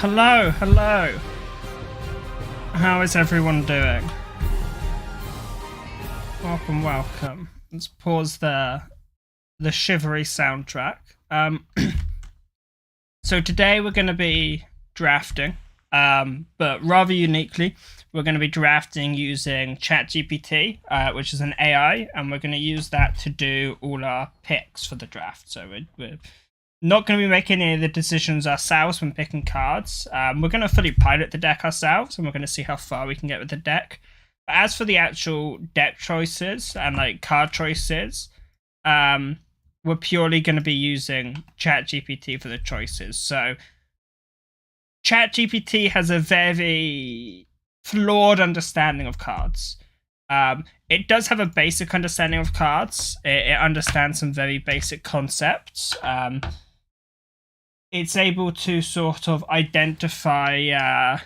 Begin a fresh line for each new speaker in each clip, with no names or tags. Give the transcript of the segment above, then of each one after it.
Hello, hello. How is everyone doing? Welcome, welcome. Let's pause the shivery soundtrack. So today we're going to be drafting, but rather uniquely, we're going to be drafting using ChatGPT, which is an AI, and we're going to use that to do all our picks for the draft. So we're not going to be making any of the decisions ourselves when picking cards. We're going to fully pilot the deck ourselves, and we're going to see how far we can get with the deck. But as for the actual deck choices and like card choices, we're purely going to be using ChatGPT for the choices. So ChatGPT has a very flawed understanding of cards. It does have a basic understanding of cards. It understands some very basic concepts. It's able to sort of identify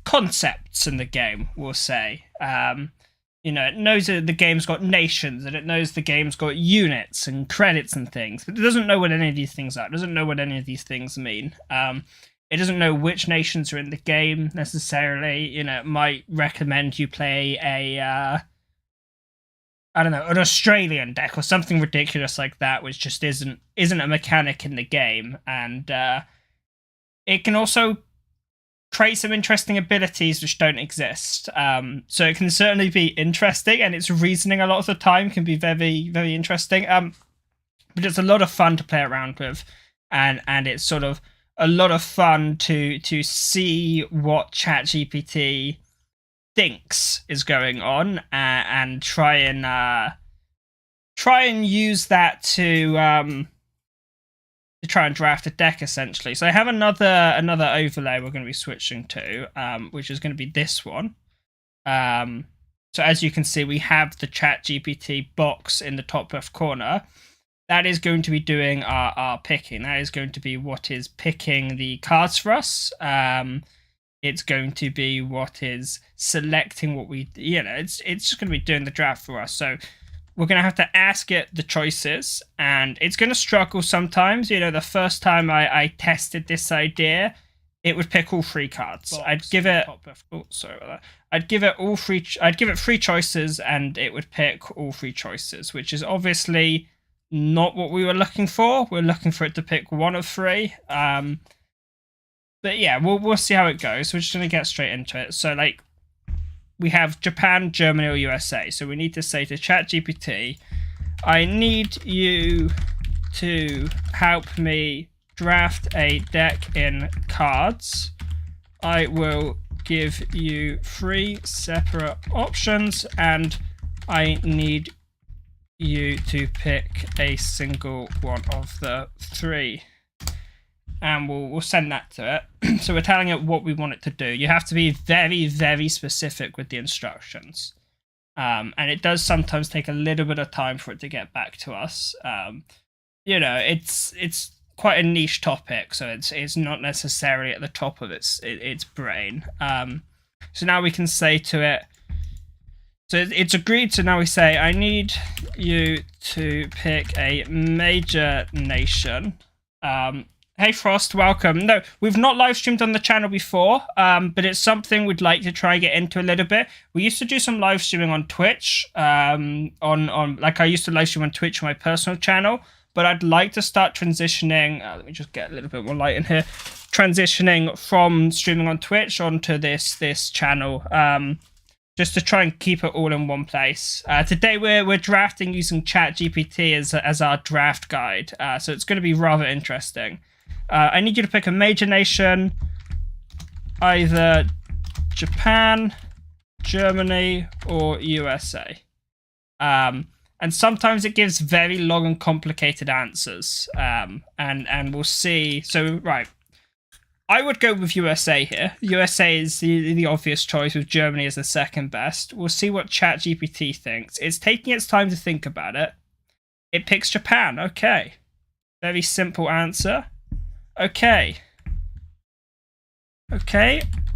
concepts in the game, we'll say. It knows that the game's got nations, and it knows the game's got units and credits and things, but it doesn't know what any of these things are. It doesn't know what any of these things mean. It doesn't know which nations are in the game necessarily. It might recommend you play an Australian deck or something ridiculous like that, which just isn't a mechanic in the game. And it can also create some interesting abilities which don't exist. So it can certainly be interesting, and its reasoning a lot of the time can be very, very interesting. But it's a lot of fun to play around with, and it's sort of a lot of fun to see what ChatGPT thinks is going on, and try and use that to try and draft a deck, essentially. So I have another overlay we're going to be switching to, which is going to be this one. So as you can see, we have the ChatGPT box in the top left corner. That is going to be doing our picking. That is going to be what is picking the cards for us. It's going to be what is selecting what we, it's just going to be doing the draft for us. So we're going to have to ask it the choices, and it's going to struggle sometimes. The first time I tested this idea, it would pick all three cards. I'd give it three choices, and it would pick all three choices, which is obviously not what we were looking for. We're looking for it to pick one of three. But yeah, we'll see how it goes. We're just going to get straight into it. So, we have Japan, Germany, or USA. So we need to say to ChatGPT, I need you to help me draft a deck in cards. I will give you 3 separate options, and I need you to pick a single one of the 3. And we'll send that to it. So we're telling it what we want it to do. You have to be very, very specific with the instructions. And it does sometimes take a little bit of time for it to get back to us. It's quite a niche topic, so it's not necessarily at the top of its brain. So now we can say to it, so it's agreed, so now we say, I need you to pick a major nation. Hey Frost, welcome. No, we've not live streamed on the channel before, but it's something we'd like to try and get into a little bit. We used to do some live streaming on Twitch, I used to live stream on Twitch on my personal channel, but I'd like to start transitioning, let me just get a little bit more light in here, transitioning from streaming on Twitch onto this channel, just to try and keep it all in one place. Today we're drafting using ChatGPT as our draft guide, so it's going to be rather interesting. I need you to pick a major nation, either Japan, Germany, or USA. And sometimes it gives very long and complicated answers. And we'll see. So, right. I would go with USA here. USA is the obvious choice, with Germany as the second best. We'll see what ChatGPT thinks. It's taking its time to think about it. It picks Japan. Okay. Very simple answer. Okay,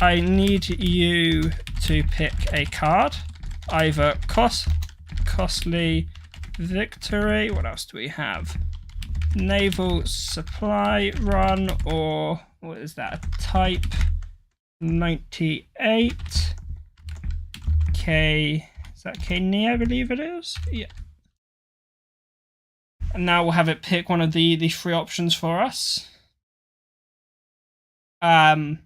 I need you to pick a card. Either costly victory. What else do we have? naval supply run, or what is that? Type 98 K. Is that K-Knee, I believe it is? Yeah. And now we'll have it pick one of the three options for us. And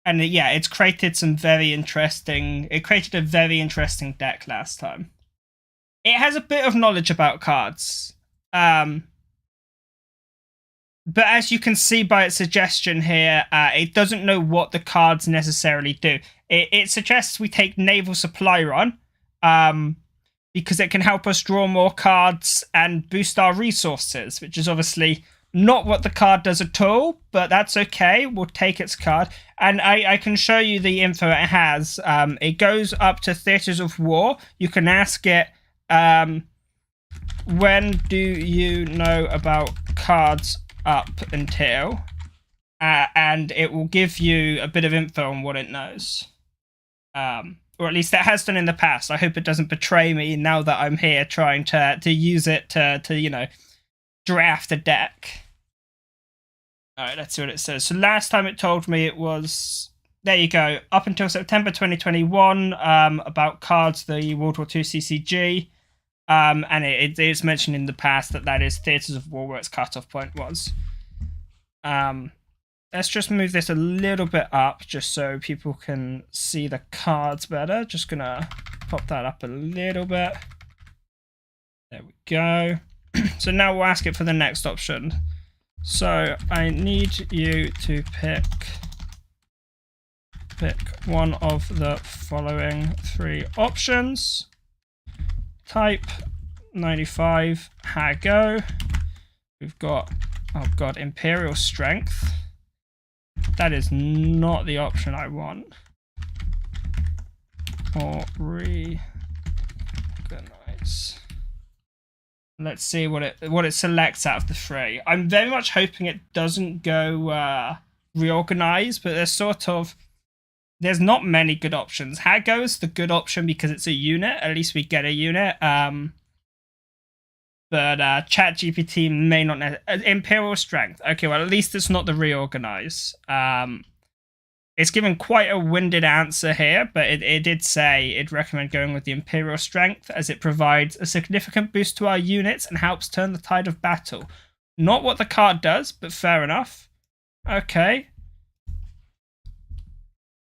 yeah, it's created some very interesting. It created a very interesting deck last time. It has a bit of knowledge about cards. But as you can see by its suggestion here, it doesn't know what the cards necessarily do. It suggests we take Naval Supply Run, because it can help us draw more cards and boost our resources, which is obviously not what the card does at all, but that's okay. We'll take its card. And I can show you the info it has. It goes up to Theatres of War. You can ask it, when do you know about cards up until? And it will give you a bit of info on what it knows. Or at least it has done in the past. I hope it doesn't betray me now that I'm here trying to use it to you know, draft a deck. Alright, let's see what it says. So last time it told me it was, there you go, up until September 2021, about cards, the World War II CCG. And it's mentioned in the past that is Theatres of War, where its cutoff point was. Let's just move this a little bit up just so people can see the cards better. Just gonna pop that up a little bit. There we go. So now we'll ask it for the next option. So I need you to pick one of the following three options. Type 95 Hago. We've got, oh god, Imperial Strength. That is not the option I want. Or reorganize. Let's see what it selects out of the three. I'm very much hoping it doesn't go reorganize, but there's not many good options. Hago is the good option because it's a unit. At least we get a unit. But ChatGPT may not Imperial Strength. Okay, well, at least it's not the reorganize. It's given quite a winded answer here, but it did say it'd recommend going with the Imperial Strength as it provides a significant boost to our units and helps turn the tide of battle. Not what the card does, but fair enough. Okay.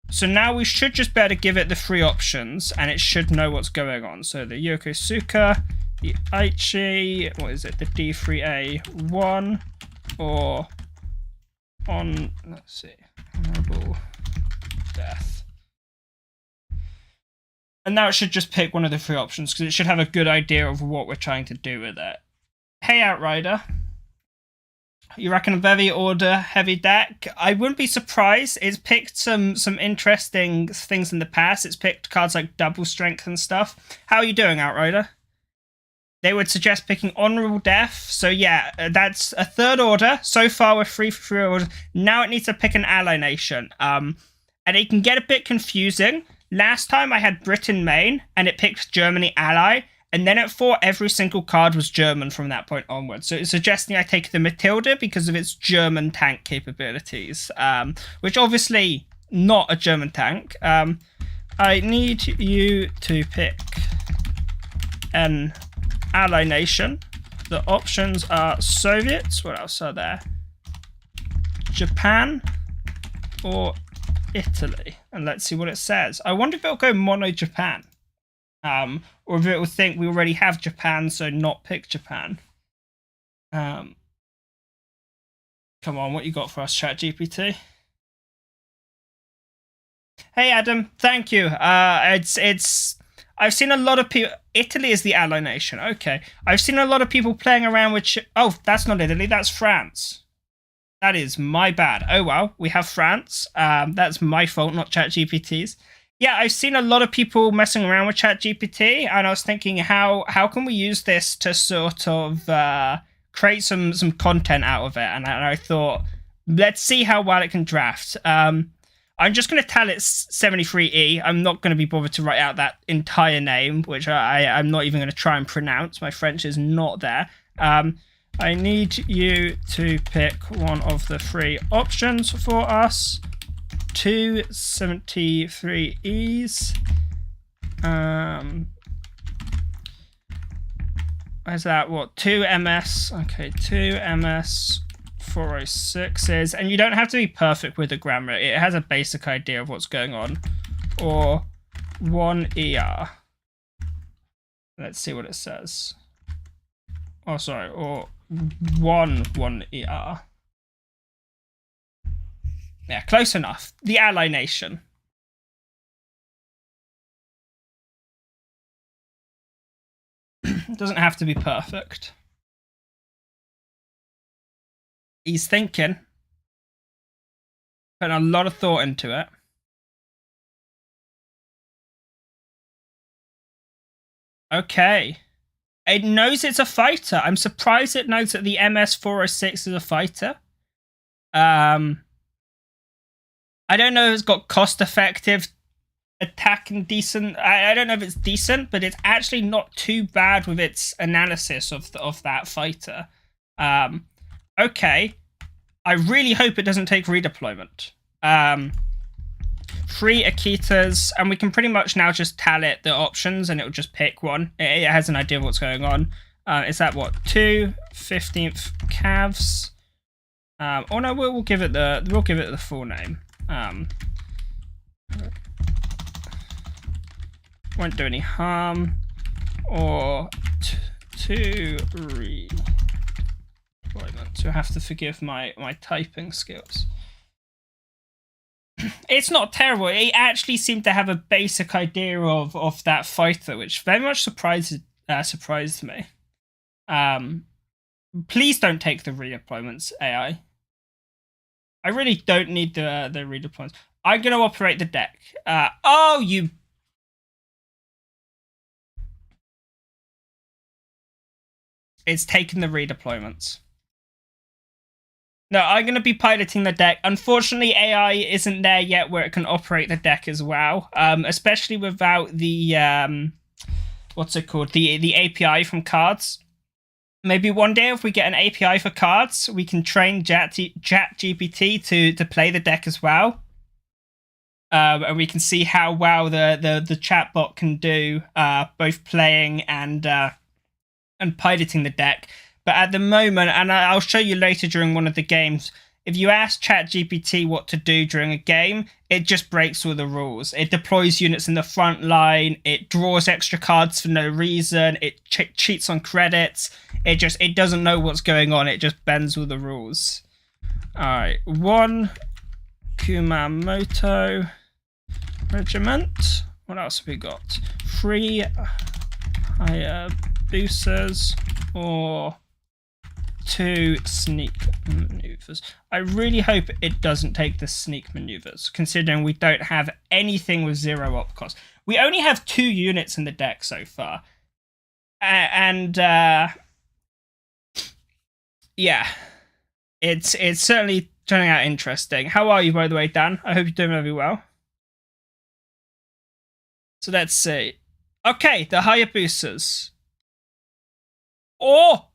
So now we should just better give it the three options, and it should know what's going on. So the Yokosuka, the Aichi, what is it, the D3A1, or on, let's see, honorable death. And now it should just pick one of the three options, because it should have a good idea of what we're trying to do with it. Hey, Outrider. You reckon a very order-heavy deck? I wouldn't be surprised. It's picked some interesting things in the past. It's picked cards like Double Strength and stuff. How are you doing, Outrider? They would suggest picking Honorable Death. So yeah, that's a third order. So far we're 3 for 3 orders. Now it needs to pick an ally nation. And it can get a bit confusing. Last time I had Britain main, and it picked Germany ally. And then at 4, every single card was German from that point onwards. So it's suggesting I take the Matilda because of its German tank capabilities. Which obviously not a German tank. I need you to pick an ally nation. The options are Soviets. What else are there? Japan or Italy. And let's see what it says. I wonder if it'll go mono Japan. Or if it will think we already have Japan, so not pick Japan. Come on, what you got for us, ChatGPT? Hey Adam, thank you. I've seen a lot of people. Italy is the ally nation. Okay, I've seen a lot of people playing around with. Oh, that's not Italy. That's France. That is my bad. Oh well, we have France. That's my fault, not ChatGPT's. Yeah, I've seen a lot of people messing around with ChatGPT, and I was thinking, how can we use this to sort of create some content out of it? And I thought, let's see how well it can draft. I'm just going to tell it 73E. I'm not going to be bothered to write out that entire name, which I'm not even going to try and pronounce. My French is not there. I need you to pick one of the 3 options for us. 2 73Es. Is that what? 2 MS. Okay, 2 MS 406s. And you don't have to be perfect with the grammar. It has a basic idea of what's going on. Or 1 ER. Let's see what it says. Oh, sorry. Or 1 ER. Yeah, close enough. The ally nation. Doesn't have to be perfect. He's thinking. Putting a lot of thought into it. Okay. It knows it's a fighter. I'm surprised it knows that the MS-406 is a fighter. I don't know if it's got cost-effective attack and decent. I don't know if it's decent, but it's actually not too bad with its analysis of that fighter. Okay. I really hope it doesn't take redeployment. 3 Akitas, and we can pretty much now just tell it the options and it'll just pick one. It has an idea of what's going on. Is that what? 2 15th Cavs. Oh no, we'll give it the full name. Won't do any harm. Or 2 redeployment. You'll have to forgive my typing skills. It's not terrible. It actually seemed to have a basic idea of that fighter, which very much surprised me. Please don't take the redeployments, AI. I really don't need the redeployments. I'm going to operate the deck. Oh, you... It's taken the redeployments. No, I'm going to be piloting the deck. Unfortunately, AI isn't there yet where it can operate the deck as well. Especially without the, what's it called? The API from Kards. Maybe one day if we get an API for Kards, we can train ChatGPT to play the deck as well. And we can see how well the chatbot can do both playing and piloting the deck. But at the moment, and I'll show you later during one of the games, if you ask ChatGPT what to do during a game, it just breaks all the rules. It deploys units in the front line, it draws extra cards for no reason, it cheats on credits, it doesn't know what's going on, it just bends all the rules. Alright, 1 Kumamoto Regiment. What else have we got? 3 Hayabusas or 2 sneak maneuvers. I really hope it doesn't take the sneak maneuvers, considering we don't have anything with 0 op cost. We only have 2 units in the deck so far. And yeah, it's certainly turning out interesting. How are you, by the way, Dan? I hope you're doing very well. So let's see. Okay, the Hayabusas. Oh!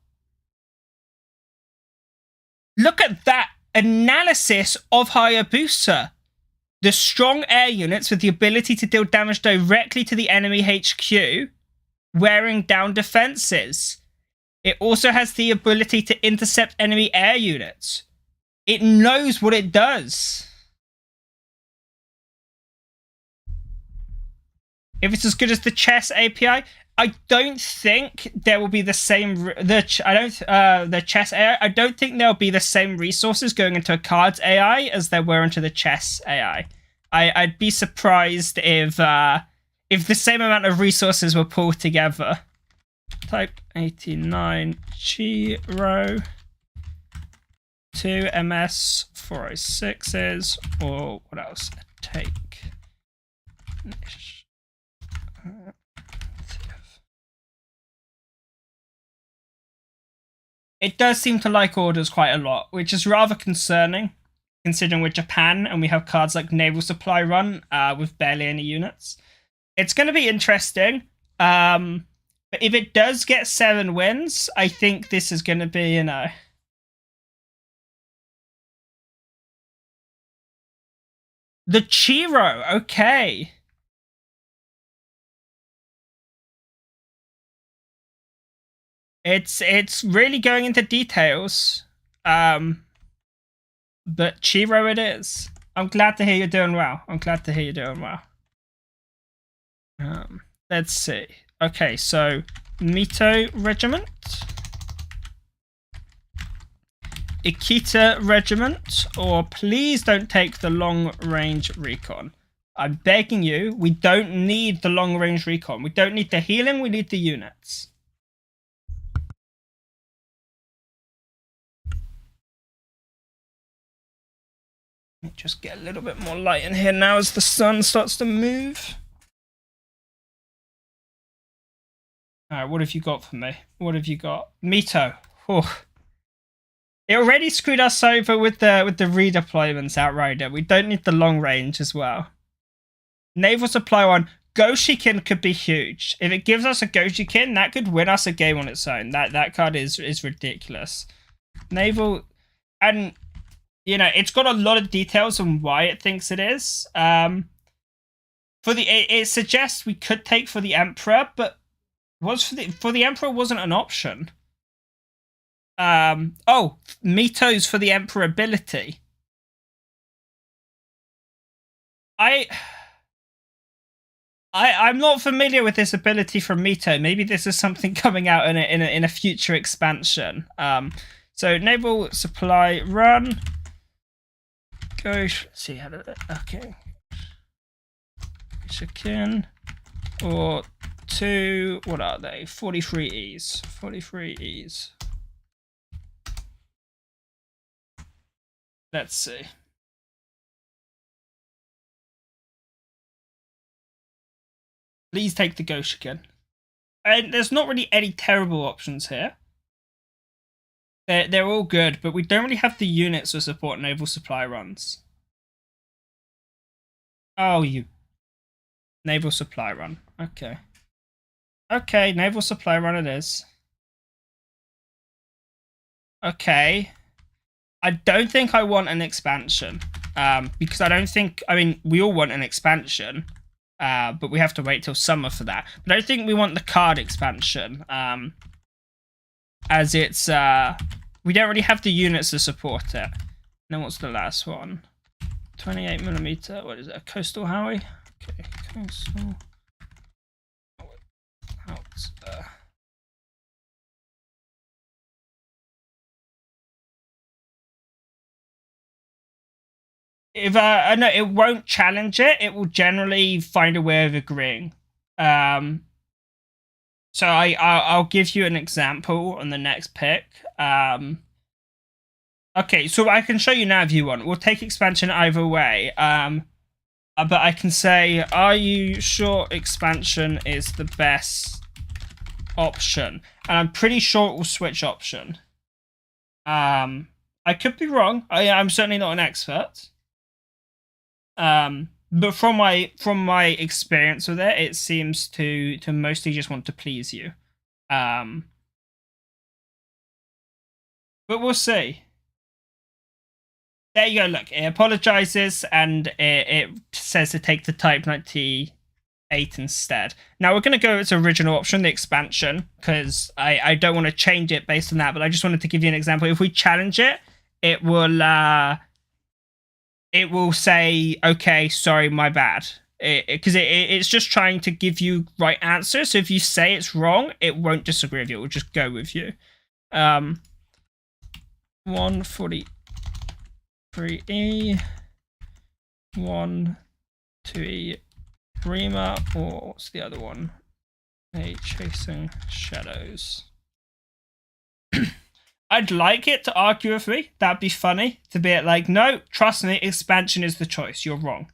Look at that analysis of Hayabusa. The strong air units with the ability to deal damage directly to the enemy HQ, wearing down defenses. It also has the ability to intercept enemy air units. It knows what it does. If it's as good as the chess API, I don't think there will be the same the chess AI. I don't think there'll be the same resources going into a Kards AI as there were into the chess AI. I'd be surprised if the same amount of resources were pulled together. Type 89 Chiro, 2 MS 406s, or what else? Take. It does seem to like orders quite a lot, which is rather concerning, considering we're Japan and we have cards like Naval Supply Run with barely any units. It's going to be interesting. But if it does get 7 wins, I think this is going to be, you know... The Chiro, okay. It's really going into details. But Chiro it is. I'm glad to hear you're doing well. I'm glad to hear you're doing well. Let's see. Okay, so Mito Regiment. Ikita Regiment, or please don't take the long-range recon. I'm begging you, we don't need the long-range recon. We don't need the healing, we need the units. Let me just get a little bit more light in here now as the sun starts to move. Alright, what have you got for me? What have you got? Mito. Oh. It already screwed us over with the redeployments outright. We don't need the long range as well. Naval supply one. Goshikin could be huge. If it gives us a Goshikin, that could win us a game on its own. That card is ridiculous. Naval, and you know, it's got a lot of details on why it thinks it is. It suggests we could take for the Emperor, but for the Emperor wasn't an option. Mito's for the Emperor ability. I'm not familiar with this ability from Mito. Maybe this is something coming out in a future expansion. So naval supply run. Let's see how to. Okay. Chicken or 2. What are they? 43Es. 43Es. Let's see. Please take the Goshikin. And there's not really any terrible options here. They're all good, but we don't really have the units to support naval supply runs. Oh, you. Naval supply run. Okay. Okay, naval supply run it is. Okay. I don't think I want an expansion. Because I don't think... I mean, we all want an expansion. But we have to wait till summer for that. But I don't think we want the card expansion. As it's... we don't really have the units to support it. Then what's the last one? 28mm. What is it? A coastal Howie? Okay, coastal... If no, it won't challenge it. It will generally find a way of agreeing. So I'll give you an example on the next pick. Okay, so I can show you now if you want. We'll take expansion either way. But I can say, are you sure expansion is the best option? And I'm pretty sure it will switch option. I could be wrong. I'm certainly not an expert. But from my experience with it, it seems to mostly just want to please you. But we'll see. There you go, look, it apologizes and it says to take the Type 98 instead. Now we're going to go with its original option, the expansion, because I don't want to change it based on that, but I just wanted to give you an example. If we challenge it, it will say, okay, sorry, my bad. Because it's just trying to give you right answer. So if you say it's wrong, it won't disagree with you. It will just go with you. 143E, 12E, Rima, or what's the other one? A Chasing Shadows. I'd like it to argue with me. That'd be funny. To be like, no, trust me, expansion is the choice. You're wrong.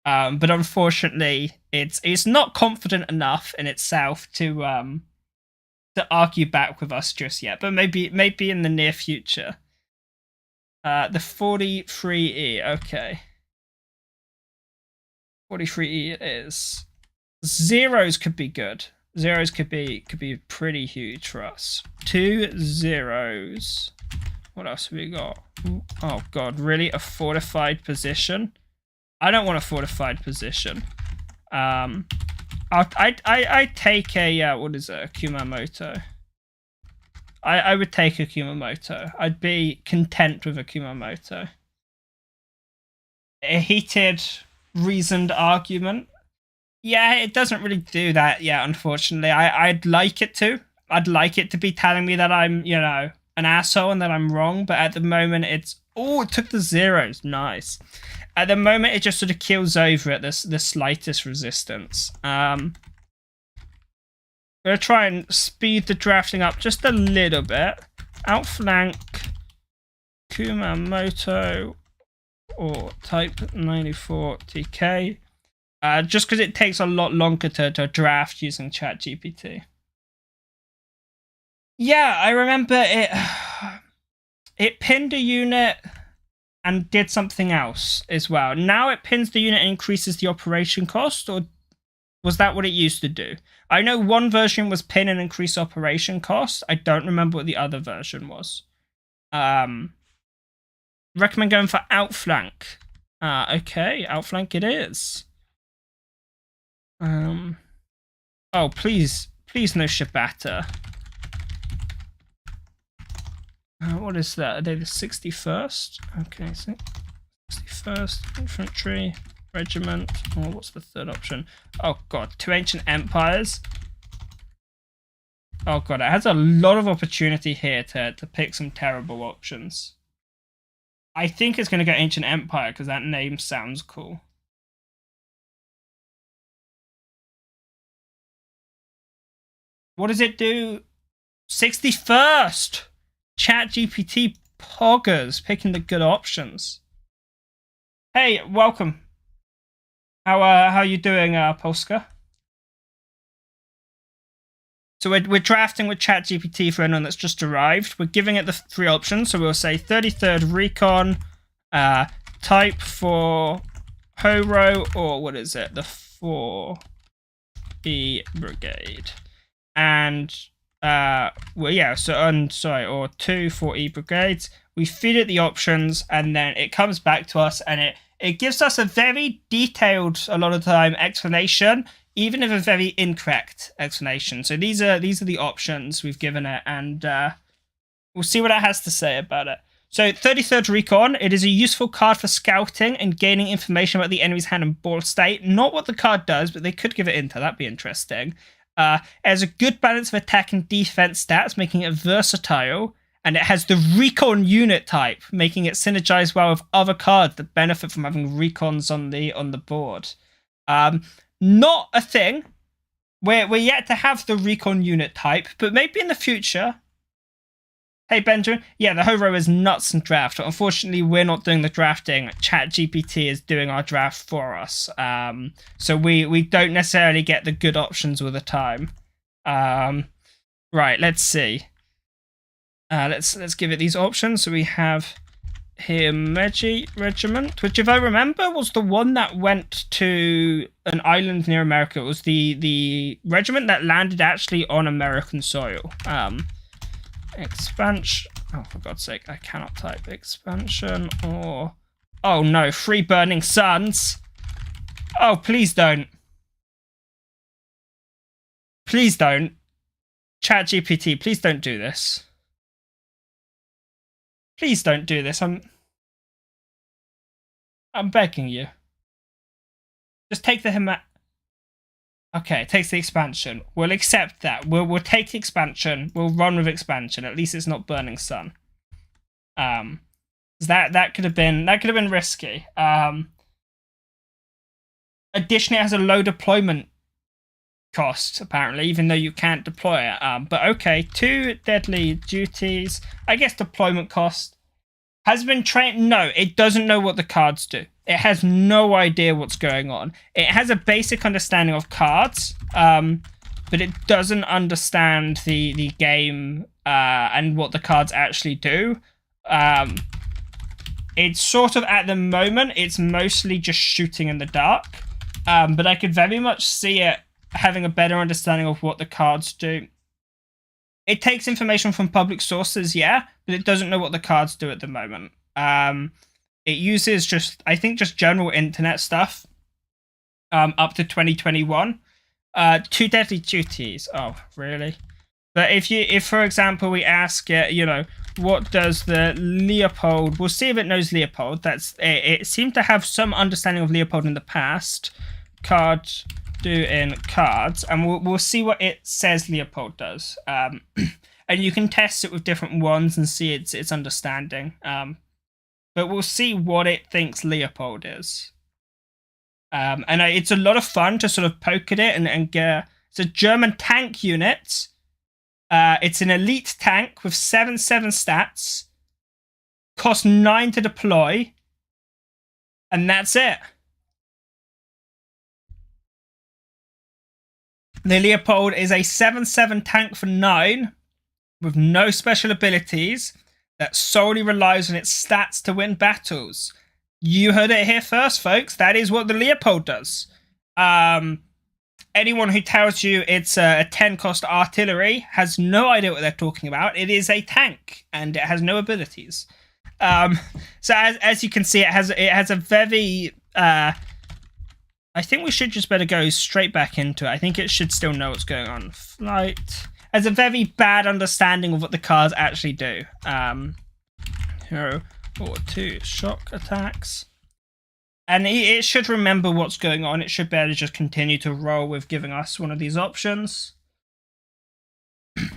But unfortunately, it's not confident enough in itself to argue back with us just yet. But maybe in the near future. The 43E, okay. 43E it is. Zeros could be good. Zeros could be pretty huge for us. 2 zeros. What else have we got? Oh god, really? A fortified position? I don't want a fortified position. I'd take a what is it? A Kumamoto. I would take a Kumamoto. I'd be content with a Kumamoto. A heated, reasoned argument. Yeah, it doesn't really do that yet, unfortunately. I'd like it to. I'd like it to be telling me that I'm, you know, an asshole and that I'm wrong, but at the moment it's... Oh, it took the zeros. Nice. At the moment, it just sort of kills over at the slightest resistance. I'm going to try and speed the drafting up just a little bit. Outflank Kumamoto or Type 94 TK. Just because it takes a lot longer to draft using ChatGPT. Yeah, I remember it. It pinned a unit and did something else as well. Now it pins the unit and increases the operation cost, or was that what it used to do? I know one version was pin and increase operation cost. I don't remember what the other version was. Recommend going for outflank. Okay, outflank it is. Oh, please no Shibata. What is that? Are they the 61st? Okay, so 61st Infantry Regiment. Oh, what's the third option? Oh god, 2 Ancient Empires. Oh god, it has a lot of opportunity here to pick some terrible options. I think it's going to go Ancient Empire because that name sounds cool. What does it do? 61st! ChatGPT poggers, picking the good options. Hey, welcome. How you doing, Polska? So we're drafting with ChatGPT for anyone that's just arrived. We're giving it the 3 options. So we'll say 33rd Recon, Type for Horo, or what is it? The 4E Brigade. And well, yeah, so or 2 4E brigades. We feed it the options and then it comes back to us and it gives us a very detailed, a lot of the time, explanation, even if a very incorrect explanation. So these are the options we've given it, and we'll see what it has to say about it. So 33rd Recon, it is a useful card for scouting and gaining information about the enemy's hand and ball state. Not what the card does, but they could give it intel. That'd be interesting. It has a good balance of attack and defense stats, making it versatile, and it has the recon unit type, making it synergize well with other cards that benefit from having recons on the board. Not a thing. We're yet to have the recon unit type, but maybe in the future. Hey Benjamin, yeah, the Horo is nuts and draft. But unfortunately, we're not doing the drafting. ChatGPT is doing our draft for us. So we don't necessarily get the good options all the time. Right, let's see. Let's give it these options. So we have Himeji Regiment, which, if I remember, was the one that went to an island near America. It was the regiment that landed actually on American soil. Expansion. Oh, for God's sake, I cannot type expansion or... Oh no, 3 Burning Suns. Oh, please don't. Please don't. ChatGPT, please don't do this. Please don't do this. I'm begging you. Just take the Okay, it takes the expansion. We'll accept that. We'll take the expansion. We'll run with expansion. At least it's not Burning Sun. That could have been risky. Additionally, it has a low deployment cost, apparently, even though you can't deploy it. But okay, 2 deadly duties. I guess deployment cost. Has been trained? No, it doesn't know what the cards do. It has no idea what's going on. It has a basic understanding of cards, but it doesn't understand the game and what the cards actually do. It's sort of, at the moment, it's mostly just shooting in the dark. But I could very much see it having a better understanding of what the cards do. It takes information from public sources, yeah, but it doesn't know what the cards do at the moment. It uses just general internet stuff up to 2021. Two deadly duties. Oh, really? But if for example we ask it, what does the Leopold? We'll see if it knows Leopold. It seemed to have some understanding of Leopold in the past. Cards do in cards, and we'll see what it says Leopold does. And you can test it with different ones and see its understanding. But we'll see what it thinks Leopold is. And it's a lot of fun to sort of poke at it and get. It's a German tank unit. It's an elite tank with 7/7 stats. Cost 9 to deploy. And that's it. The Leopold is a 7/7 tank for 9 with no special abilities that solely relies on its stats to win battles. You heard it here first, folks. That is what the Leopold does. Anyone who tells you it's a 10 cost artillery has no idea what they're talking about. It is a tank, and it has no abilities. So as you can see, it has a very... I think we should just better go straight back into it. I think it should still know what's going on. Flight has a very bad understanding of what the cards actually do. 0 or 2 shock attacks. And it should remember what's going on. It should be able to just continue to roll with giving us one of these options.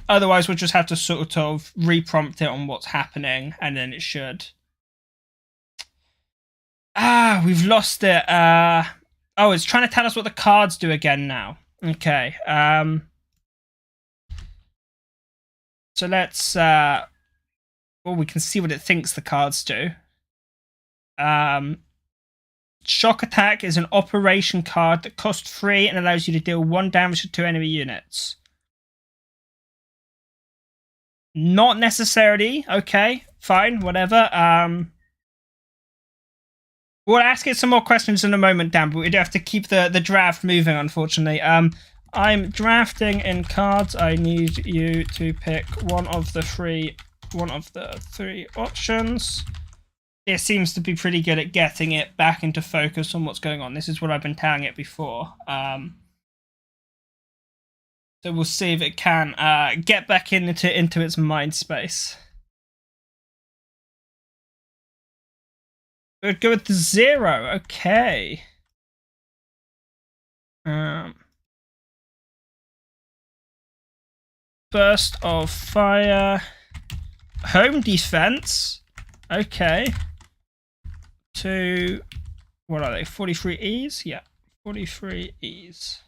Otherwise, we'll just have to sort of reprompt it on what's happening, and then it should. We've lost it. Oh, it's trying to tell us what the cards do again now. Okay. So let's... well, we can see what it thinks the cards do. Shock Attack is an operation card that costs 3 and allows you to deal 1 damage to 2 enemy units. Not necessarily. Okay, fine, whatever. We'll ask it some more questions in a moment, Dan, but we do have to keep the draft moving, unfortunately. I'm drafting in cards. I need you to pick one of the three options. It seems to be pretty good at getting it back into focus on what's going on. This is what I've been telling it before. So we'll see if it can get back into its mind space. We'd go with the 0. Okay. Burst of fire. Home defense. Okay. To, what are they? 43 E's? Yeah, 43 E's.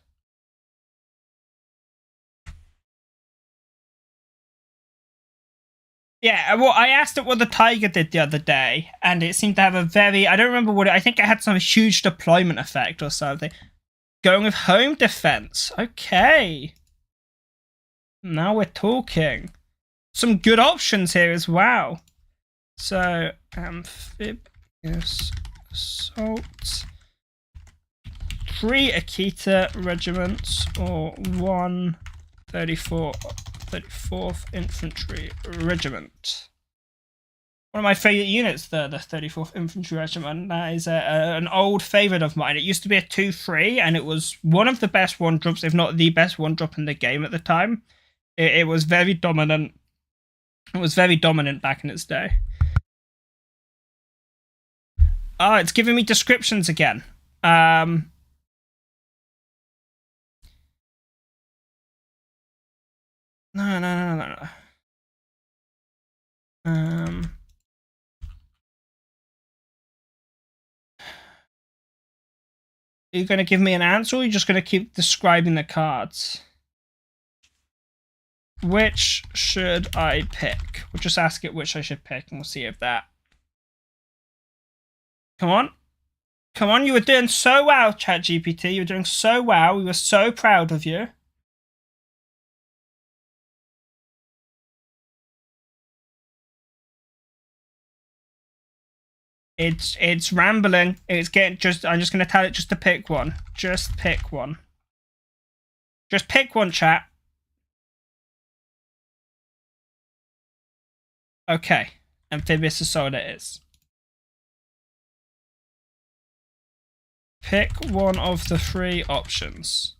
Yeah, well, I asked it what the Tiger did the other day, and it seemed to have a very... I don't remember what I think it had some huge deployment effect or something. Going with home defense. Okay. Now we're talking. Some good options here as well. So, amphibious assault. 3 Akita regiments or 1 34th Infantry Regiment. One of my favourite units, the 34th Infantry Regiment. That is an old favourite of mine. It used to be a 2-3, and it was one of the best 1-drops, if not the best 1-drop in the game at the time. It was very dominant. It was very dominant back in its day. Oh, it's giving me descriptions again. No. Are you going to give me an answer, or are you just going to keep describing the cards? Which should I pick? We'll just ask it which I should pick, and we'll see if that... Come on. Come on, you were doing so well, ChatGPT. You were doing so well. We were so proud of you. It's rambling. It's getting I'm just going to tell it just to pick one. Just pick one. Just pick one, chat. Okay. Amphibious Assault it is. Pick one of the 3 options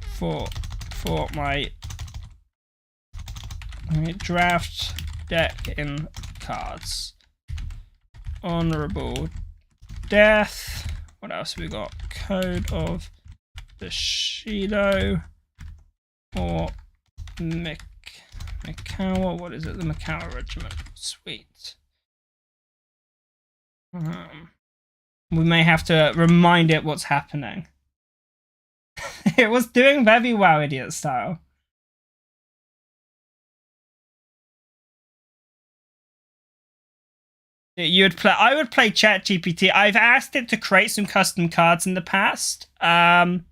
for my draft deck in cards. Honorable Death. What else have we got? Code of Bushido or Mikawa. What is it? The Mikawa Regiment. Sweet. We may have to remind it what's happening. It was doing very well, idiot style. I would play ChatGPT. I've asked it to create some custom cards in the past. Code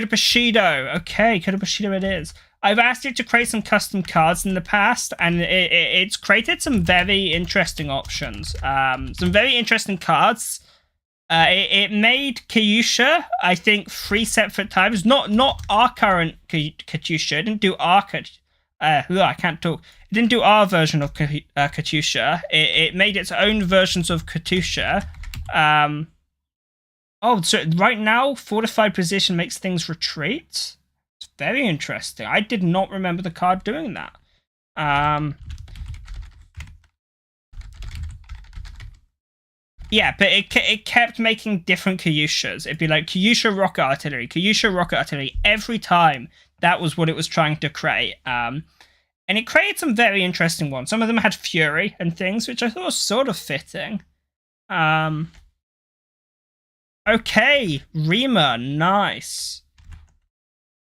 of Bushido. Okay, Code of Bushido it is. I've asked it to create some custom cards in the past, and it's created some very interesting options. Some very interesting cards. It made Kyusha, I think, 3 separate times. Not our current Katyusha. It didn't do our I can't talk. It didn't do our version of Katyusha. It made its own versions of Katyusha. Oh, so right now, fortified position makes things retreat. It's very interesting. I did not remember the card doing that. Yeah, but it kept making different Kyushas. It'd be like Kyusha Rocket Artillery, Kyusha Rocket Artillery. Every time, that was what it was trying to create. And it created some very interesting ones. Some of them had Fury and things, which I thought was sort of fitting. Okay, Rima, nice.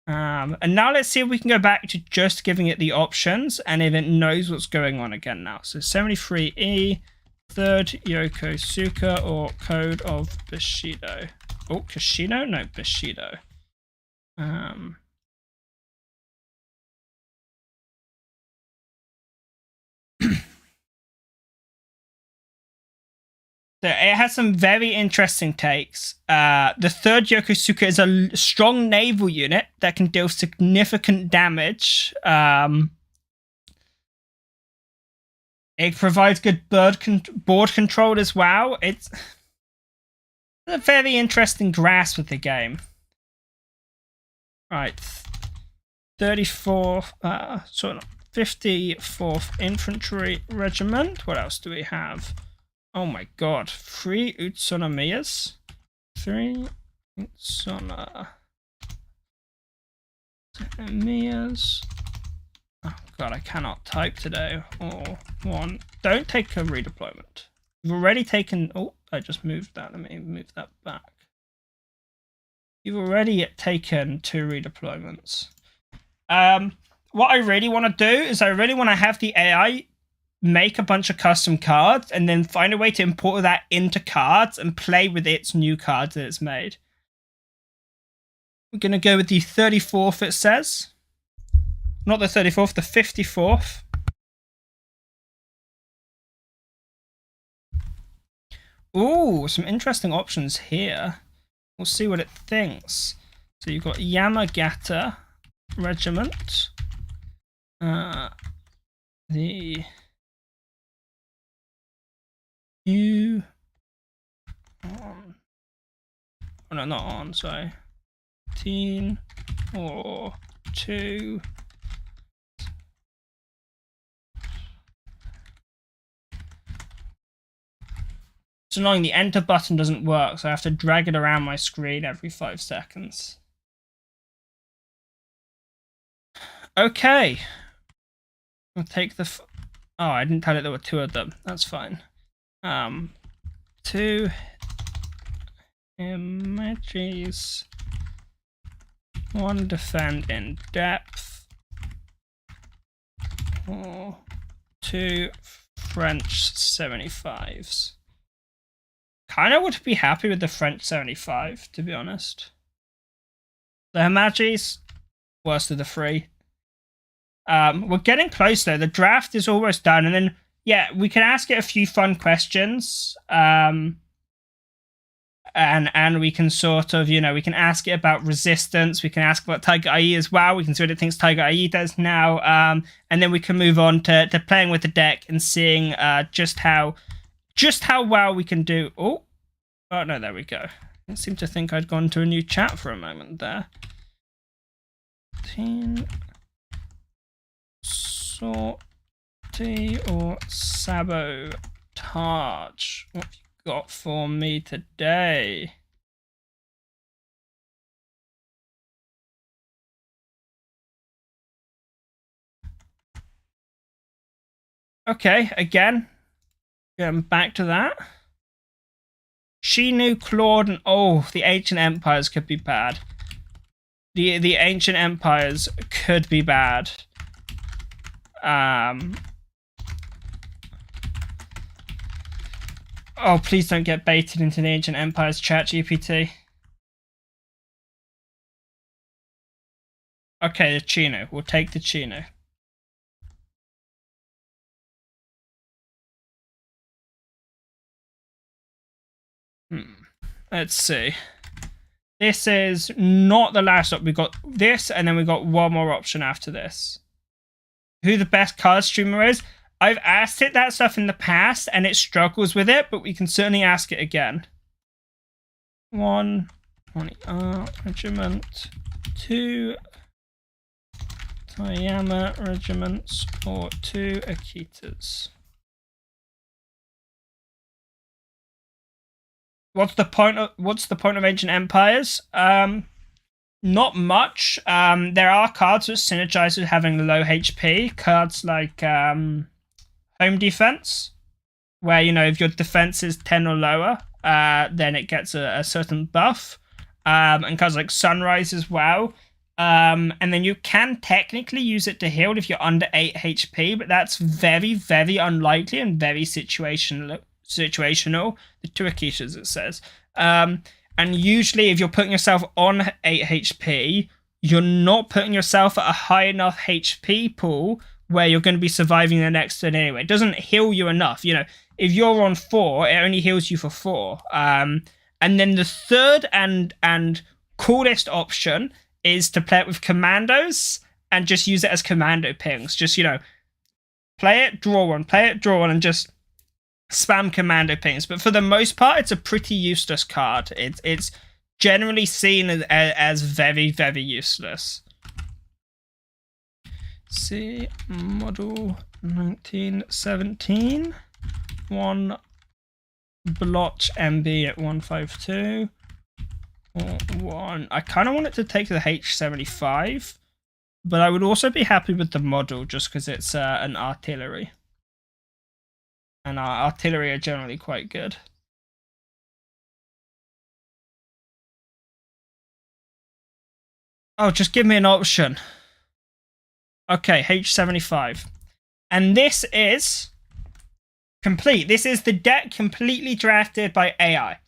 And now let's see if we can go back to just giving it the options and if it knows what's going on again now. So 73E, 3rd Yokosuka, or Code of Bushido. Oh, Kashido? No, Bushido. So it has some very interesting takes. The 3rd Yokosuka is a strong naval unit that can deal significant damage. It provides good board control as well. It's a very interesting grasp of the game. Right. 34th, 54th Infantry Regiment. What else do we have? Oh my god. 3 Utsunomiyas. 3 Utsunomiyas. Oh god, I cannot type today. Or 1. Don't take a redeployment. You've already taken... Oh, I just moved that. Let me move that back. You've already taken 2 redeployments. What I really want to do is I really want to have the AI make a bunch of custom cards and then find a way to import that into cards and play with its new cards that it's made. We're going to go with the 34th, it says. Not the 34th, the 54th. Ooh, some interesting options here. We'll see what it thinks. So you've got Yamagata Regiment. The new on. Oh no, not on, sorry. 18 or 2. It's annoying, the enter button doesn't work, so I have to drag it around my screen every 5 seconds. Okay. I'll take the... Oh, I didn't tell it there were 2 of them. That's fine. 2 images. 1 defend in depth. Or 2 French 75s. Kind of would be happy with the French 75, to be honest. The Hamagis, worst of the 3. We're getting close though. The draft is almost done, and then yeah, we can ask it a few fun questions. and we can sort of, we can ask it about resistance. We can ask about Tiger IE as well. We can see what it thinks Tiger IE does now. And then we can move on to playing with the deck and seeing just how well we can do. Oh no, there we go. I seem to think I'd gone to a new chat for a moment there. Sortie or sabotage? What have you got for me today? Okay, again, going back to that. Shinu, Claude, and the Ancient Empires could be bad. The Ancient Empires could be bad. Oh, please don't get baited into the Ancient Empires chat, GPT. Okay, the Chino. We'll take the Chino. Let's see. This is not the last up. We got this, and then we got one more option after this. Who the best card streamer is? I've asked it that stuff in the past, and it struggles with it, but we can certainly ask it again. 1 regiment, 2 Toyama regiments, or 2 Akitas. What's the point of Ancient Empires? Not much. There are cards that synergize with having low HP. Cards like Home Defense, where if your defense is 10 or lower, then it gets a certain buff. And cards like Sunrise as well. And then you can technically use it to heal if you're under 8 HP, but that's very, very unlikely and very situational. The 2 Akishas, it says. And usually if you're putting yourself on 8 HP, you're not putting yourself at a high enough HP pool where you're going to be surviving the next turn anyway. It doesn't heal you enough. If you're on 4, it only heals you for 4. And then the third and coolest option is to play it with commandos and just use it as commando pings. Just, play it, draw one, and just spam commando pings. But for the most part, it's a pretty useless card. It's generally seen as very, very useless. See, model 1917. 1 blotch MB at 152. Or 1. I kind of want it to take the H75, but I would also be happy with the model just because it's an artillery. And our artillery are generally quite good. Oh, just give me an option. Okay, H75. And this is complete. This is the deck completely drafted by AI.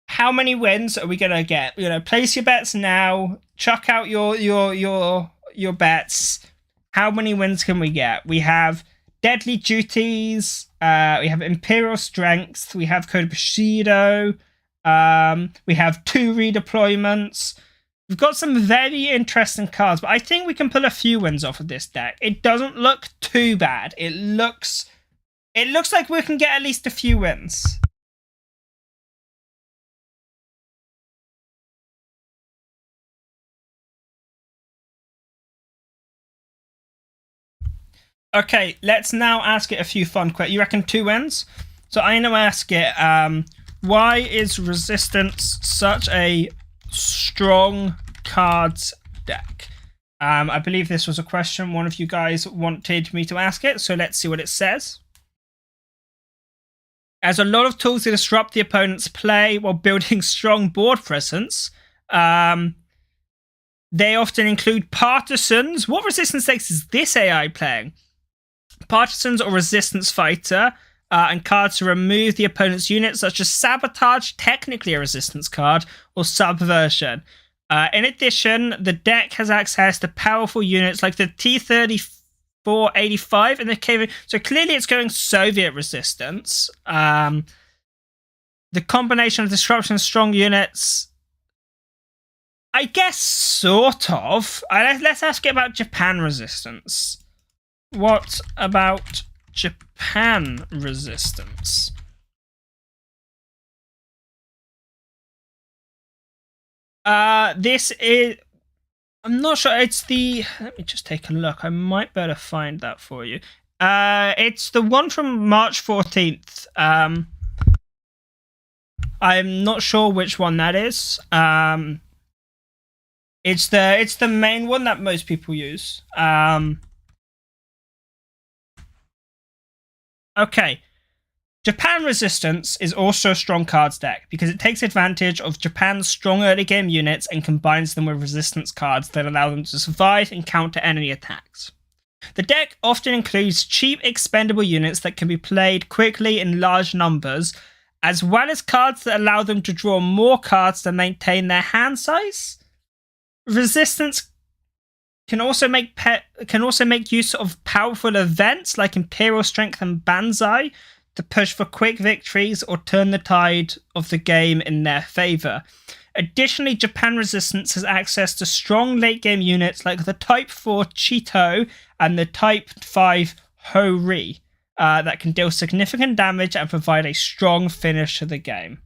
How many wins are we gonna get? Place your bets now. Chuck out your bets. How many wins can we get? We have Deadly Duties, we have Imperial Strength, we have Code Bushido, we have 2 redeployments. We've got some very interesting cards, but I think we can pull a few wins off of this deck. It doesn't look too bad. It looks like we can get at least a few wins. Okay, let's now ask it a few fun questions. You reckon 2 wins? So I'm going to ask it, why is Resistance such a strong cards deck? I believe this was a question one of you guys wanted me to ask it, so let's see what it says. As a lot of tools to disrupt the opponent's play while building strong board presence, they often include Partisans. What resistance decks is this AI playing? Partisans or Resistance Fighter, and cards to remove the opponent's units, such as Sabotage, technically a resistance card, or Subversion. In addition, the deck has access to powerful units like the T-3485 and the KV. So clearly it's going Soviet resistance. The combination of disruption and strong units. I guess sort of. Let's ask it about Japan resistance. What about Japan resistance? This is. I'm not sure. It's the. Let me just take a look. I might better find that for you. It's the one from March 14th. I'm not sure which one that is. It's the main one that most people use. Okay. Japan Resistance is also a strong cards deck because it takes advantage of Japan's strong early game units and combines them with resistance cards that allow them to survive and counter enemy attacks. The deck often includes cheap expendable units that can be played quickly in large numbers, as well as cards that allow them to draw more cards to maintain their hand size. Resistance can also make use of powerful events like Imperial Strength and Banzai to push for quick victories or turn the tide of the game in their favor. Additionally, Japan Resistance has access to strong late-game units like the Type 4 Chito and the Type 5 Hori that can deal significant damage and provide a strong finish to the game.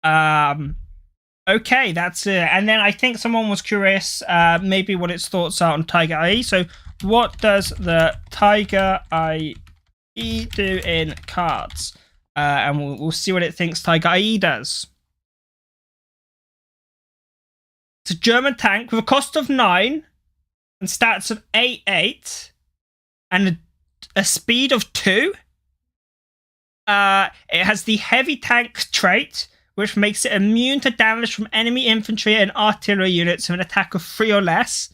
Okay, that's it. And then I think someone was curious maybe what its thoughts are on Tiger IE. So what does the Tiger IE do in cards? And we'll see what it thinks Tiger IE does. It's a German tank with a cost of 9 and stats of 8/8 and a speed of 2. It has the heavy tank trait, which makes it immune to damage from enemy infantry and artillery units with an attack of 3 or less.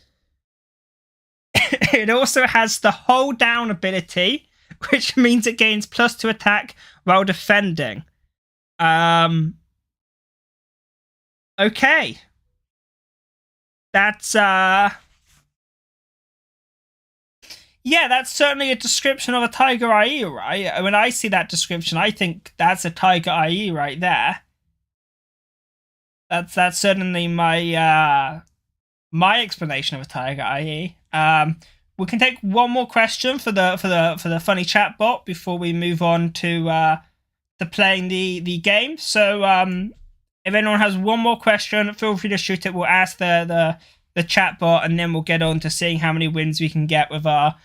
It also has the hold down ability, which means it gains +2 attack while defending. Okay. That's yeah, that's certainly a description of a Tiger IE, right? When I see that description, I think that's a Tiger IE right there. That's certainly my my explanation of a Tiger IE. We can take one more question for the funny chat bot before we move on to playing the game. So if anyone has one more question, feel free to shoot it. We'll ask the chat bot, and then we'll get on to seeing how many wins we can get with our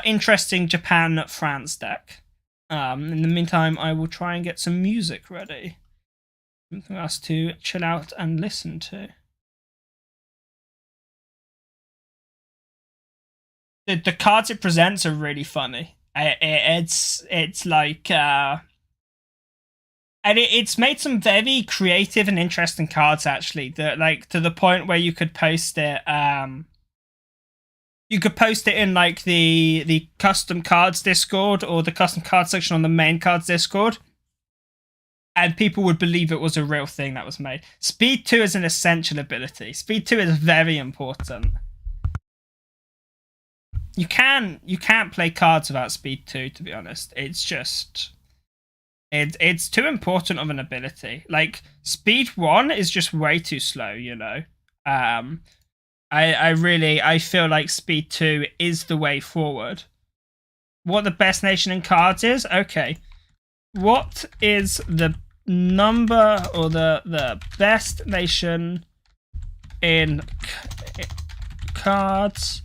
interesting Japan France deck. In the meantime, I will try and get some music ready. Something else to chill out and listen to. The cards it presents are really funny. It's like and it's made some very creative and interesting cards actually. That like to the point where you could post it. You could post it in like the custom cards Discord or the custom card section on the main cards Discord, and people would believe it was a real thing that was made. Speed 2 is an essential ability. Speed 2 is very important. You can't play cards without Speed 2, to be honest. It's just it's too important of an ability. Like Speed 1 is just way too slow, you know. I feel like Speed 2 is the way forward. What the best nation in cards is? Okay. What is the number or the best nation in cards?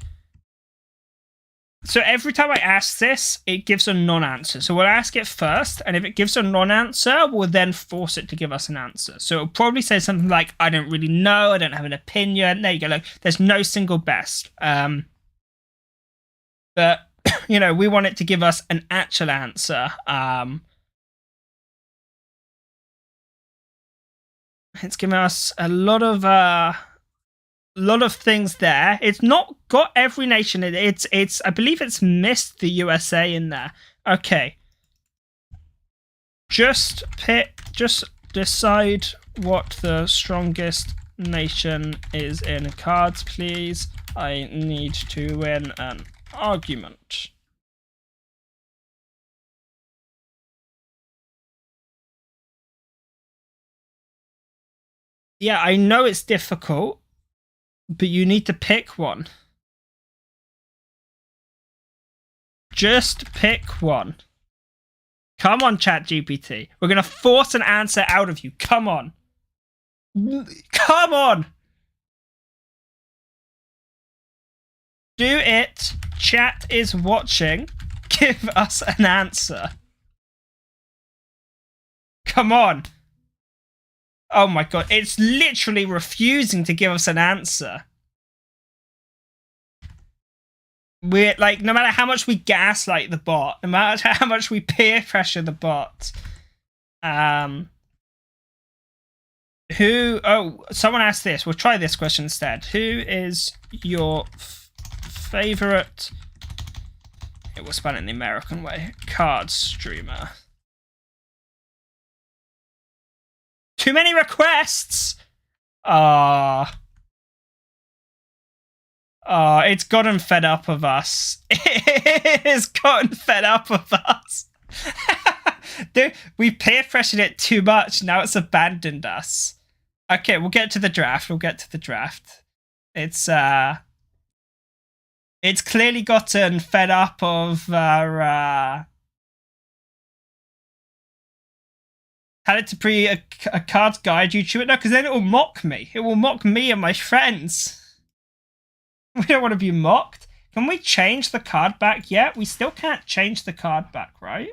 So every time I ask this, it gives a non-answer. So we'll ask it first, and if it gives a non-answer, we'll then force it to give us an answer. So it'll probably say something like, I don't really know, I don't have an opinion. There you go, like, there's no single best. But, you know, we want it to give us an actual answer. It's giving us a lot of things there. It's not got every nation. It's I believe it's missed the USA in there. Okay. Just decide what the strongest nation is in cards, please. I need to win an argument. Yeah, I know it's difficult, but you need to pick one. Just pick one. Come on, ChatGPT. We're going to force an answer out of you. Come on. Come on. Do it. Chat is watching. Give us an answer. Come on. Oh my god, it's literally refusing to give us an answer. We're like, no matter how much we gaslight the bot, no matter how much we peer pressure the bot, someone asked this. We'll try this question instead. Who is your favorite, it was spelled in the American way, Kards streamer? Too many requests! It's gotten fed up of us. It has gotten fed up of us. Dude, we peer pressured it too much. Now it's abandoned us. Okay, we'll get to the draft. It's clearly gotten fed up of our had it to be a cards guide YouTuber. No, because then it will mock me. It will mock me and my friends. We don't want to be mocked. Can we change the card back yet? We still can't change the card back, right?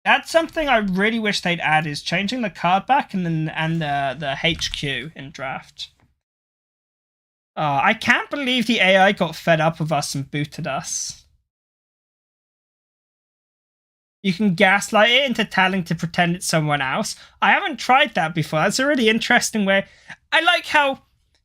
That's something I really wish they'd add, is changing the card back and the HQ in draft. I can't believe the AI got fed up of us and booted us. You can gaslight it into telling to pretend it's someone else. I haven't tried that before. That's a really interesting way. I like how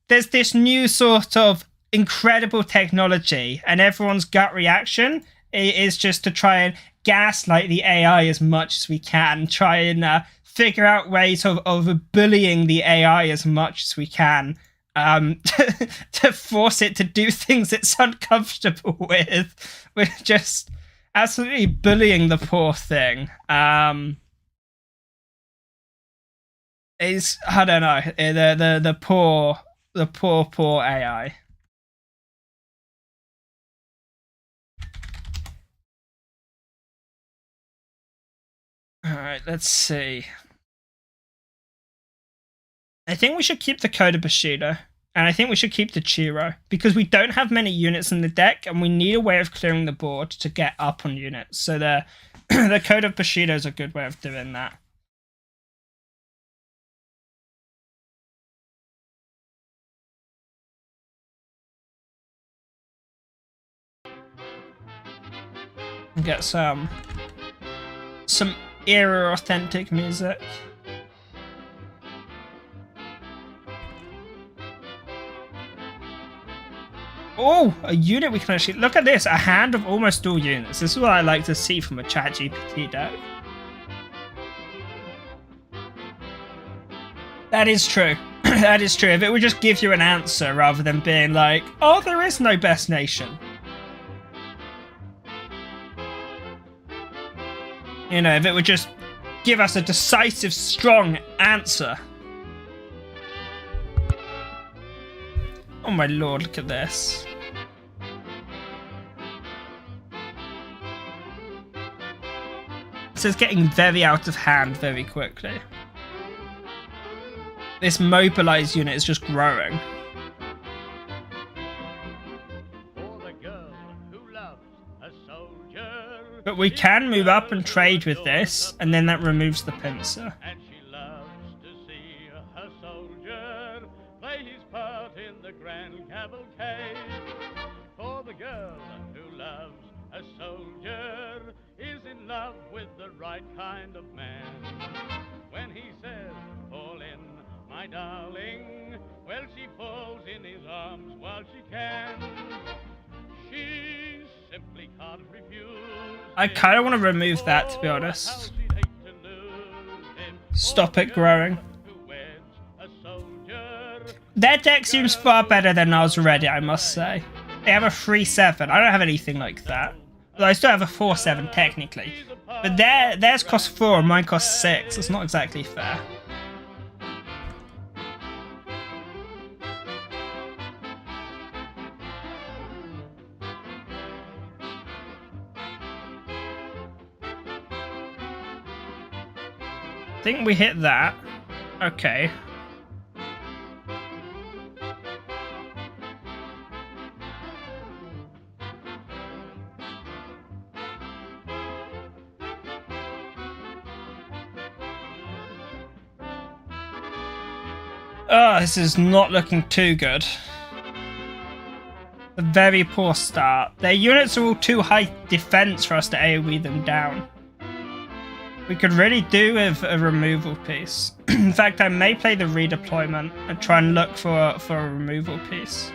there's this new sort of incredible technology and everyone's gut reaction is just to try and gaslight the AI as much as we can. Try and figure out ways of bullying the AI as much as we can. To force it to do things it's uncomfortable with. We're just absolutely bullying the poor thing. It's, I don't know, the poor AI. All right, let's see. I think we should keep the Coda Bushido, and I think we should keep the Chiro, because we don't have many units in the deck, and we need a way of clearing the board to get up on units. So the Coda Bushido is a good way of doing that. Get some era authentic music. Oh, a unit we can actually look at this. A hand of almost all units. This is what I like to see from a ChatGPT deck. That is true. That is true. If it would just give you an answer rather than being like, oh, there is no best nation. You know, if it would just give us a decisive, strong answer. Oh my lord, look at this. This is getting very out of hand very quickly. This mobilized unit is just growing. But we can move up and trade with this, and then that removes the pincer.
And she loves to see her soldier play his part in the grand cavalcade. For the girl who loves a soldier is in love with the right kind of man. When he says, fall in, my darling, well, she falls in his arms while she can. She simply can't refuse.
I kind of want to remove that, to be honest. Stop it growing. Their deck seems far better than ours already, I must say. They have a 3/7. I don't have anything like that. Although I still have a 4/7 technically. But theirs costs 4 and mine costs 6. It's not exactly fair. think we hit that. Okay. Oh, this is not looking too good. A very poor start. Their units are all too high defense for us to AoE them down. We could really do with a removal piece. In fact, I may play the redeployment and try and look for a removal piece.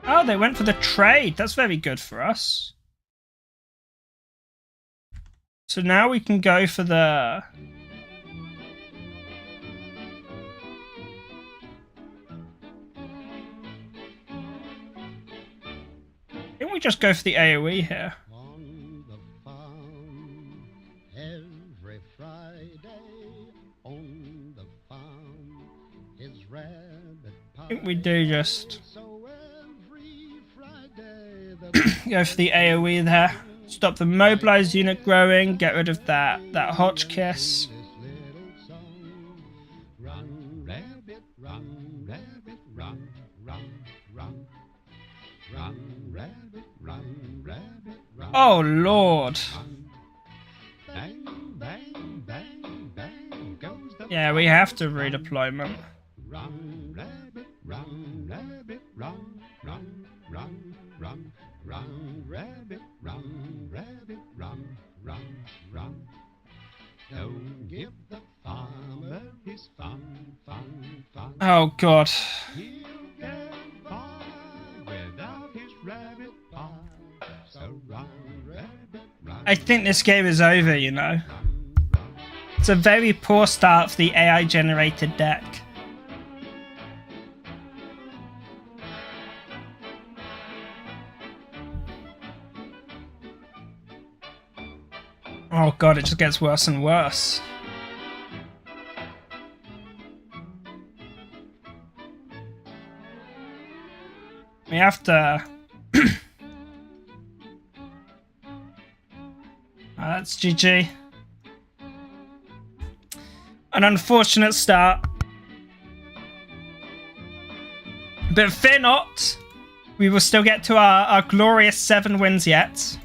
Oh, they went for the trade. That's very good for us. So now we can go for the... Didn't we just go for the AoE here?
On the farm, every Friday, on the farm, his rabbit
I think we do just
so every Friday the
go for the AoE there. Stop the mobilized unit growing, get rid of that Hotchkiss.
little song. Run, rabbit, run, rabbit, run, run, run. Run, rabbit, run, rabbit, run.
Oh lord.
Bang, bang, bang, bang goes the
Yeah, we have to redeployment.
run, rabbit, run, rabbit, run, run, run, run, run, rabbit, run, rabbit, run, run, run. Don't give the farmer his fun, fun, fun.
Oh god.
He'll get by without his rabbit pie. So run, rabbit, run.
I think this game is over, you know. It's a very poor start for the AI generated deck. Oh god, it just gets worse and worse. We have to... That's GG. An unfortunate start. But fear not. We will still get to our glorious 7 wins yet.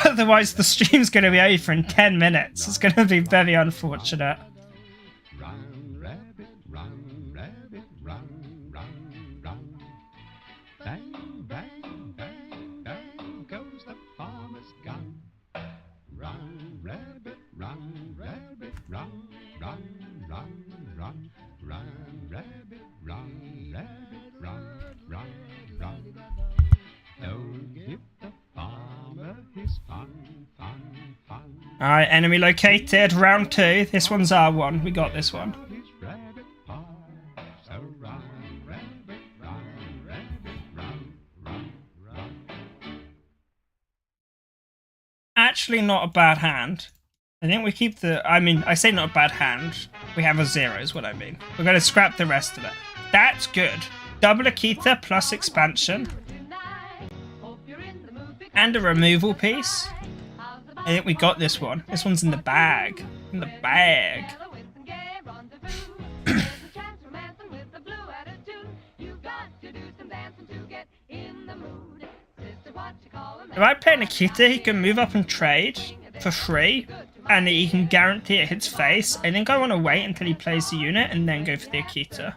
Otherwise, the stream's going to be over in 10 minutes. It's going to be very unfortunate.
Run, rabbit, run, rabbit, run, run, run. Bang, bang, bang, bang goes the farmer's gun. Run, rabbit, run, rabbit, run, run, run, run, run, rabbit, run, rabbit, run, run, run. Don't give the farmer his fun, fun, fun.
Alright, enemy located. Round 2. This one's our one. We got this one.
His rabbit pie. So run, rabbit, run, rabbit, run, run, run.
Actually not a bad hand. I think we keep the... I mean, I say not a bad hand. We have a 0 is what I mean. We're going to scrap the rest of it. That's good. Double Akita plus expansion. And a removal piece. I think we got this one. This one's in the bag. In the bag. If I play Nikita, he can move up and trade for free, and he can guarantee it hits face. I think I want to wait until he plays the unit and then go for the Akita.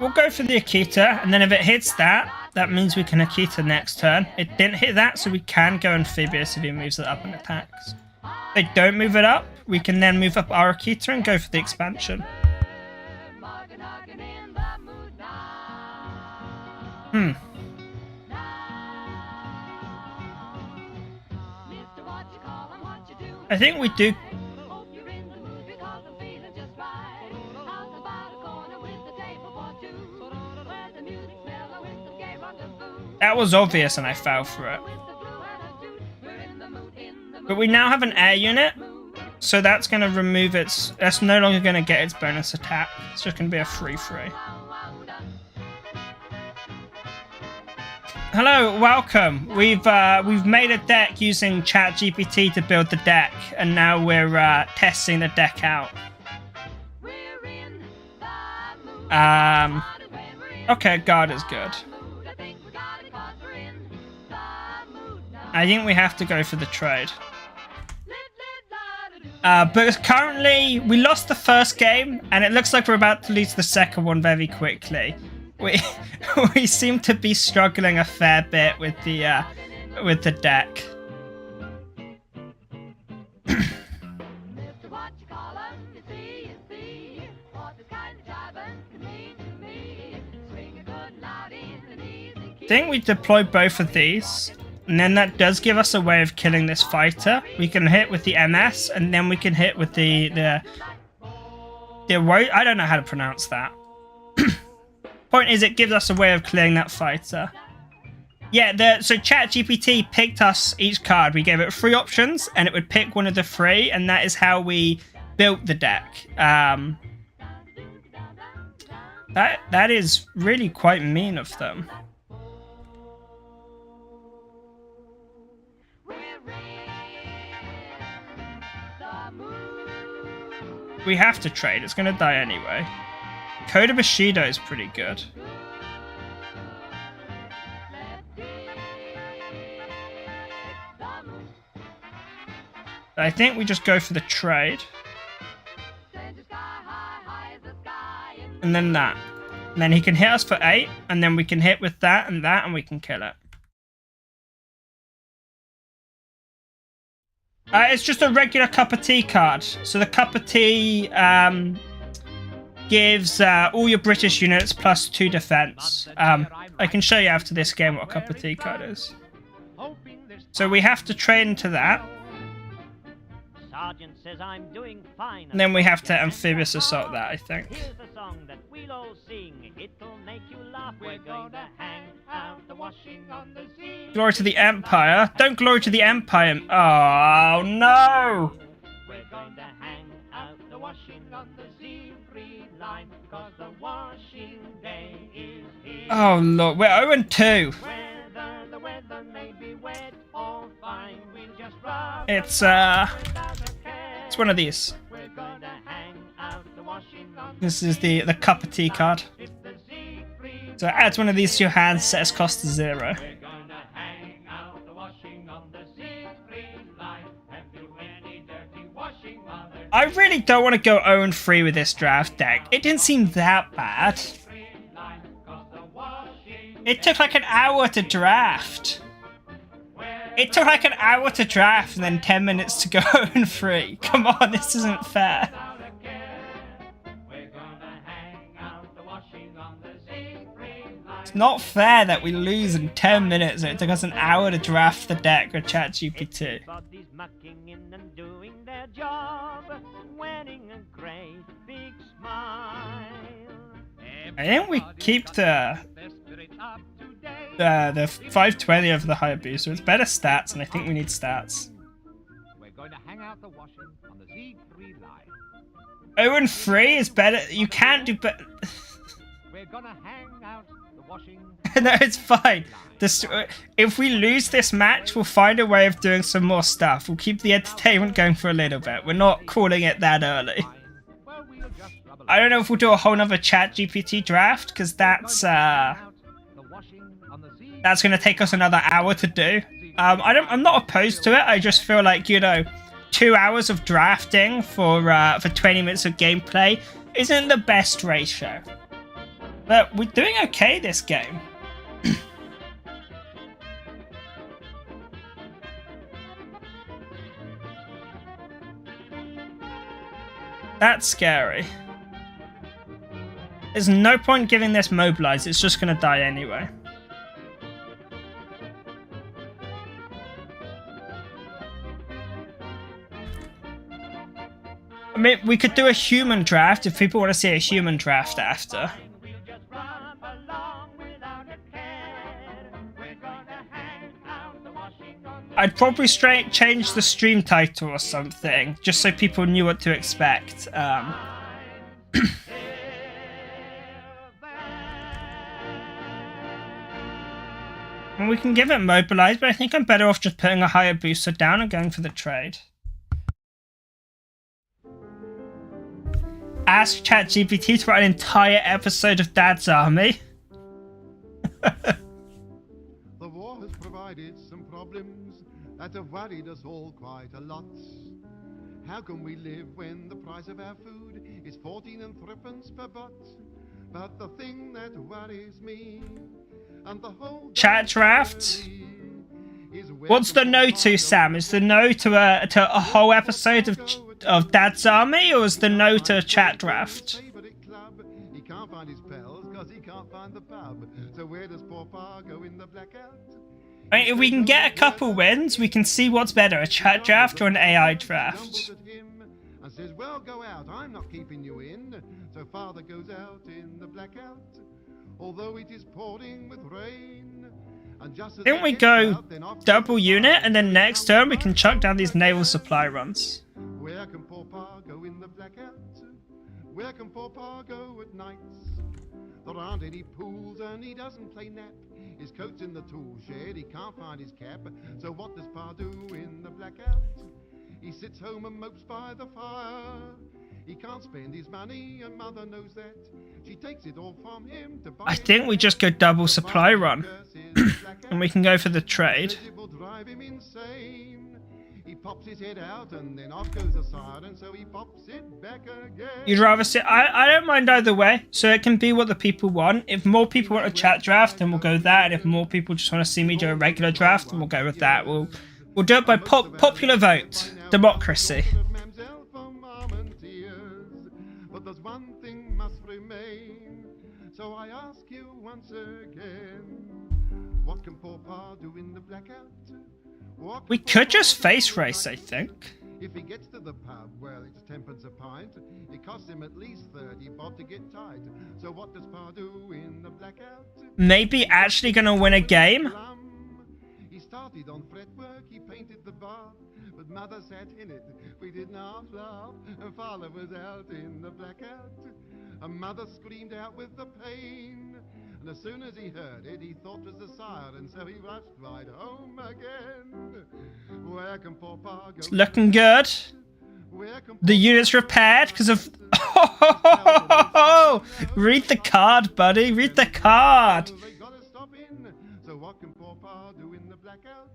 We'll go for the Akita, and then if it hits that, that means we can Akita next turn. It didn't hit that, so we can go Amphibious if he moves it up and attacks. If they don't move it up, we can then move up our Akita and go for the expansion. I think we do. That was obvious and I fell for it. But we now have an air unit, so that's going to remove its... That's no longer going to get its bonus attack. It's just going to be a 3-3. Hello, welcome. We've made a deck using ChatGPT to build the deck, and now we're testing the deck out. Okay, guard is good. I think we have to go for the trade. But currently, we lost the first game, and it looks like we're about to lose the second one very quickly. We seem to be struggling a fair bit with the deck. I think we deploy both of these, and then that does give us a way of killing this fighter. We can hit with the MS, and then we can hit with the I don't know how to pronounce that. Point is, it gives us a way of clearing that fighter. Yeah, so ChatGPT picked us each card. We gave it 3 options, and it would pick one of the 3, and that is how we built the deck. That is really quite mean of them. We have to trade. It's going to die anyway. Coda Bushido is pretty good. I think we just go for the trade. And then that. And then he can hit us for 8, and then we can hit with that, and we can kill it. It's just a regular cup of tea card. So the cup of tea gives all your British units +2 defense. I can show you after this game what a cup of tea card is. So we have to trade into that.
Sergeant says I'm doing fine.
And then we have to amphibious assault that, I think.
Here's a song that we'll all sing. It'll make you laugh. We're going to hang out the washing on the sea.
Glory to the Empire. Don't glory to the Empire. Oh, no.
We're going to hang out the washing on the sea free line, 'cause the washing day is here.
Oh, Lord. We're 0-2.
Whether the weather may be wet or fine, we'll just rub
It's one of these.
We're going to hang out the washing on
This is the cup of tea card. So add one of these to your hand, set its cost to 0.
We're going to hang out the washing on the sea free line and do any dirty washing mother.
I really don't want to go 0-3 with this draft deck. It didn't seem that bad. It took like an hour to draft. It took like an hour to draft and then 10 minutes to go 0-3. Come on, this isn't fair. It's not fair that we lose in 10 minutes and it took us an hour to draft the deck with ChatGPT.
Everybody's mucking in and doing their job, wearing a great big smile.
I think we keep the 520 over the Hayabusa. It's better stats, and I think we need stats.
We're going to hang out the washing on the Z3 line.
0-3 is better. You can't do better.
We're going to hang out the washing.
No, it's fine. If we lose this match, we'll find a way of doing some more stuff. We'll keep the entertainment going for a little bit. We're not calling it that early.
Well, we'll just rub
I don't know if we'll do a whole nother ChatGPT draft, because that's going to take us another hour to do. I'm not opposed to it. I just feel like, 2 hours of drafting for 20 minutes of gameplay isn't the best ratio. But we're doing okay this game. That's scary. There's no point giving this mobilize. It's just going to die anyway. I mean, we could do a human draft if people want to see a human draft after.
We'll just rub along without a care. We're
I'd probably change the stream title or something, just so people knew what to expect. And we can give it mobilize, but I think I'm better off just putting a higher booster down and going for the trade. Ask ChatGPT to write an entire episode of Dad's Army.
The war has provided some problems that have worried us all quite a lot. How can we live when the price of our food is 14 and threepence per butt? But the thing that worries me and the whole
chat draft. What's the no to, Sam? Is the no to a whole episode of Dad's Army, or is the no to a chat draft?
He can't find his pals because he can't find the pub. So where does poor Pa go in the blackout?
I mean, if we can get a couple wins, we can see what's better, a chat draft or an AI draft.
And says, well, go out, I'm not keeping you in. So father goes out in the blackout, although it is pouring with rain. And just as
Didn't we go double unit, and then next turn we can chuck down these naval supply runs?
Where can poor Pa go in the blackout? Where can poor Pa go at nights? There aren't any pools and he doesn't play nap. His coat's in the tool shed, he can't find his cap. So what does Pa do in the blackout? He sits home and mopes by the fire. He can't spend his money and mother knows that. She takes it all from him to buy.
I think we just go double supply run. And we can go for the trade.
It will drive him insane. He pops his head out and then off goes the siren, so he pops it back again.
You'd rather sit... I don't mind either way, so it can be what the people want. If more people want a chat draft, then we'll go with that. And if more people just want to see me do a regular draft, then we'll go with that. We'll do it by popular vote. Democracy.
But there's one thing must remain, so I ask you once again, what can poor Pa do in the blackout?
We could just face race, I think.
If he gets to the pub, well, it's 10p a pint. It costs him at least 30 bob to get tight. So what does Pa do in the blackout?
Maybe actually gonna win a game.
He started on fretwork, he painted the bar, but mother sat in it. We didn't half laugh, and father was out in the blackout. And mother screamed out with the pain. And as soon as he heard it, he thought it was the siren, so he rushed right home again. Where can poor Pa go?
It's looking good. The unit's repaired because of... Oh, read the card, buddy. Read the card.
They gotta stop in. So what can poor Pa do in the blackout?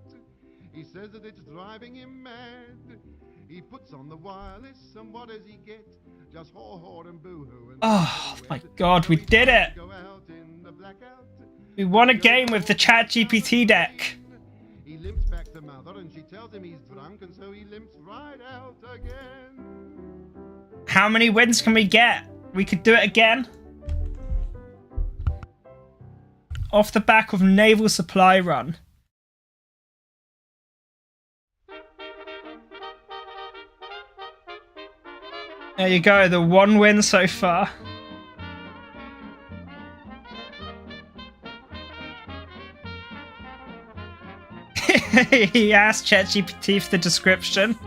He says that it's driving him mad. He puts on the wireless, and what does he get? Just haw-haw and boo-hoo.
Oh my god, we did it! We won a game with the ChatGPT deck.
He limps back to mother, and she tells him he's drunk, and so he limps right out again.
How many wins can we get? We could do it again. Off the back of naval supply run. There you go, the one win so far. He asked ChatGPT for the description.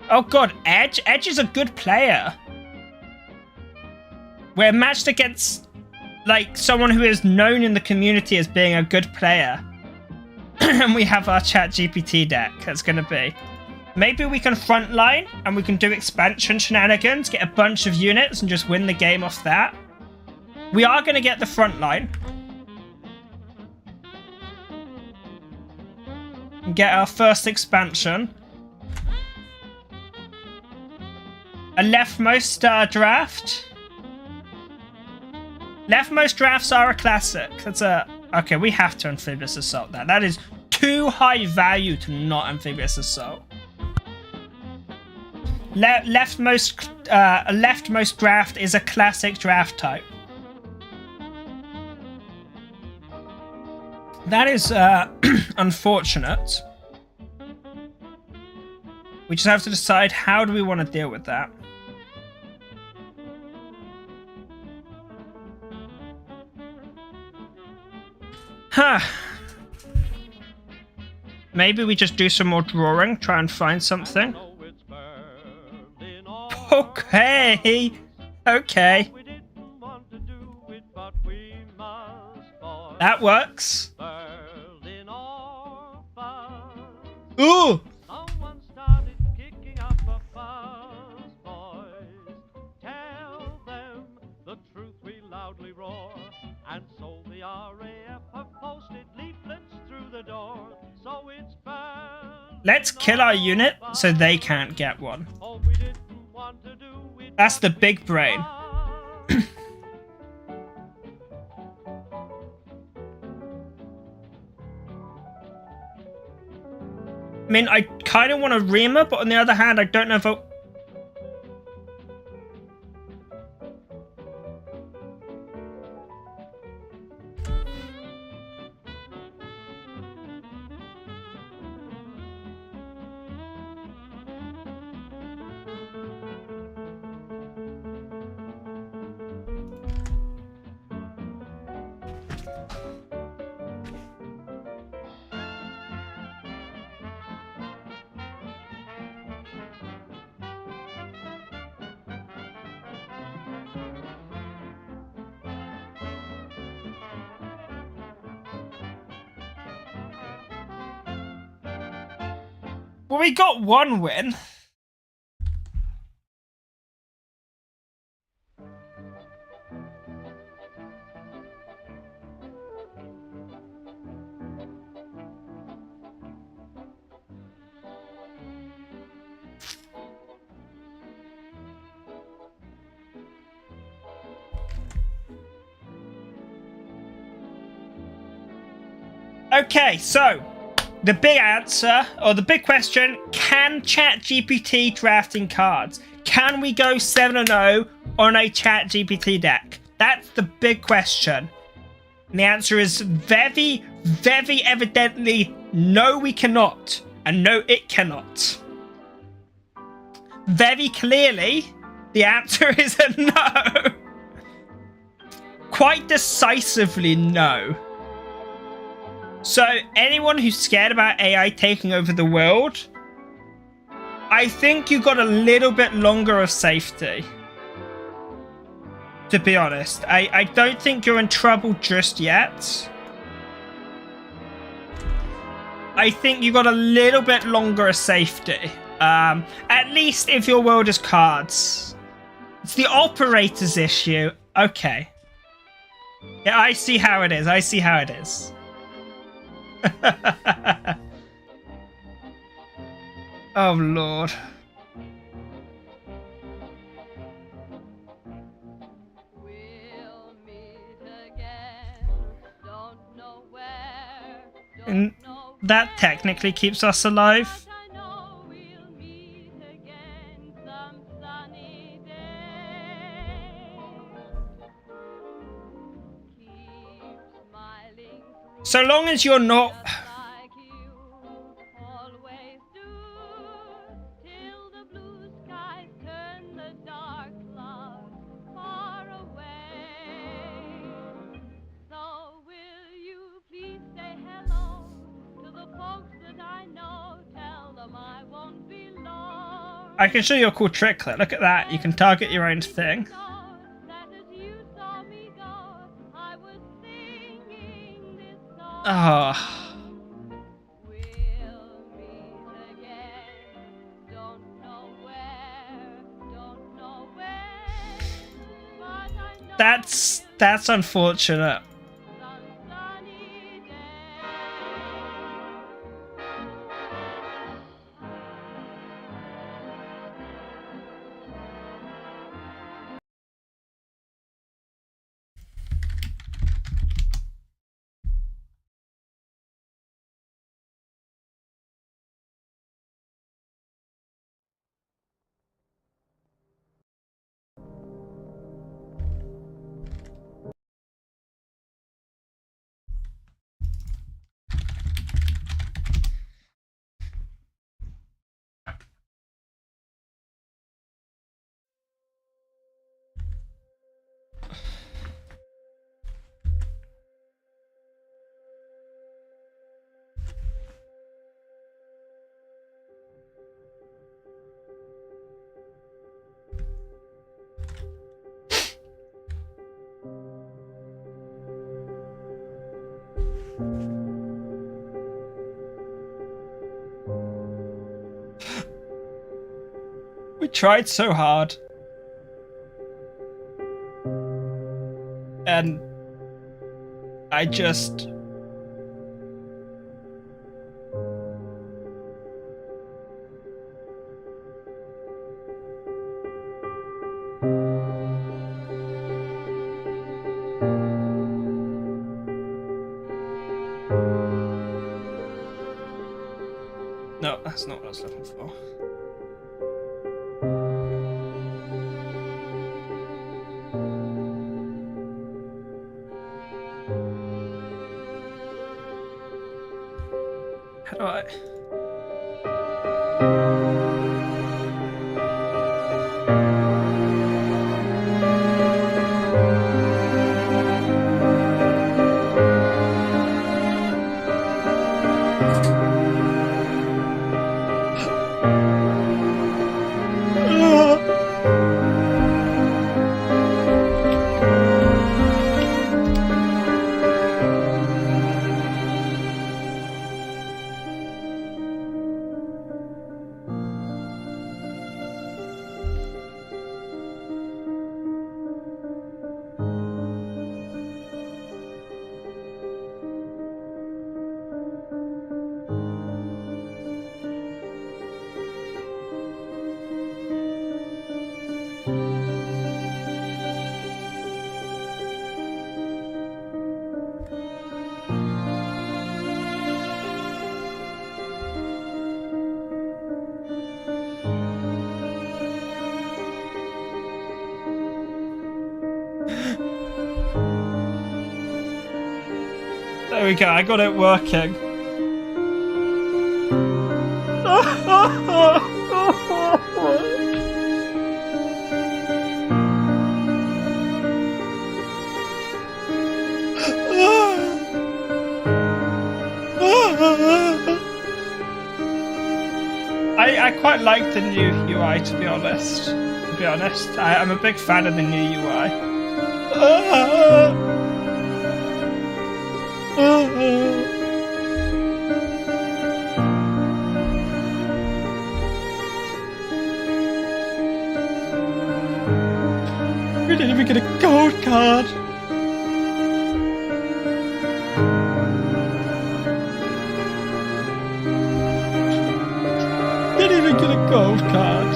Oh god, Edge? Edge is a good player. We're matched against, like, someone who is known in the community as being a good player. And we have our ChatGPT deck, that's gonna be. Maybe we can frontline and we can do expansion shenanigans, get a bunch of units and just win the game off that. We are going to get the frontline. And get our first expansion. A leftmost draft. Leftmost drafts are a classic. That's a... Okay, we have to amphibious assault that. That is too high value to not amphibious assault. Leftmost draft is a classic draft type. That is unfortunate. We just have to decide how do we want to deal with that. Huh. Maybe we just do some more drawing, try and find something.
know it's Berlin or
Okay. Okay.
we didn't want to do it, but we must, boys.
That works.
Berlin or fuss.
Ooh.
Someone started kicking up a fuss, boys. Tell them the truth, we loudly roar. And so the RAF have posted leaflets through the door. So it's Berlin.
Let's kill our unit so they can't get one.
Oh, we didn't want to do it,
That's
but
the big brain.
we
I mean, I kind of want a reamer, but on the other hand, I don't know if I... Well, we got one win. Okay, so the big answer, or the big question, can ChatGPT draft in cards? Can we go 7-0 on a ChatGPT deck? That's the big question. And the answer is very, very evidently no, we cannot. And no, it cannot. Very clearly, the answer is a no. Quite decisively no. So, anyone who's scared about AI taking over the world, I think you got a little bit longer of safety. To be honest, I don't think you're in trouble just yet. I think you got a little bit longer of safety. At least if your world is cards. It's the operator's issue. Okay. Yeah, I see how it is. I see how it is. Oh Lord.
We'll meet again. Don't know where.
And
Don't know
that
when,
technically keeps us alive.
but I know we'll meet again some sunny day. Keep smiling through
So long as you're not...
like you always do, till the blue skies turn the dark clouds far away. So will you please say hello to the folks that I know? Tell them I won't be long.
I can show you a cool trick. Look at that. You can target your own thing.
That as you saw me go, I was singing this song.
Oh,
We'll meet again. Don't know where, don't know when, but I know
that's unfortunate.
some sunny day.
We tried so hard. And I just... No, that's not what I was looking for. How do I... There we go, I got it working. I quite like the new UI, to be honest. I'm a big fan of the new UI. We didn't even get a gold card. Didn't even get a gold card.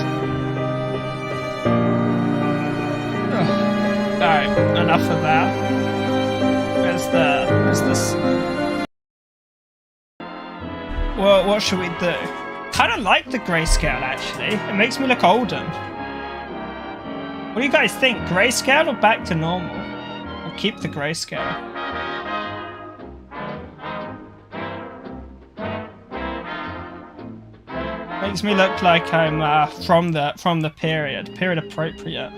Alright, enough of that. Where's this? Well, what should we do? Kinda like the grayscale actually. It makes me look older. What do you guys think? Grayscale or back to normal? Or keep the grayscale? Makes me look like I'm from the period appropriate.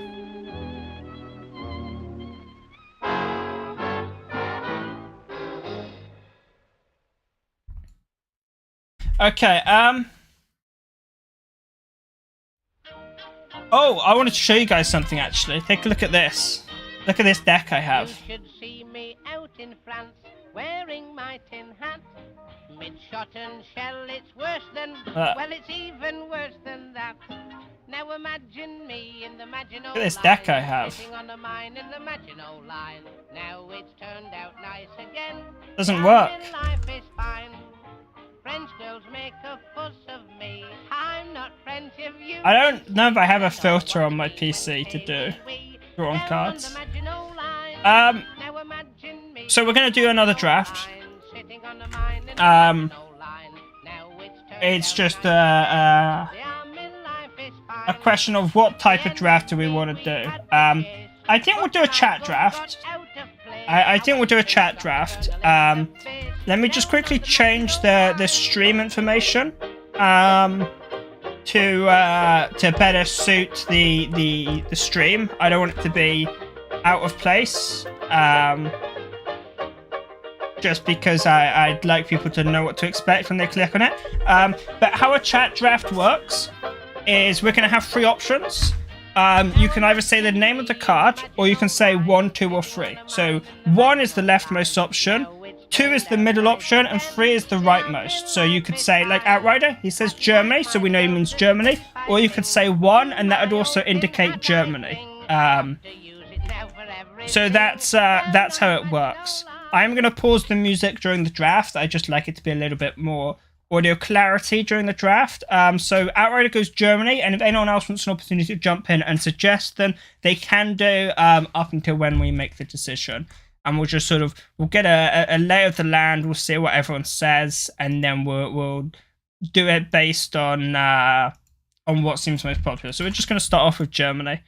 Okay, oh, I wanted to show you guys something actually. Take a look at this. Look at this deck I have.
You should see me out in France, wearing my tin hat. Mid-shot and shell, it's worse than, well, it's even worse than that. Now imagine me in the Maginot
Look at this deck I have.
sitting on a mine in the Maginot Line. Now it's turned out nice again.
Doesn't work.
Life is fine. French girls make a fuss of me. I'm not French if you...
I don't know if I have a filter on my PC to do drawn cards. So we're gonna do another draft. It's just a question of what type of draft do we want to do. I think we'll do a chat draft. I think we'll do a chat draft. Let me just quickly change the stream information to better suit the stream. I don't want it to be out of place. Just because I'd like people to know what to expect when they click on it. But how a chat draft works is we're going to have three options. You can either say the name of the card, or you can say 1, 2, or 3. So 1 is the leftmost option, 2 is the middle option, and 3 is the rightmost. So you could say, like Outrider, he says Germany, so we know he means Germany. Or you could say 1, and that would also indicate Germany. So that's how it works. I'm going to pause the music during the draft. I just like it to be a little bit more audio clarity during the draft. So Outrider goes Germany, and if anyone else wants an opportunity to jump in and suggest, then they can do up until when we make the decision. And we'll just we'll get a lay of the land, we'll see what everyone says, and then we'll do it based on what seems most popular. So we're just going to start off with Germany.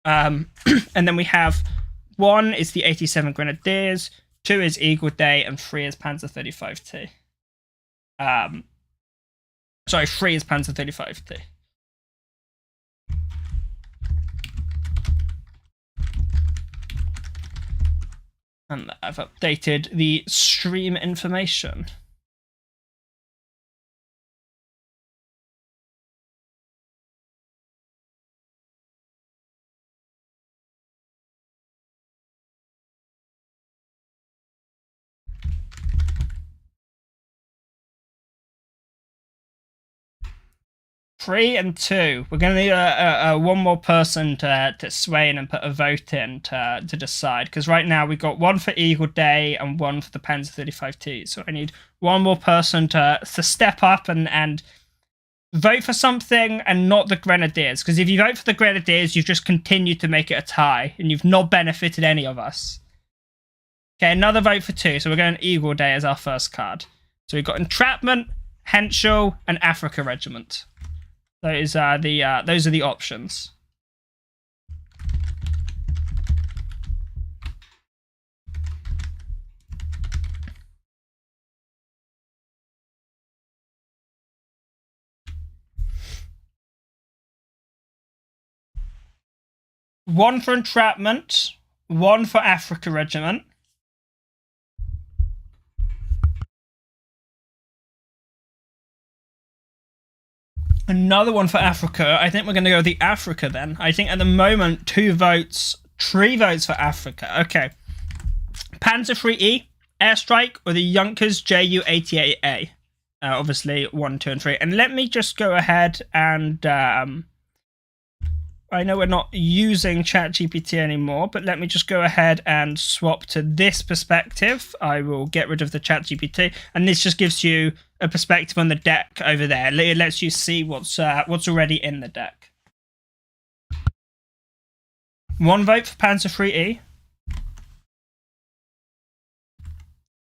And then we have 1 is the 87 Grenadiers, 2 is Eagle Day, and 3 is Panzer 35T. Sorry, 3 is Panzer 35T. And I've updated the stream information. Three and 2. We're going to need one more person to sway in and put a vote in to decide. Because right now we've got 1 for Eagle Day and 1 for the Panzer 35T. So I need one more person to step up and vote for something and not the Grenadiers. Because if you vote for the Grenadiers, you've just continued to make it a tie. And you've not benefited any of us. Okay, another vote for 2. So we're going Eagle Day as our first card. So we've got Entrapment, Henschel, and Africa Regiment. Those are the options. One for Entrapment, 1 for Africa Regiment. Another 1 for Africa. I think we're going to go with the Africa then. I think at the moment, 2 votes, 3 votes for Africa. Okay. Panzer 3E, Airstrike, or the Junkers Ju-88A. Obviously, 1, 2, and 3. And let me just go ahead and... I know we're not using ChatGPT anymore, but let me just go ahead and swap to this perspective. I will get rid of the ChatGPT, and this just gives you a perspective on the deck over there. It lets you see what's already in the deck. 1 vote for Panzer 3E.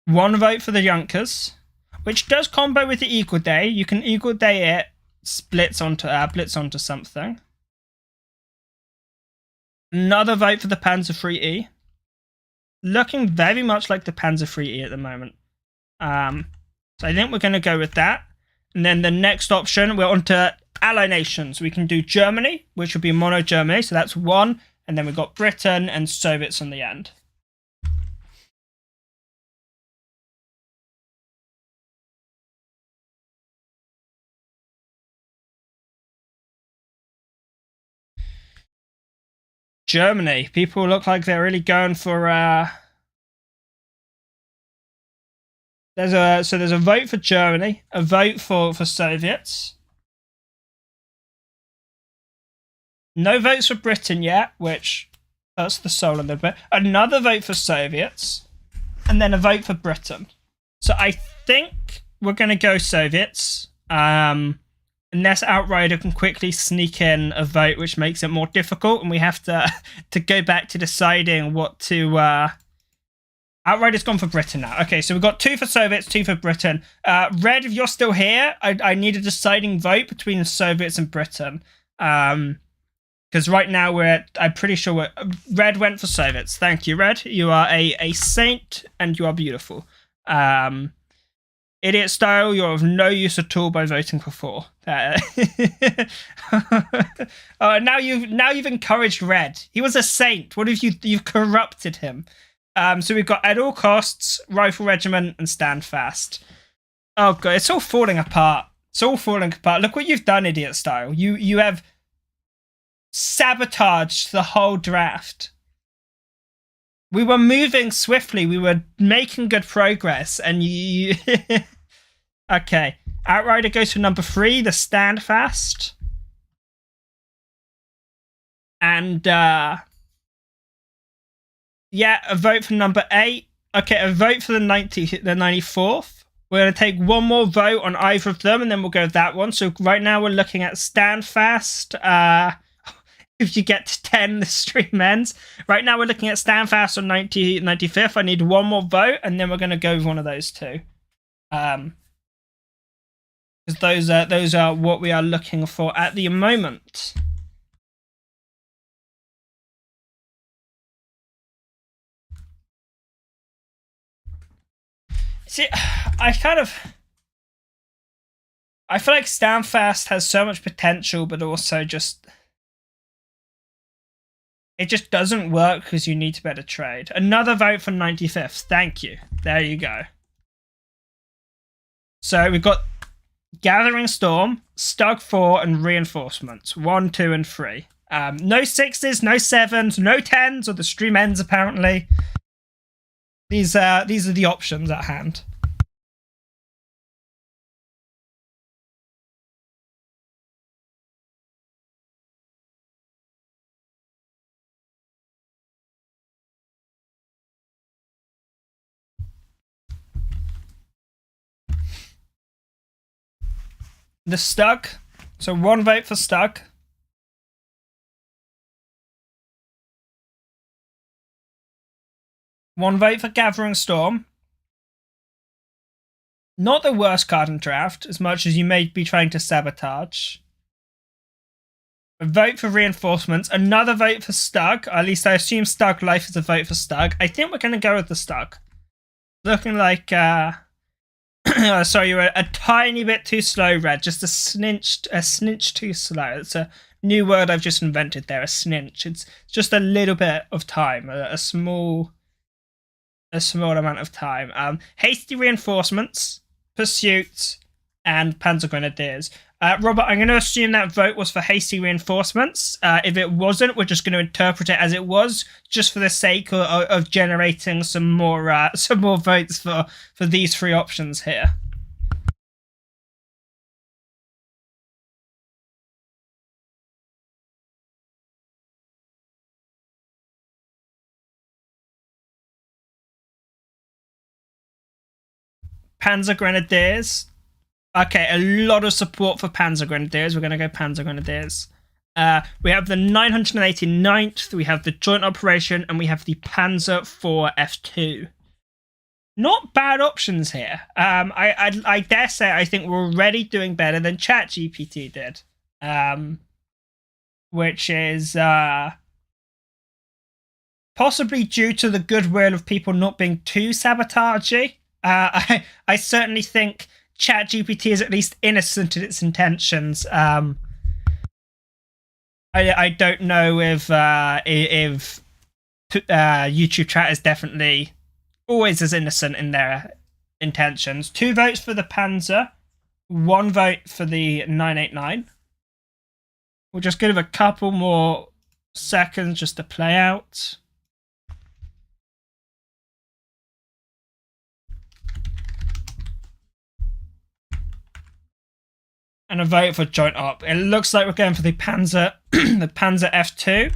1 vote for the Junkers, which does combo with the Eagle Day. You can Eagle Day it, blitz onto something. Another vote for the Panzer 3E. Looking very much like the Panzer 3E at the moment. So I think we're going to go with that. And then the next option, we're on to ally nations. We can do Germany, which would be mono Germany. So that's 1. And then we've got Britain and Soviets on the end. Germany. People look like they're really going for... There's a vote for Germany, a vote for Soviets. No votes for Britain yet, which hurts the soul a little bit. Another vote for Soviets, and then a vote for Britain. So I think we're going to go Soviets. Unless Outrider can quickly sneak in a vote, which makes it more difficult, and we have to go back to deciding what to... Outrider's gone for Britain now. Okay, so we've got 2 for Soviets, 2 for Britain. Red, if you're still here, I need a deciding vote between the Soviets and Britain. Because right now I'm pretty sure Red went for Soviets. Thank you, Red. You are a saint, and you are beautiful. Idiot style, you're of no use at all by voting for 4. Now you've encouraged Red. He was a saint. What have you've corrupted him? So we've got At All Costs, Rifle Regiment, and Stand Fast. Oh god, it's all falling apart. It's all falling apart. Look what you've done, Idiot Style. You have sabotaged the whole draft. We were moving swiftly. We were making good progress, and you... Okay. Outrider goes for number 3, the Standfast. And, yeah, a vote for number 8. Okay, a vote for the 94th. We're going to take one more vote on either of them, and then we'll go with that one. So right now we're looking at Standfast. If you get to 10, the stream ends. Right now we're looking at Standfast on 95th. I need one more vote, and then we're going to go with one of those two. Because those are what we are looking for at the moment. See, I feel like Standfast has so much potential, but also just... It just doesn't work because you need to better trade. Another vote for 95th. Thank you. There you go. So we've got Gathering Storm, Stug 4, and Reinforcements. 1, 2, and 3. No 6s, no 7s, no 10s, or the stream ends apparently. These are the options at hand. The Stug. So 1 vote for Stug. One vote for Gathering Storm. Not the worst card in draft, as much as you may be trying to sabotage. A vote for Reinforcements. Another vote for Stug. At least I assume Stug Life is a vote for Stug. I think we're going to go with the Stug. Looking like... sorry, you were a tiny bit too slow, Red. Just a snitch too slow. It's a new word I've just invented there, a snitch. It's just a little bit of time, a small amount of time. Hasty Reinforcements, Pursuit, and Panzer Grenadiers. Robert, I'm going to assume that vote was for Hasty Reinforcements. If it wasn't, we're just going to interpret it as it was, just for the sake of generating some more votes for these 3 options here. Panzer Grenadiers. Okay, a lot of support for Panzer Grenadiers. We're going to go Panzer Grenadiers. We have the 989th, we have the Joint Operation, and we have the Panzer IV F2. Not bad options here. I dare say I think we're already doing better than ChatGPT did. Which is possibly due to the goodwill of people not being too sabotagey. I certainly think ChatGPT is at least innocent in its intentions. I don't know if YouTube chat is definitely always as innocent in their intentions. 2 votes for the Panzer, 1 vote for the 989. We'll just give a couple more seconds just to play out. And a vote for Joint Op. It looks like we're going for the Panzer, the Panzer F2.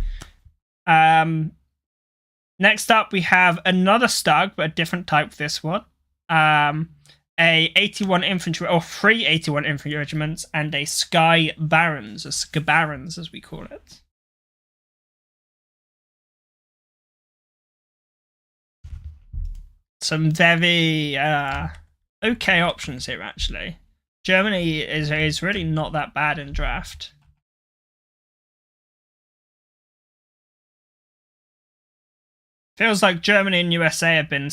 Next up, we have another Stug, but a different type. This one, a 81 infantry or 3 81 infantry regiments, and a Sky Barons, or Skabarons as we call it. Some very okay options here, actually. Germany is really not that bad in draft. Feels like Germany and USA have been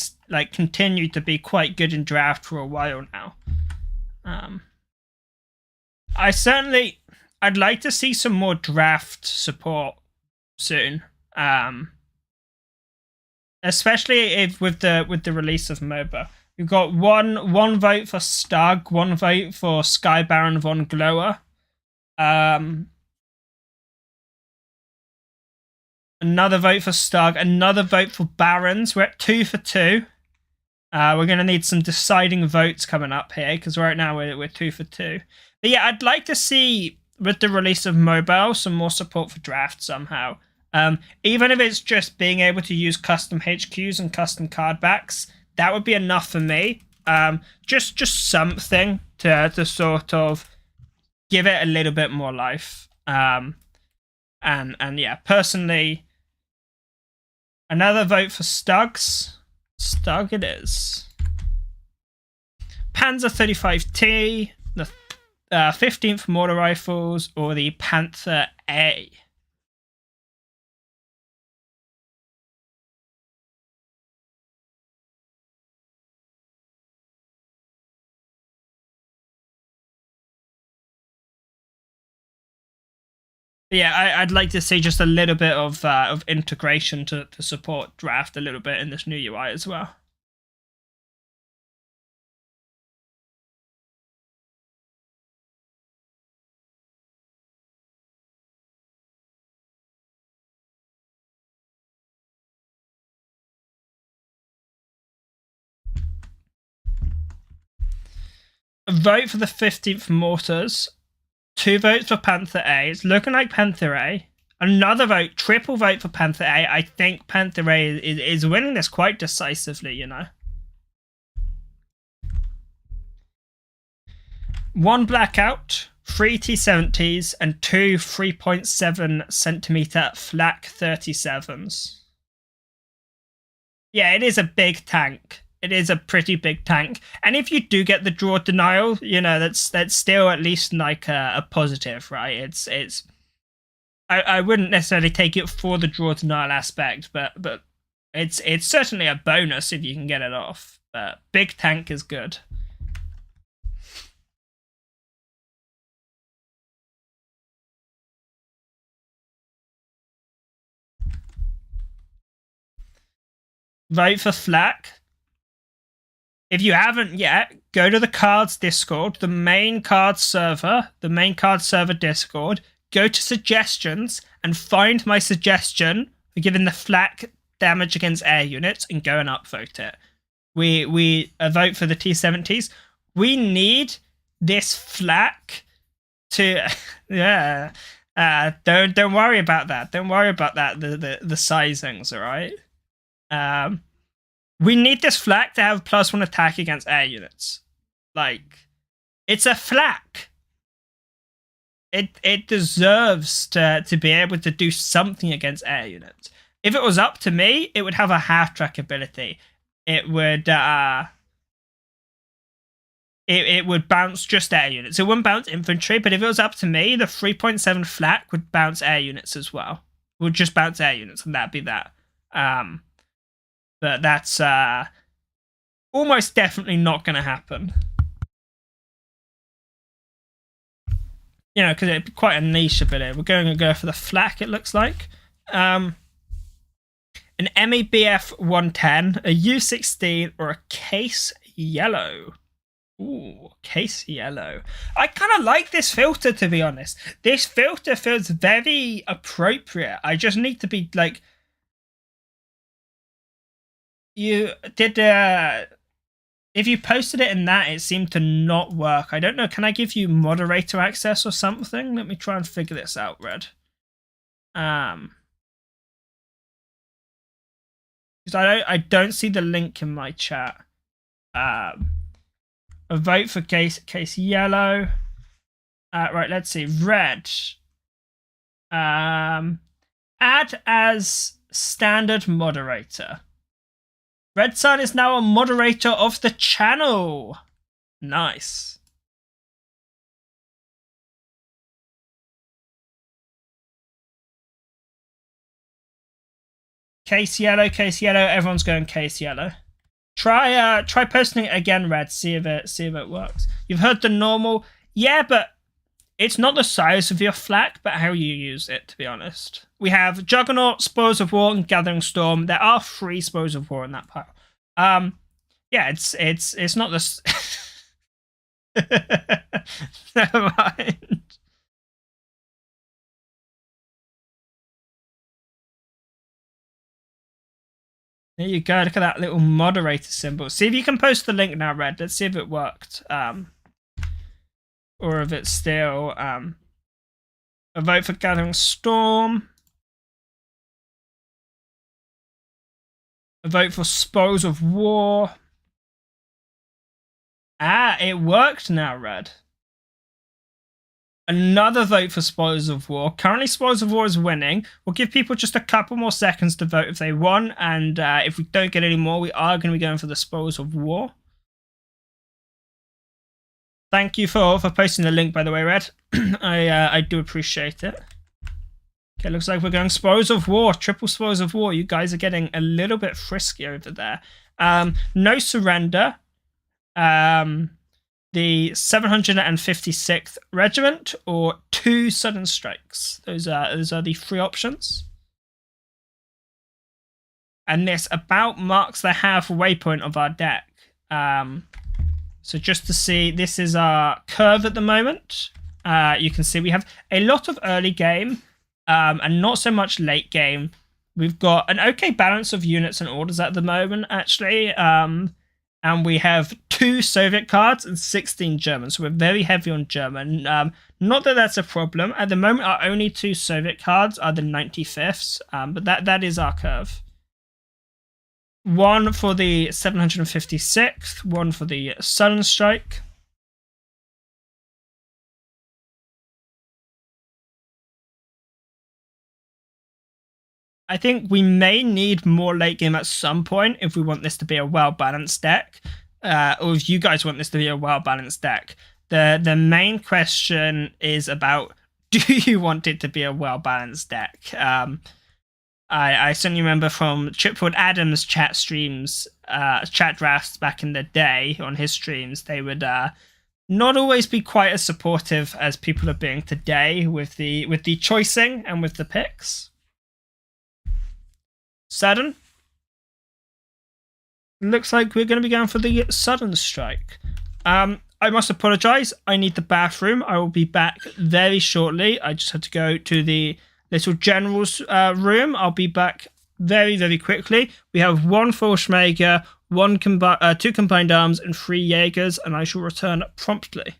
continued to be quite good in draft for a while now. I'd like to see some more draft support soon. Especially with the release of MOBA. We've got one vote for Stug, 1 vote for Sky Baron von Glower. Another vote for Stug. Another vote for Barons. We're at 2 for 2. We're going to need some deciding votes coming up here, because right now we're 2 for 2. But yeah, I'd like to see, with the release of mobile, some more support for draft somehow. Even if it's just being able to use custom HQs and custom card backs, that would be enough for me. Just something to sort of give it a little bit more life. And yeah, personally, another vote for Stugs. Stug it is. Panzer 35T, the 15th Mortar Rifles, or the Panther A. Yeah, I'd like to see just a little bit of integration to support draft a little bit in this new UI as well. A vote for the 15th Mortars. 2 votes for Panther A. It's looking like Panther A. Another vote, triple vote for Panther A. I think Panther A is winning this quite decisively, you know. 1 Blackout, 3 T70s, and 2 3.7 centimeter flak 37s. Yeah, it is a big tank. It is a pretty big tank, and if you do get the draw denial, you know, that's still at least like a positive, right? It's I wouldn't necessarily take it for the draw denial aspect, but it's certainly a bonus if you can get it off. But big tank is good. Vote for flak. If you haven't yet, go to the Cards Discord, the main Cards server Discord, go to suggestions and find my suggestion for giving the flak damage against air units and go and upvote it. We vote for the T70s. We need this flak to yeah. Don't worry about that. Don't worry about that. The sizings, all right? We need this flak to have +1 attack against air units. Like, it's a flak. It deserves to be able to do something against air units. If it was up to me, it would have a half-track ability. It would it would bounce just air units. It wouldn't bounce infantry, but if it was up to me, the 3.7 flak would bounce air units as well. It would just bounce air units, and that'd be that. But that's almost definitely not going to happen. You know, because it'd be quite a niche ability. We're going to go for the flak, it looks like. An MEBF 110, a U16, or a case yellow. Ooh, case yellow. I kind of like this filter, to be honest. This filter feels very appropriate. I just need to be like... You did if you posted it in that, it seemed to not work. I don't know. Can I give you moderator access or something? Let me try and figure this out, Red. Because I don't see the link in my chat. A vote for case yellow. Right, let's see. Red. Add as standard moderator. Red Sun is now a moderator of the channel. Nice. Case yellow. Everyone's going case yellow. Try posting it again, Red. See if it works. You've heard the normal. Yeah, but it's not the size of your flak, but how you use it, to be honest. We have Juggernaut, Spoils of War, and Gathering Storm. There are 3 Spoils of War in that pile. Yeah, it's not this. Never mind. There you go. Look at that little moderator symbol. See if you can post the link now, Red. Let's see if it worked. Or if it's still a vote for Gathering Storm. A vote for Spoils of War. Ah, it worked now, Red. Another vote for Spoils of War. Currently, Spoils of War is winning. We'll give people just a couple more seconds to vote if they want. And if we don't get any more, we are going to be going for the Spoils of War. Thank you for posting the link, by the way, Red. I do appreciate it. Okay, looks like we're going Spoils of War. Triple Spoils of War. You guys are getting a little bit frisky over there. No Surrender. The 756th Regiment, or 2 Sudden Strikes. Those are the 3 options. And this about marks the halfway point of our deck. So just to see, this is our curve at the moment. You can see we have a lot of early game and not so much late game. We've got an okay balance of units and orders at the moment, actually. And we have 2 Soviet cards and 16 German. So we're very heavy on German. Not that that's a problem. At the moment, our only 2 Soviet cards are the 95ths. But that is our curve. 1 for the 756th. 1 for the Sudden Strike. I think we may need more late game at some point if we want this to be a well-balanced deck, or if you guys want this to be a well-balanced deck. The main question is about, do you want it to be a well-balanced deck? I certainly remember from Chipwood Adams' chat streams, chat drafts back in the day on his streams, they would not always be quite as supportive as people are being today with the choicing and with the picks. Sudden. Looks like we're going to be going for the Sudden Strike. I must apologize. I need the bathroom. I will be back very shortly. I just had to go to the little general's room. I'll be back very, very quickly. We have 1 Fallschmager, 2 Combined Arms, and 3 Jaegers, and I shall return promptly.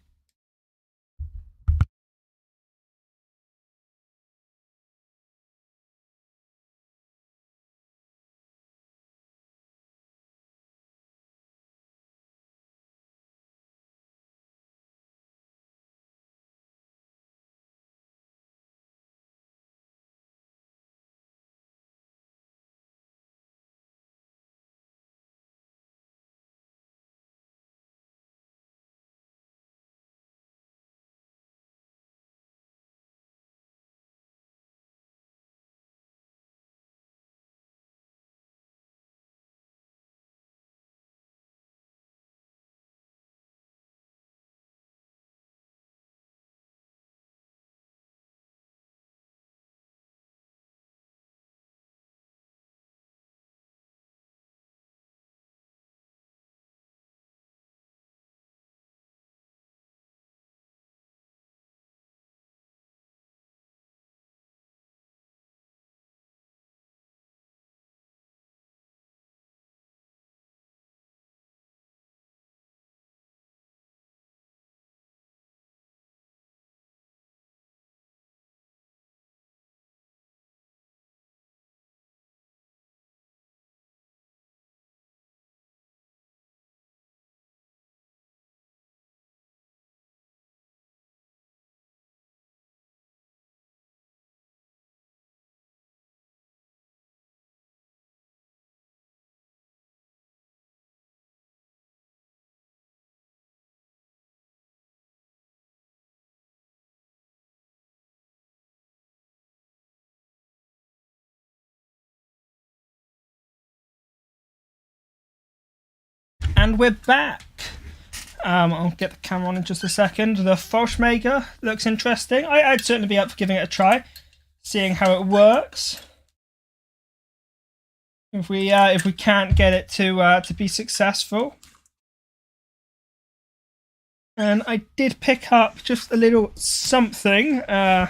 And we're back. I'll get the camera on in just a second. The Fallschmager looks interesting. I'd certainly be up for giving it a try, seeing how it works. If we can't get it to be successful. And I did pick up just a little something on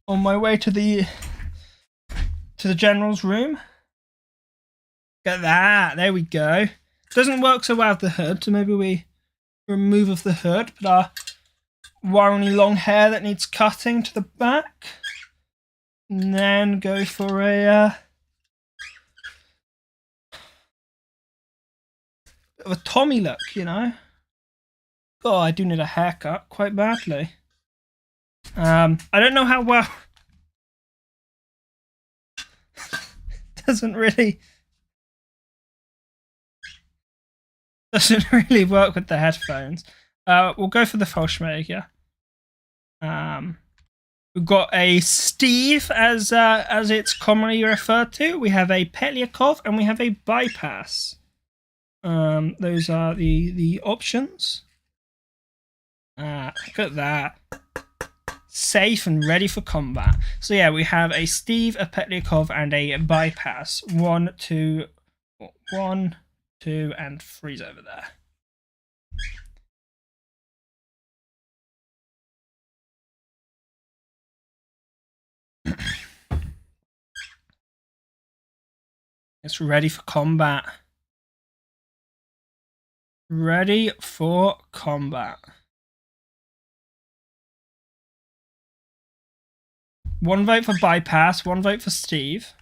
my way to the general's room. Look at that. There we go. Doesn't work so well with the hood, so maybe we remove of the hood, but our warily long hair that needs cutting to the back. And then go for a bit of a Tommy look, you know. Oh, I do need a haircut quite badly. I don't know how well. Doesn't really work with the headphones. We'll go for the Falschmaker. We've got a Steve as it's commonly referred to. We have a Petliakov and we have a Bypass. Those are the options. Look at that. Safe and ready for combat. So yeah, we have a Steve, a Petliakov, and a Bypass. 1, 2, 1, 2, and 3's over there. It's ready for combat. Ready for combat. 1 vote for Bypass, 1 vote for Steve.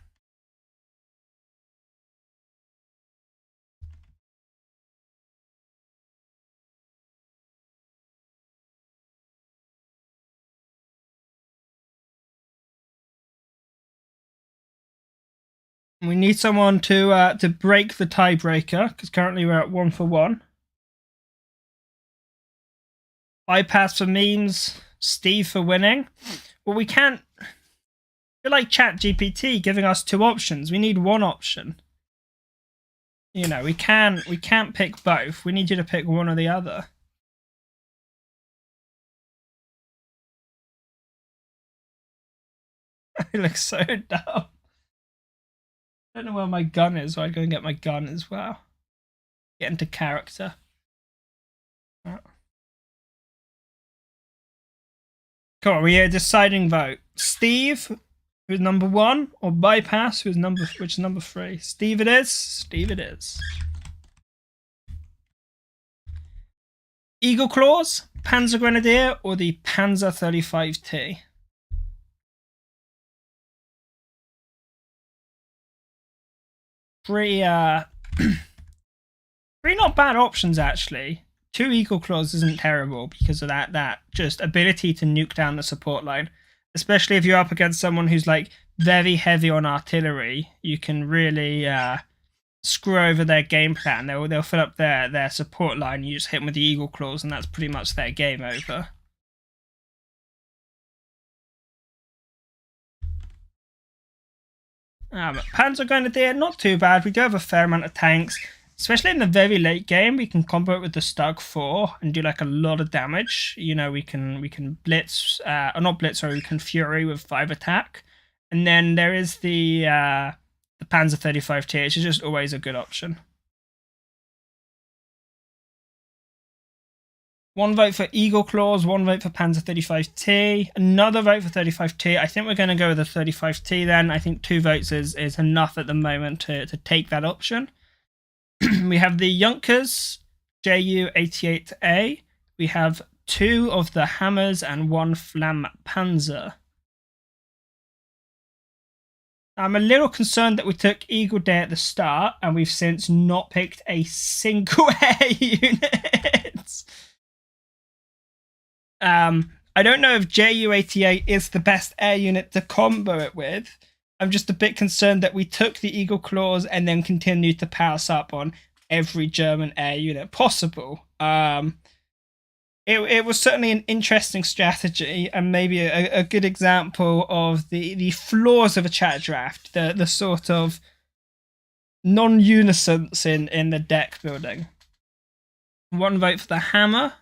We need someone to break the tiebreaker, because currently we're at 1 for 1. Bypass for memes, Steve for winning. Well, we can't. You're like ChatGPT giving us 2 options. We need 1 option. You know, we can't pick both. We need you to pick one or the other. I look so dumb. I don't know where my gun is, so I'd go and get my gun as well. Get into character. Come on, we are deciding vote. Steve, who's number 1, or Bypass, which is number 3. Steve it is. Steve it is. Eagle Claws, Panzer Grenadier, or the Panzer 35T? Three not bad options actually. 2 Eagle Claws isn't terrible because of that just ability to nuke down the support line. Especially if you're up against someone who's like very heavy on artillery, you can really screw over their game plan. They'll fill up their support line. You just hit them with the Eagle Claws, and that's pretty much their game over. Panzer Grenadier, not too bad. We do have a fair amount of tanks. Especially in the very late game, we can combo it with the Stug 4 and do like a lot of damage. You know, we can blitz, or not blitz, sorry, we can Fury with 5 attack. And then there is the Panzer 35T, which is just always a good option. 1 vote for Eagle Claws, 1 vote for Panzer 35T, another vote for 35T. I think we're going to go with the 35T then. I think 2 votes is enough at the moment to take that option. We have the Junkers, Ju-88A. We have 2 of the Hammers and 1 Flammpanzer. I'm a little concerned that we took Eagle Day at the start, and we've since not picked a single air unit. I don't know if Ju-88 is the best air unit to combo it with. I'm just a bit concerned that we took the Eagle Claws and then continued to pass up on every German air unit possible. It was certainly an interesting strategy and maybe a good example of the flaws of a chat draft, the sort of non-unisons in the deck building. 1 vote for the Hammer.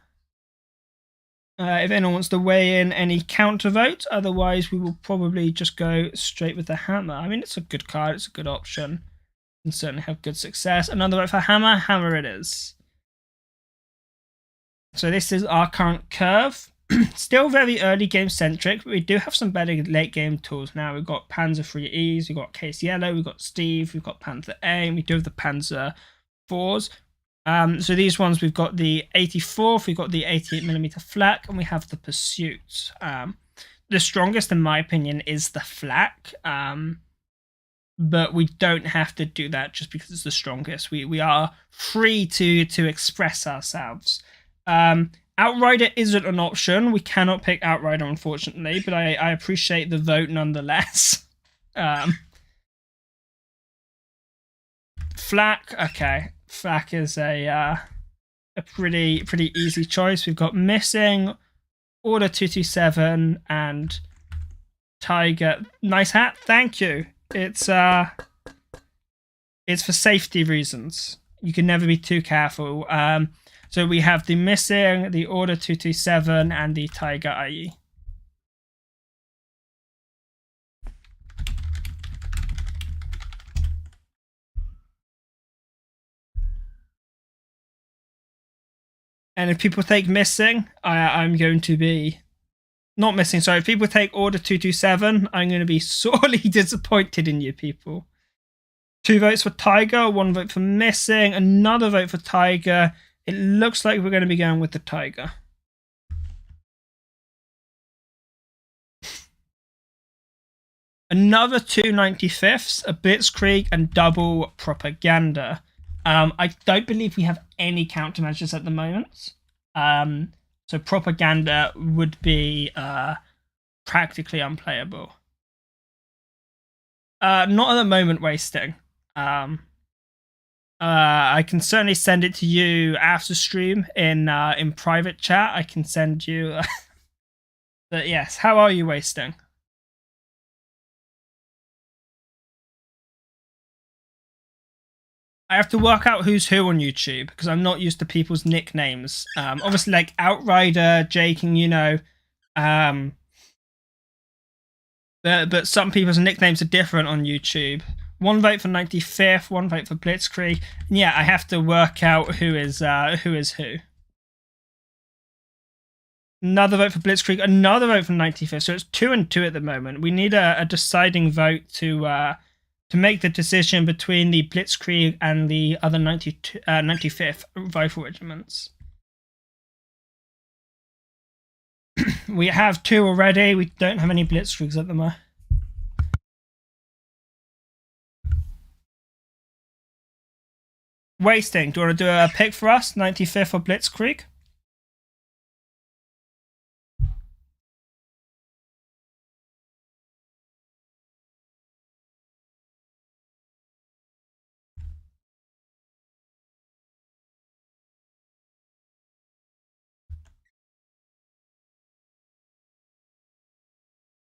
If anyone wants to weigh in any counter votes, otherwise we will probably just go straight with the Hammer. I mean, it's a good card, it's a good option. And certainly have good success. Another vote for Hammer. Hammer it is. So this is our current curve. Still very early game centric, but we do have some better late game tools now. We've got Panzer 3Es, we've got Case Yellow, we've got Steve, we've got Panther A, and we do have the Panzer 4s. So these ones, we've got the 84th, we've got the 88mm flak, and we have the Pursuit. The strongest, in my opinion, is the flak. But we don't have to do that just because it's the strongest. We are free to express ourselves. Outrider isn't an option. We cannot pick Outrider, unfortunately, but I appreciate the vote nonetheless. Flak, okay. Flak is a pretty easy choice. We've got Missing, Order 227, and Tiger. Nice hat, thank you. It's for safety reasons. You can never be too careful. So we have the Missing, the Order 227, and the Tiger IE. And if people take Missing, I'm going to be... Not Missing, sorry. If people take Order 227, I'm going to be sorely disappointed in you people. 2 votes for Tiger, 1 vote for Missing, another vote for Tiger. It looks like we're going to be going with the Tiger. Another 2 95ths, a Blitzkrieg, and double Propaganda. I don't believe we have any countermeasures at the moment. So Propaganda would be practically unplayable. Not at the moment, Wasting. I can certainly send it to you after stream in private chat. I can send you... But yes, how are you, Wasting? I have to work out who's who on YouTube because I'm not used to people's nicknames. Obviously, like Outrider, Jake, and you know, but some people's nicknames are different on YouTube. 1 vote for 95th, 1 vote for Blitzkrieg. And yeah, I have to work out who is who. Another vote for Blitzkrieg, another vote for 95th. So it's 2 and 2 at the moment. We need a deciding vote to make the decision between the Blitzkrieg and the other 95th Rifle Regiments. We have 2 already. We don't have any Blitzkriegs at the moment. Wasting, do you want to do a pick for us? 95th or Blitzkrieg?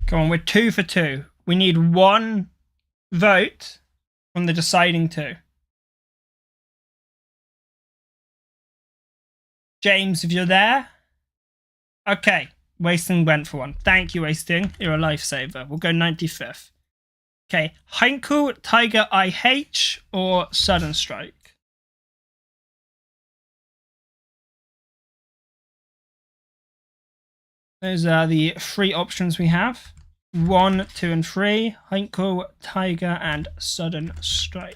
Come on, we're 2 for 2. We need 1 vote from the deciding 2. James, if you're there. Okay, Wasting went for 1. Thank you, Wasting. You're a lifesaver. We'll go 95th. Okay, Heinkel, Tiger IH, or Sudden Strike? Those are the 3 options we have. 1, 2, and 3. Heinkel, Tiger, and Sudden Strike.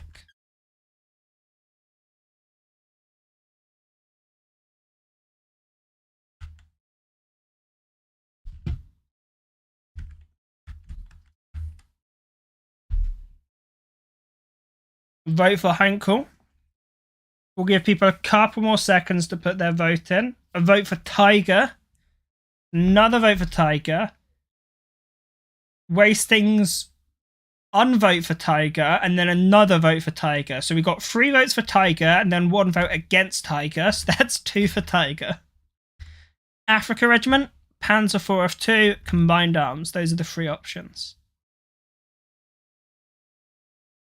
Vote for Heinkel. We'll give people a couple more seconds to put their vote in. A vote for Tiger. Another vote for Tiger. Wasting's unvote for Tiger, and then another vote for Tiger. So we got 3 votes for Tiger, and then 1 vote against Tiger. So that's 2 for Tiger. Africa Regiment, Panzer 4F2, Combined Arms. Those are the 3 options.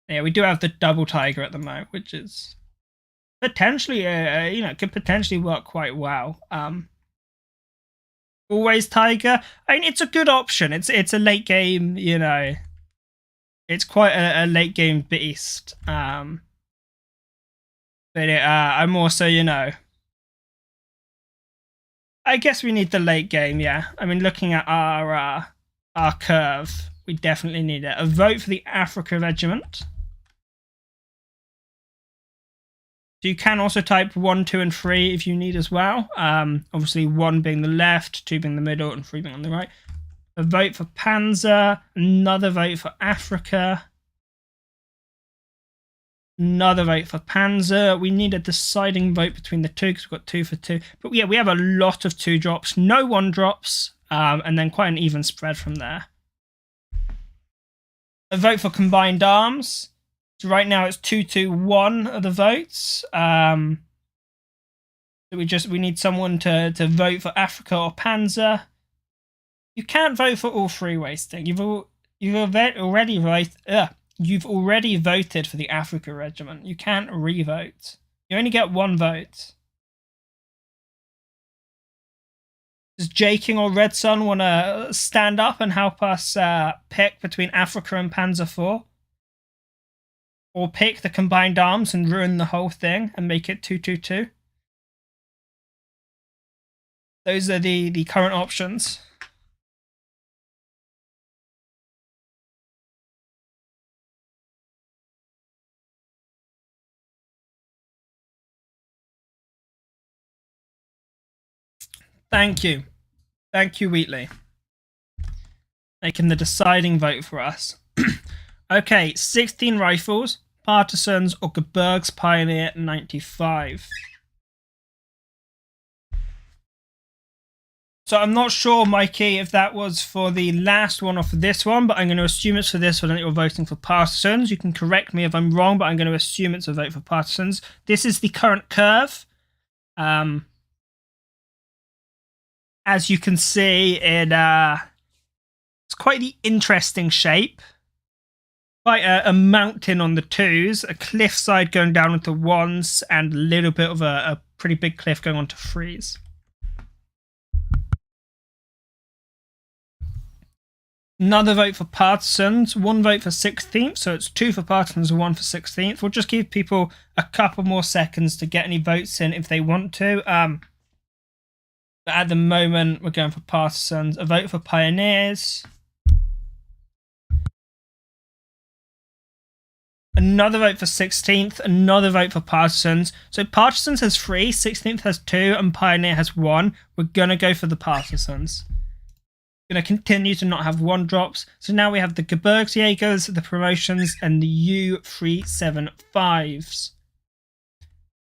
Yeah, we do have the double Tiger at the moment, which is potentially, could potentially work quite well. Always Tiger. I mean, it's a good option. It's a late game, you know. It's quite a late game beast. But I'm also, you know, I guess we need the late game, yeah. I mean, looking at our curve, we definitely need it. A vote for the Africa Regiment. So you can also type 1, 2, and 3 if you need as well. Obviously, 1 being the left, 2 being the middle, and 3 being on the right. A vote for Panzer. Another vote for Africa. Another vote for Panzer. We need a deciding vote between the two because we've got 2 for 2. But yeah, we have a lot of 2 drops, no 1 drops, and then quite an even spread from there. A vote for Combined Arms. So right now it's 2-1 of the votes. So we need someone to vote for Africa or Panzer. You can't vote for all 3 wasting. You've already voted for the Africa Regiment. You can't re-vote. You only get 1 vote. Does Jaking or Red Sun want to stand up and help us pick between Africa and Panzer IV? Or pick the Combined Arms and ruin the whole thing and make it 2-2-2? Those are the current options. Thank you. Thank you, Wheatley. Making the deciding vote for us. Okay, 16 rifles, Partisans, or Geberg's Pioneer 95. So I'm not sure, Mikey, if that was for the last one or for this one, but I'm going to assume it's for this one and you're voting for Partisans. You can correct me if I'm wrong, but I'm going to assume it's a vote for Partisans. This is the current curve. As you can see, it's quite the interesting shape. Quite a mountain on the 2s, a cliffside going down into 1s, and a little bit of a pretty big cliff going on to 3s. Another vote for Partisans, 1 vote for 16th, so it's 2 for Partisans and 1 for 16th. We'll just give people a couple more seconds to get any votes in if they want to. But at the moment, we're going for Partisans. A vote for Pioneers. Another vote for 16th. Another vote for Partisans. So Partisans has 3, 16th has 2, and Pioneer has 1. We're going to go for the Partisans. Going to continue to not have 1 drops. So now we have the Gebirgsjägers, the promotions, and the U375s.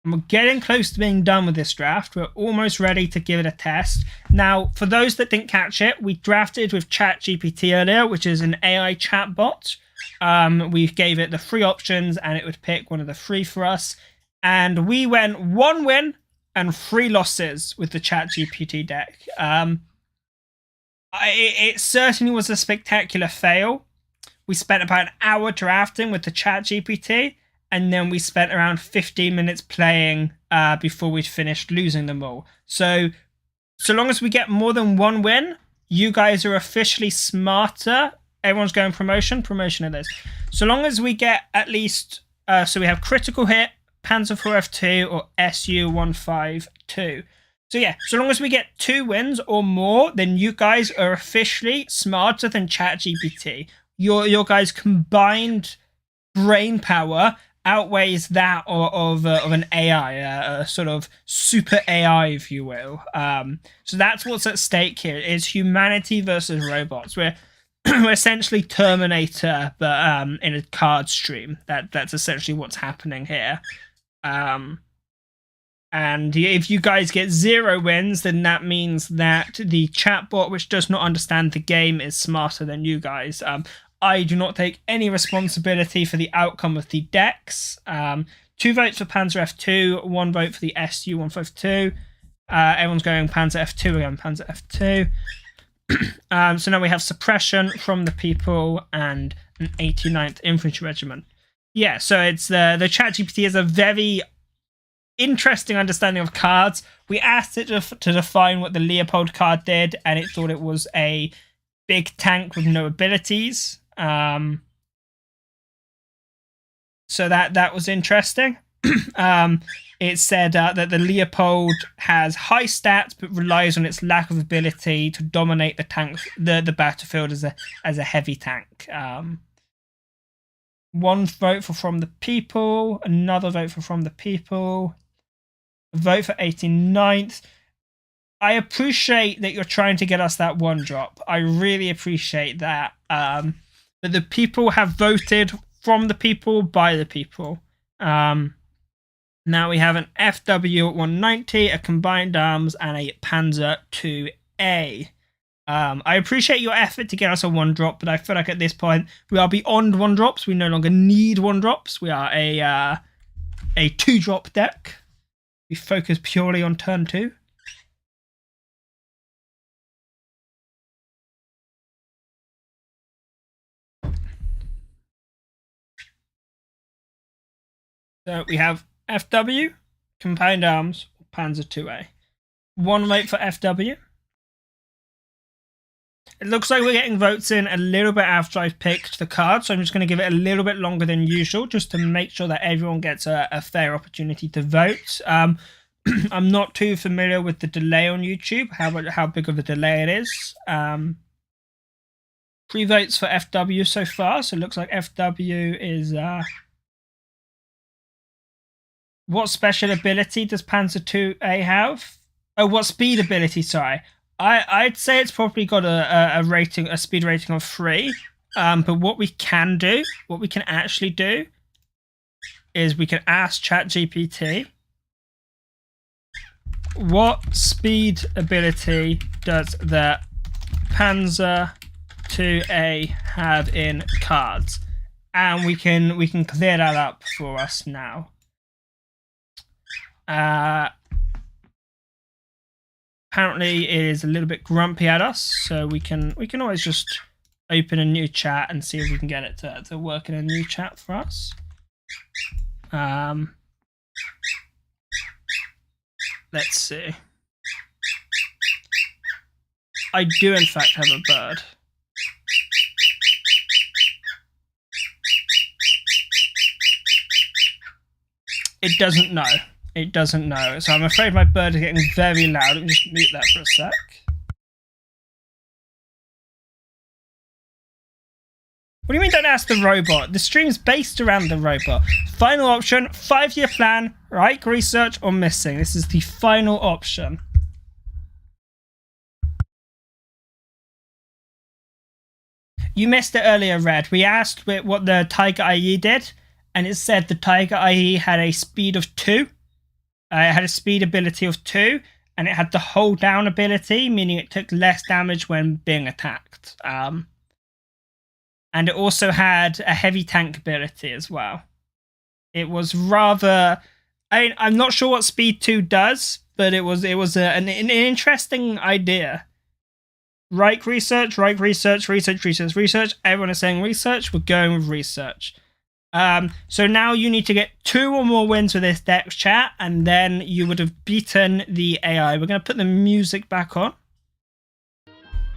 And we're getting close to being done with this draft. We're almost ready to give it a test. Now, for those that didn't catch it, we drafted with ChatGPT earlier, which is an AI chatbot. We gave it the 3 options and it would pick one of the 3 for us. And we went 1 win and 3 losses with the ChatGPT deck. It certainly was a spectacular fail. We spent about an hour drafting with the ChatGPT. And then we spent around 15 minutes playing before we'd finished losing them all. So long as we get more than 1 win, you guys are officially smarter. Everyone's going promotion it is. So long as we get at least, so we have critical hit, Panzer IV F2, or SU-152. So yeah, so long as we get 2 wins or more, then you guys are officially smarter than ChatGPT. Your guys' combined brain power outweighs that of an AI, a sort of super AI, if you will. So that's what's at stake here. Is humanity versus robots. We're essentially Terminator, but in a card stream. That's essentially what's happening here. And if you guys get 0 wins, then that means that the chatbot, which does not understand the game, is smarter than you guys. I do not take any responsibility for the outcome of the decks. 2 votes for Panzer F2, 1 vote for the SU-152. Everyone's going Panzer F2, we're going Panzer F2. So now we have suppression from the people and an 89th Infantry Regiment. Yeah, so it's the ChatGPT has a very interesting understanding of cards. We asked it to define what the Leopold card did, and it thought it was a big tank with no abilities. So that was interesting. it said that the Leopold has high stats but relies on its lack of ability to dominate the battlefield as a heavy tank. One vote from the people, another vote from the people, a vote for 89th. I appreciate that you're trying to get us that 1 drop. I really appreciate that. But the people have voted from the people by the people. Now we have an FW at 190, a combined arms, and a Panzer 2A. I appreciate your effort to get us a 1 drop, but I feel like at this point we are beyond 1 drops. We no longer need 1 drops. We are a 2 drop deck. We focus purely on turn 2. So we have FW, combined arms, Panzer 2A. 1 vote for FW. It looks like we're getting votes in a little bit after I've picked the card, so I'm just going to give it a little bit longer than usual just to make sure that everyone gets a fair opportunity to vote. I'm not too familiar with the delay on YouTube, how big of a delay it is. 3 votes for FW so far, so it looks like FW is... What special ability does Panzer 2A have? Oh, what speed ability, sorry. I'd say it's probably got a speed rating of 3. But what we can actually do, is we can ask ChatGPT, what speed ability does the Panzer 2A have in cards? And we can clear that up for us now. Apparently it is a little bit grumpy at us, so we can always just open a new chat and see if we can get it to work in a new chat for us. Let's see. I do in fact have a bird. It doesn't know. It doesn't know. So I'm afraid my bird is getting very loud. Let me just mute that for a sec. What do you mean don't ask the robot? The stream's based around the robot. Final option, 5-year plan, right? Research or missing. This is the final option. You missed it earlier, Red. We asked what the Tiger IE did, and it said the Tiger IE had a speed of 2. It had a speed ability of 2, and it had the hold down ability, meaning it took less damage when being attacked. And it also had a heavy tank ability as well. It was rather... I'm not sure what speed 2 does, but it was an interesting idea. Right research, research. Everyone is saying research. We're going with research. So now you need to get 2 or more wins with this deck, chat, and then you would have beaten the AI. We're going to put the music back on.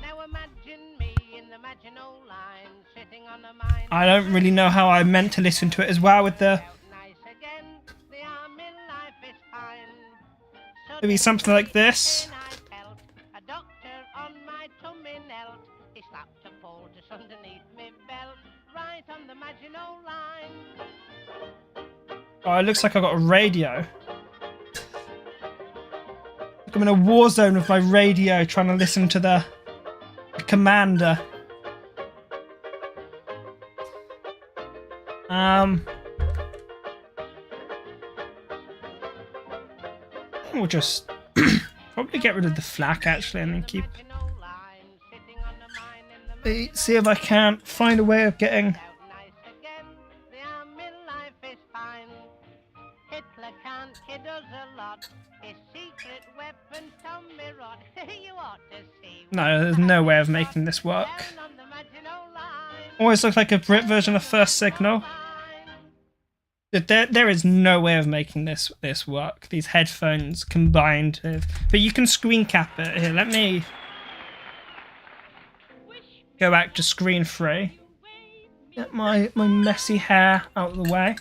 Now imagine me in the Maginot Line, sitting on a mine.
I don't really know how I meant to listen to it as well with the...
Nice again, the army life is fine.
Maybe something like this.
A doctor on my tummy knelt. He slapped a poultice underneath me belt, right on the Maginot Line.
Oh, it looks like I got a radio. Like I'm in a war zone with my radio trying to listen to the commander. We'll just probably get rid of the flak actually and then keep... See if I can't find a way of getting...
Hitler can't kid us a lot. His secret weapon, Tommy Rod. You ought to see.
No, there's no way of making this work.
Down on the Maginot Line.
Always looks like a Brit version of First Signal. There is no way of making this work. These headphones combined with... But you can screen cap it. Here, let me go back to screen free. Get my messy hair out of the way.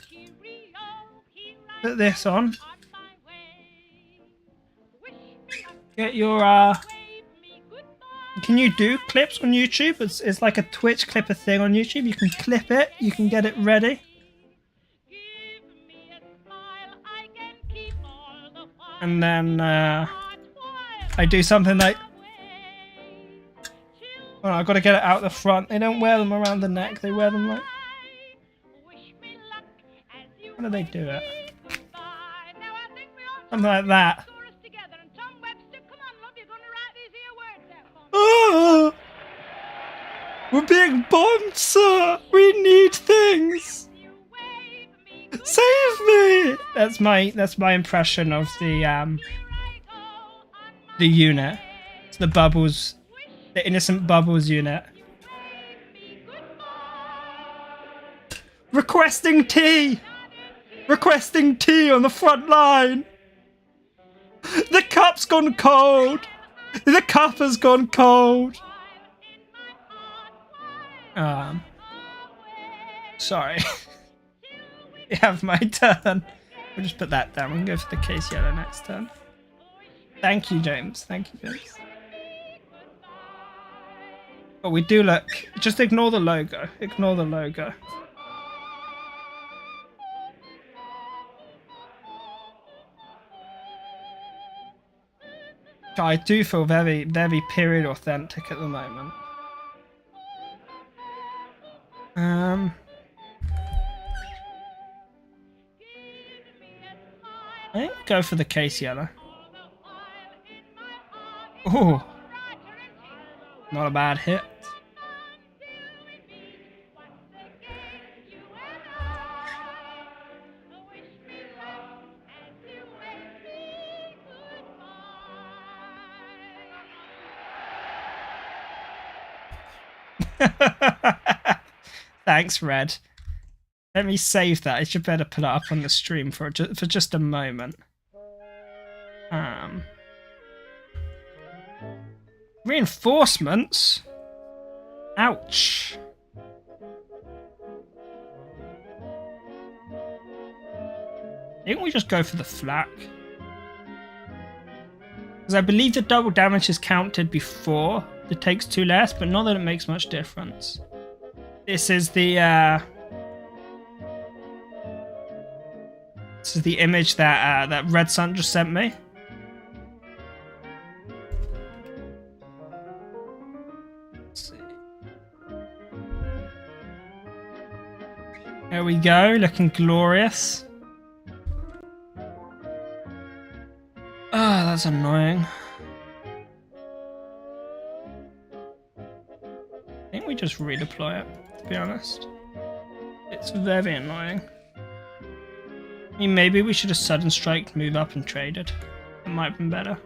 Put this on.
on my way. Wish me luck,
Get your
wave me goodbye.
Can you do clips on YouTube? It's like a Twitch clipper thing on YouTube. You can clip it. You can get it ready.
Give me a smile, I can keep all the while.
And then
While
I do something like,
away.
oh, I've got to get it out the front. They don't wear them around the neck. They wear them like,
Wish me luck as you
how do they do it?
goodbye. Now I think we ought to
Something like that.
chorus together. And Tom Webster, come on, love, you're going to write these here words out for me.
Oh, we're being bombed, sir. We need things.
You wave me goodbye.
Save me. That's my impression of the
Here I go on my
unit. It's the Bubbles, the innocent Bubbles unit.
me goodbye.
Requesting tea. Requesting tea on the front line. The cup's gone cold. The cup has gone cold. Sorry. You have my turn. We'll just put that down. We can go for the case yellow next turn. Thank you, James. Thank you, James. But we do look. Just ignore the logo. Ignore the logo. I do feel very, very period authentic at the moment. I think go for the case yellow. Oh, not a bad hit. Thanks, Red. Let me save that. I should better put it up on the stream for just a moment. Reinforcements? Ouch. Didn't we just go for the flak? Because I believe the double damage is counted before the takes 2 less, but not that it makes much difference. This is the image that that Red Sun just sent me. Let's see. There we go, looking glorious. Ah, that's annoying. I think we just redeploy it, to be honest. It's very annoying. I mean, maybe we should have sudden striked, move up and traded. It might have been better.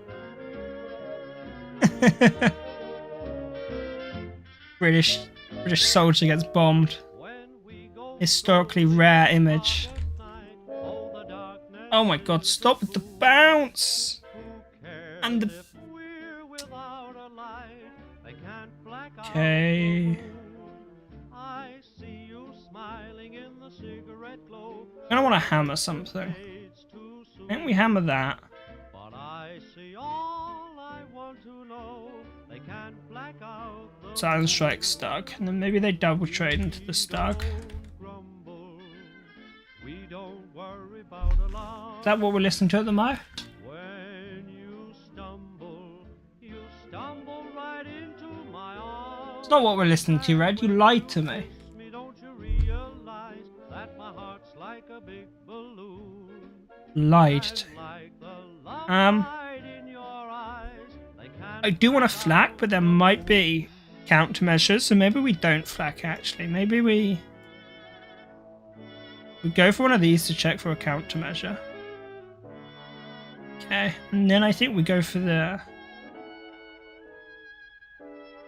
British soldier gets bombed. Historically rare image. Oh my god, stop with the bounce! And the... Okay... I don't want to hammer something. Can't we hammer that? Silent strike Stug, and then maybe they double trade into the Stug. Is that what we're listening to at the moment? It's not what we're listening to, Red. You lied to me. Lied to. I do want to flak, but there might be countermeasures, so maybe we don't flak actually. Maybe we go for one of these to check for a countermeasure. Okay, and then I think we go for the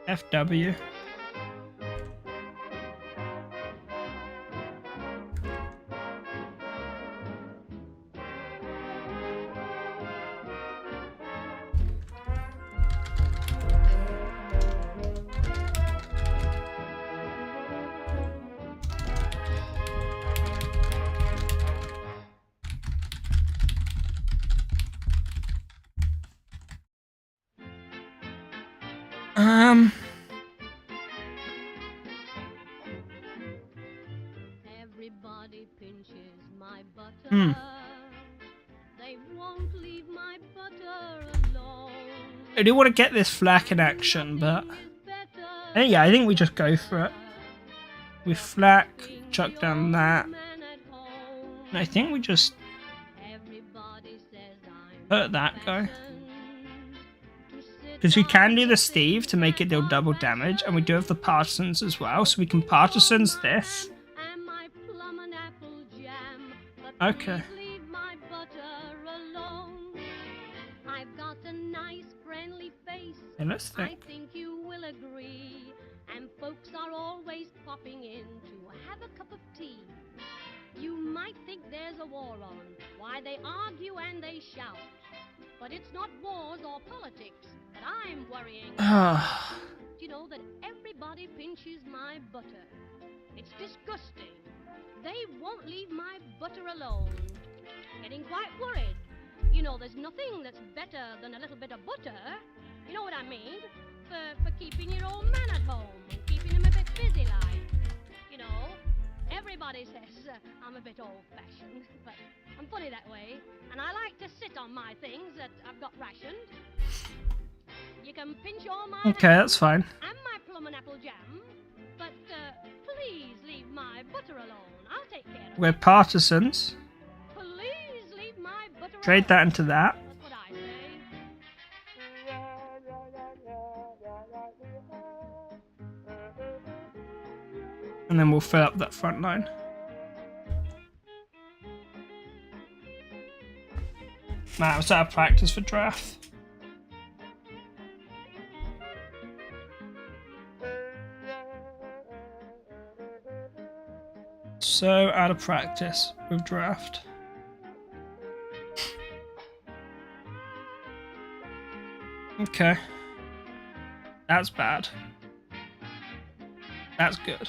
FW.
Everybody pinches my butter.
Hmm.
They won't leave my butter alone.
I do want to get this flack in action, but
Nothing is better
yeah, I think we
than
just go for it. We flack, chuck down that,
man at home.
and I think we just
Everybody says I'm
hurt that guy.
fashioned to sit
Because we can
on
do
the
the Steve
things
to make it
that
deal
are
double damage, and we do have the
fashioned.
Partisans as well, so we can Partisan this.
And my plum and apple jam, but
Okay.
please leave my butter alone. I've got a nice friendly face,
And let's
I
think.
think you will agree. And folks are always popping in to have a cup of tea. You might think there's a war on, why they argue and they shout. But it's not wars or politics that I'm worrying about.
Ah,
Do you know that everybody pinches my butter? It's disgusting. They won't leave my butter alone. Getting quite worried. You know, there's nothing that's better than a little bit of butter. You know what I mean? For keeping your old man at home and keeping him a bit busy like. You know, everybody says I'm a bit old-fashioned, but I'm funny that way. And I like to sit on my things that I've got rationed. You can pinch all my
okay, that's fine.
and my plum and apple jam, but please leave my butter alone. I'll take care of
We're
it.
Partisans.
Please leave my butter
Trade
alone.
that into that.
That's what I say.
And then we'll fill up that front line. Man, I was out of practice for draft. So out of practice with draft. Okay. That's bad. That's good.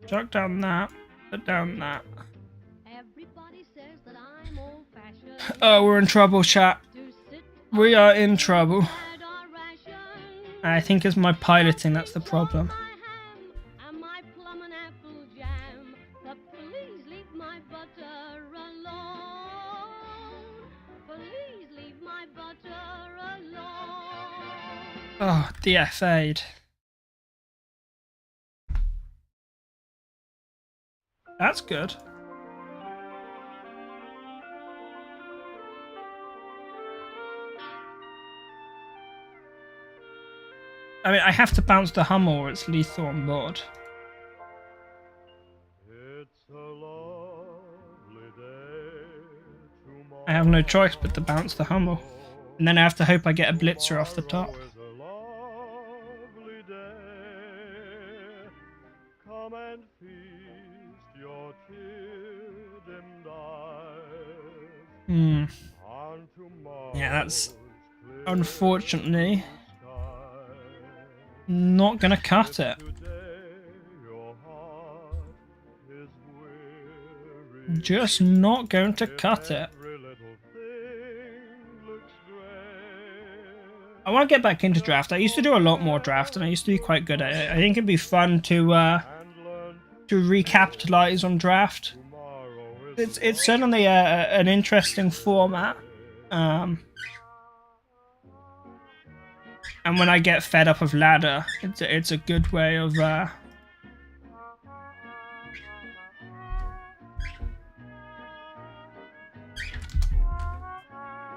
Chuck down that. Put down that.
Everybody says that I'm old-fashioned.
Oh, we're in trouble, chat.
To sit
We are in trouble.
at our ration.
I think it's my piloting that's the problem.
My ham and my plum and apple jam, but please leave my butter alone. Please leave my butter alone.
Oh, DFA'd. That's good. I mean, I have to bounce the Hummel or it's lethal on board.
It's a lovely day tomorrow.
I have no choice but to bounce the Hummel. And then I have to hope I get a blitzer off the top.
Tomorrow is a lovely day. Come and feast your tear-dimmed eyes
Hmm.
on tomorrow's
Yeah, that's
clear
unfortunately
sky.
not gonna cut it.
Today your heart is weary.
Just not going to cut it.
Every little thing looks gray.
I want to get back into draft. I used to do a lot more draft and I used to be quite good at it. I think it'd be fun to
And learn
recapitalize on draft.
tomorrow is
It's certainly an interesting format. And when I get fed up of ladder, it's a good way of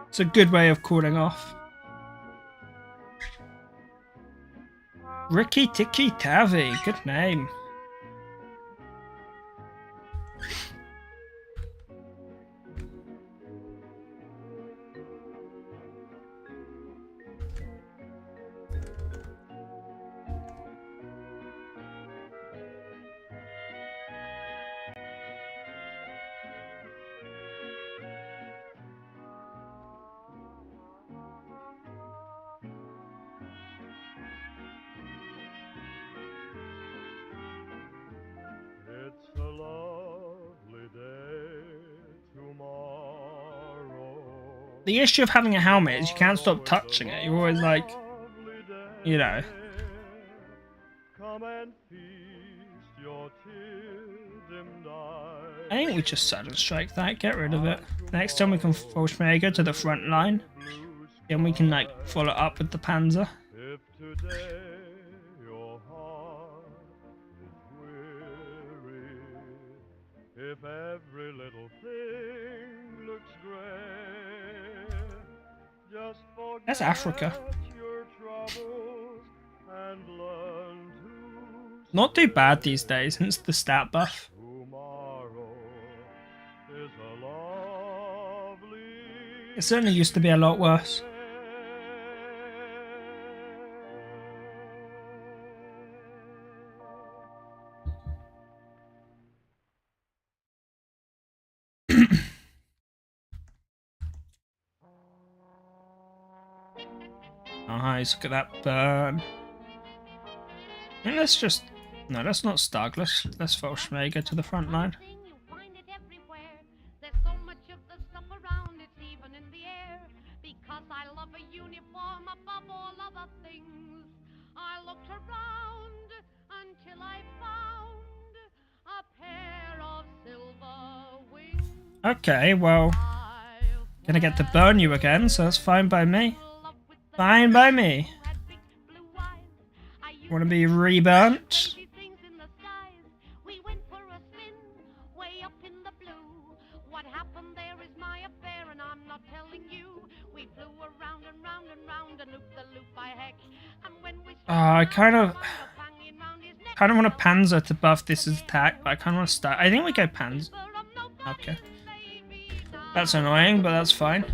it's a good way of cooling off. Ricky Tiki Tavi, good name. The issue of having a helmet is you can't stop touching it. You're always like, you know.
Come and feast your tear-dimmed eyes.
I think we just sudden strike that, get rid of it. Next time we can force Schmega to the front line. Then we can like follow up with the Panzer.
If today your heart is weary, if every little thing looks gray, just forget
That's Africa.
your troubles and learn to
Not too bad these days since the stat buff.
tomorrow is a lovely
It certainly used to be a lot worse. Nice, look at that burn. And let's just... No, let's not Stug. Let's follow Schmega to the front line.
You find it everywhere. There's so much of the stuff around, it's even in the air. Because I love a uniform above all other things. I looked around until I found a pair of silver wings.
Okay, well, gonna get to burn you again, so that's fine by me. Fine by me. Want to be reburnt?
We went for a spin way up in the blue. What happened there is my affair, and I'm not telling you. We flew around and round and round and looped the loop by heck. And when we
I kind of want a Panzer to buff this attack, but I kind of want to start. I think we go Panzer. Okay. That's annoying, but that's fine.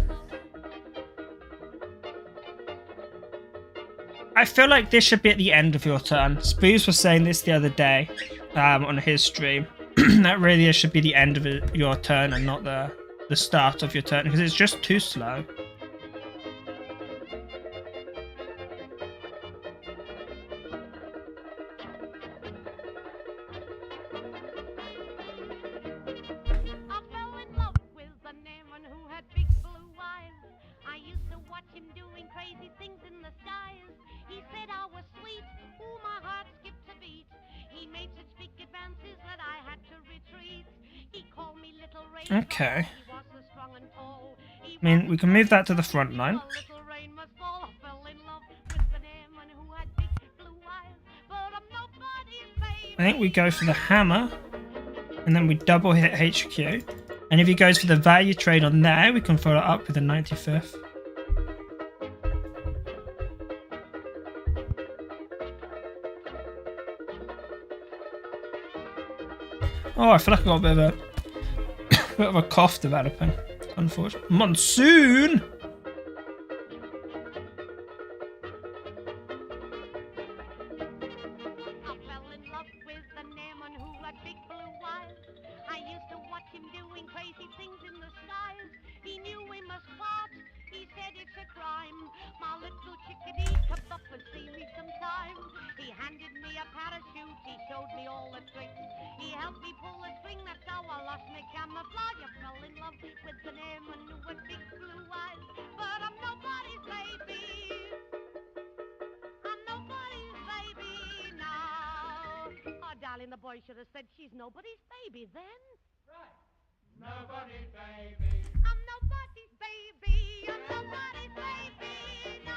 I feel like this should be at the end of your turn. Spoos was saying this the other day on his stream. That really should be the end of your turn and not the start of your turn, because it's just too slow.
I fell in love with an airman who had big blue eyes. I used to watch him doing crazy things in the skies. He said I was sweet, ooh, my heart skipped a beat. He made such big advances that I had to retreat. He called me Little Rain.
Okay.
He was so strong and tall.
I mean, we can move that to the front line.
A little rain must fall. I fell in love with an airman who had big blue eyes. But I'm nobody's baby.
I think we go for the hammer, and then we double hit HQ. And if he goes for the value trade on there, we can follow up with the 95th. Oh, I feel like I got a bit of a cough developing. Unfortunately. Monsoon!
I fell in love with an airman who had big blue eyes. I used to watch him doing crazy things in the skies. He knew we must part. He said it's a crime. My little chickadee come up and see me sometime. He handed me a parachute. He showed me all the tricks. He helped me pull the string. That's how I lost my camouflage. I fell in love with an airman who had big blue eyes. But I'm nobody's baby. I'm nobody's baby now. Oh, darling, the boy should have said she's nobody's baby then. Right. Nobody's baby. I'm nobody's baby. I'm nobody's baby now.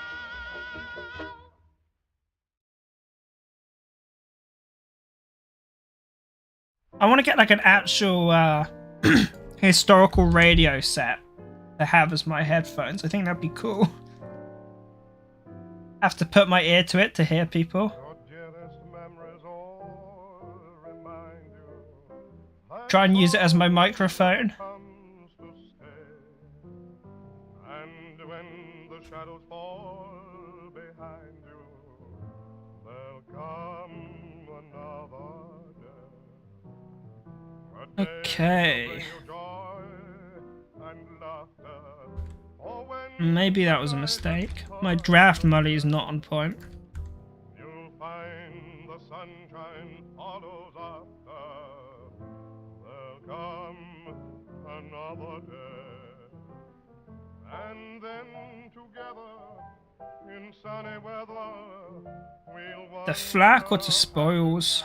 I want to get like an actual historical radio set to have as my headphones. I think that'd be cool. Have to put my ear to it to hear people. Try and use it as my microphone.
And when the shadows fall behind you, there'll come another day.
Okay. Maybe that was a mistake. My draft money is not on point.
You'll find the sunshine follows after. There'll come another day.
And then together in sunny weather we'll
The flak or to spoils?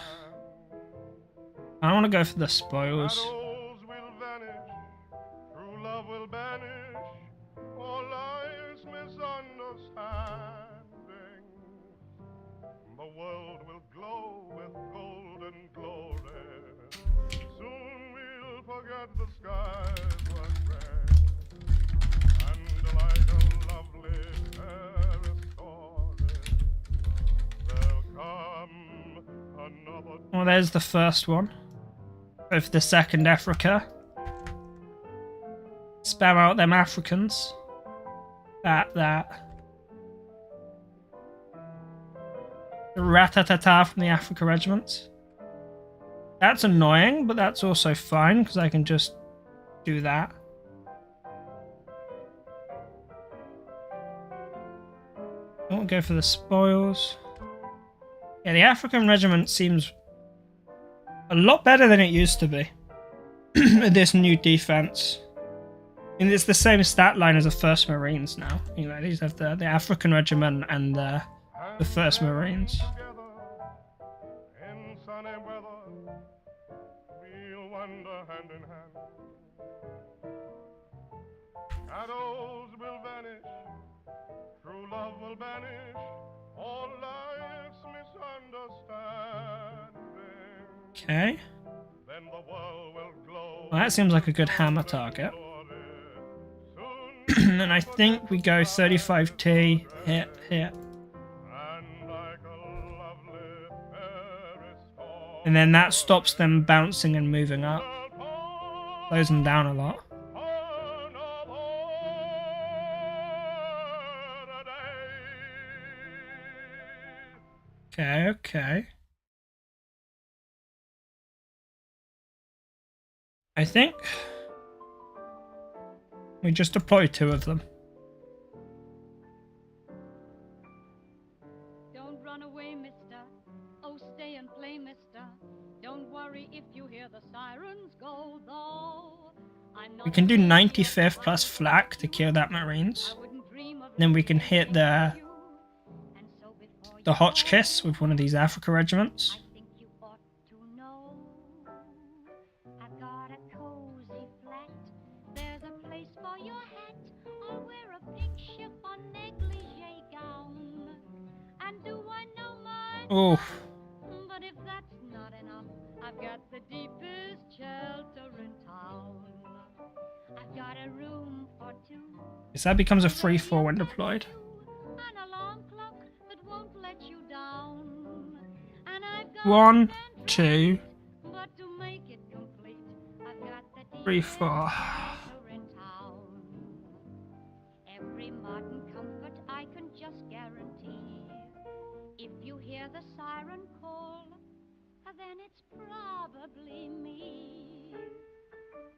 I want to go for the spoils.
Shadows will vanish, true love will banish all life's misunderstanding. The world will glow with golden glory. Soon we'll forget the skies were gray. And like a lovely fairy story, there'll come another.
Well, there's the first one. Go for the second Africa. Spam out them Africans. That. The Ratatata from the Africa Regiment. That's annoying, but that's also fine, because I can just do that. I won't go for the spoils. Yeah, the African Regiment seems a lot better than it used to be. With this new defense. And it's the same stat line as the 1st Marines now. You know, these have the African Regiment and the 1st Marines.
In sunny weather, we'll wander hand in hand. Shadows will vanish, true love will banish all life's misunderstanding.
Okay.
Then the world will glow.
Well, that seems like a good hammer target. And I think we go 35T, hit. And then that stops them bouncing and moving up. Slows them down a lot. Okay. I think we just deploy 2 of them.
Don't run away, mister. Oh, stay and play, mister. Don't worry if you hear the sirens go, though. I'm not.
We can do 95th plus flak to kill that Marines. Then we can hit the Hotchkiss with one of these Africa regiments.
I think you ought to know. I've got a cozy flat. There's a place for your hat. I'll wear a pink chiffon negligee gown. And do I know my
Oh,
But if that's not enough, I've got the deepest shelter in town. I've got a room for 2.
so that becomes a 3-4 when deployed.
An alarm clock that won't let you down. And I've got
1, 2,
but to make it complete, I've got the
3, 4.
shelter in town. Every modern comfort I can just guarantee. If you hear the siren call, then it's probably me.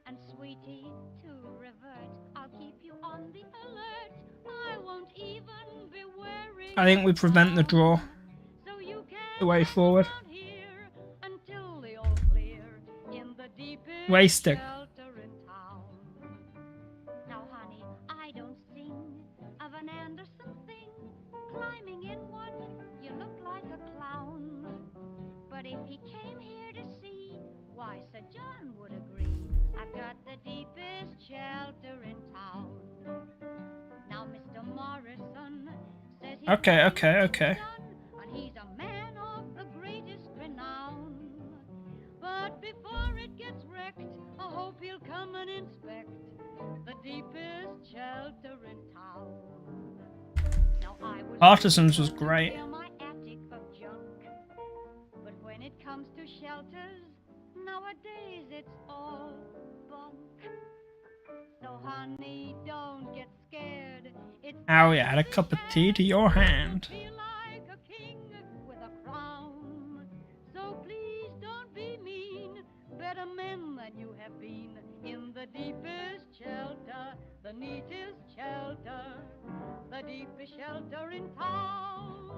And sweetie, to revert, I'll keep you on the alert. I won't even be wearing.
I think we prevent the draw.
So you can
The way forward.
down here until the all clear in the deepest
Wasting.
shelter in town. Now, honey, I don't sing of an Anderson thing. Climbing in one, you look like a clown. But if he came here to see, why, Sir John would agree. I've got the deepest shelter in town. Now, Mr. Morrison says he's
Okay.
and he's a man of the greatest renown. But before it gets wrecked, I hope he'll come and inspect the deepest shelter in town. Now, I was
Artisans was great.
clear my attic of junk, but when it comes to shelters, nowadays it's all bunk. So honey, don't get scared. It's
Oh yeah, add a cup of tea to your hand.
feel like a king with a crown. So please don't be mean. Better men than you have been in the deepest shelter, the neatest shelter, the deepest shelter in town.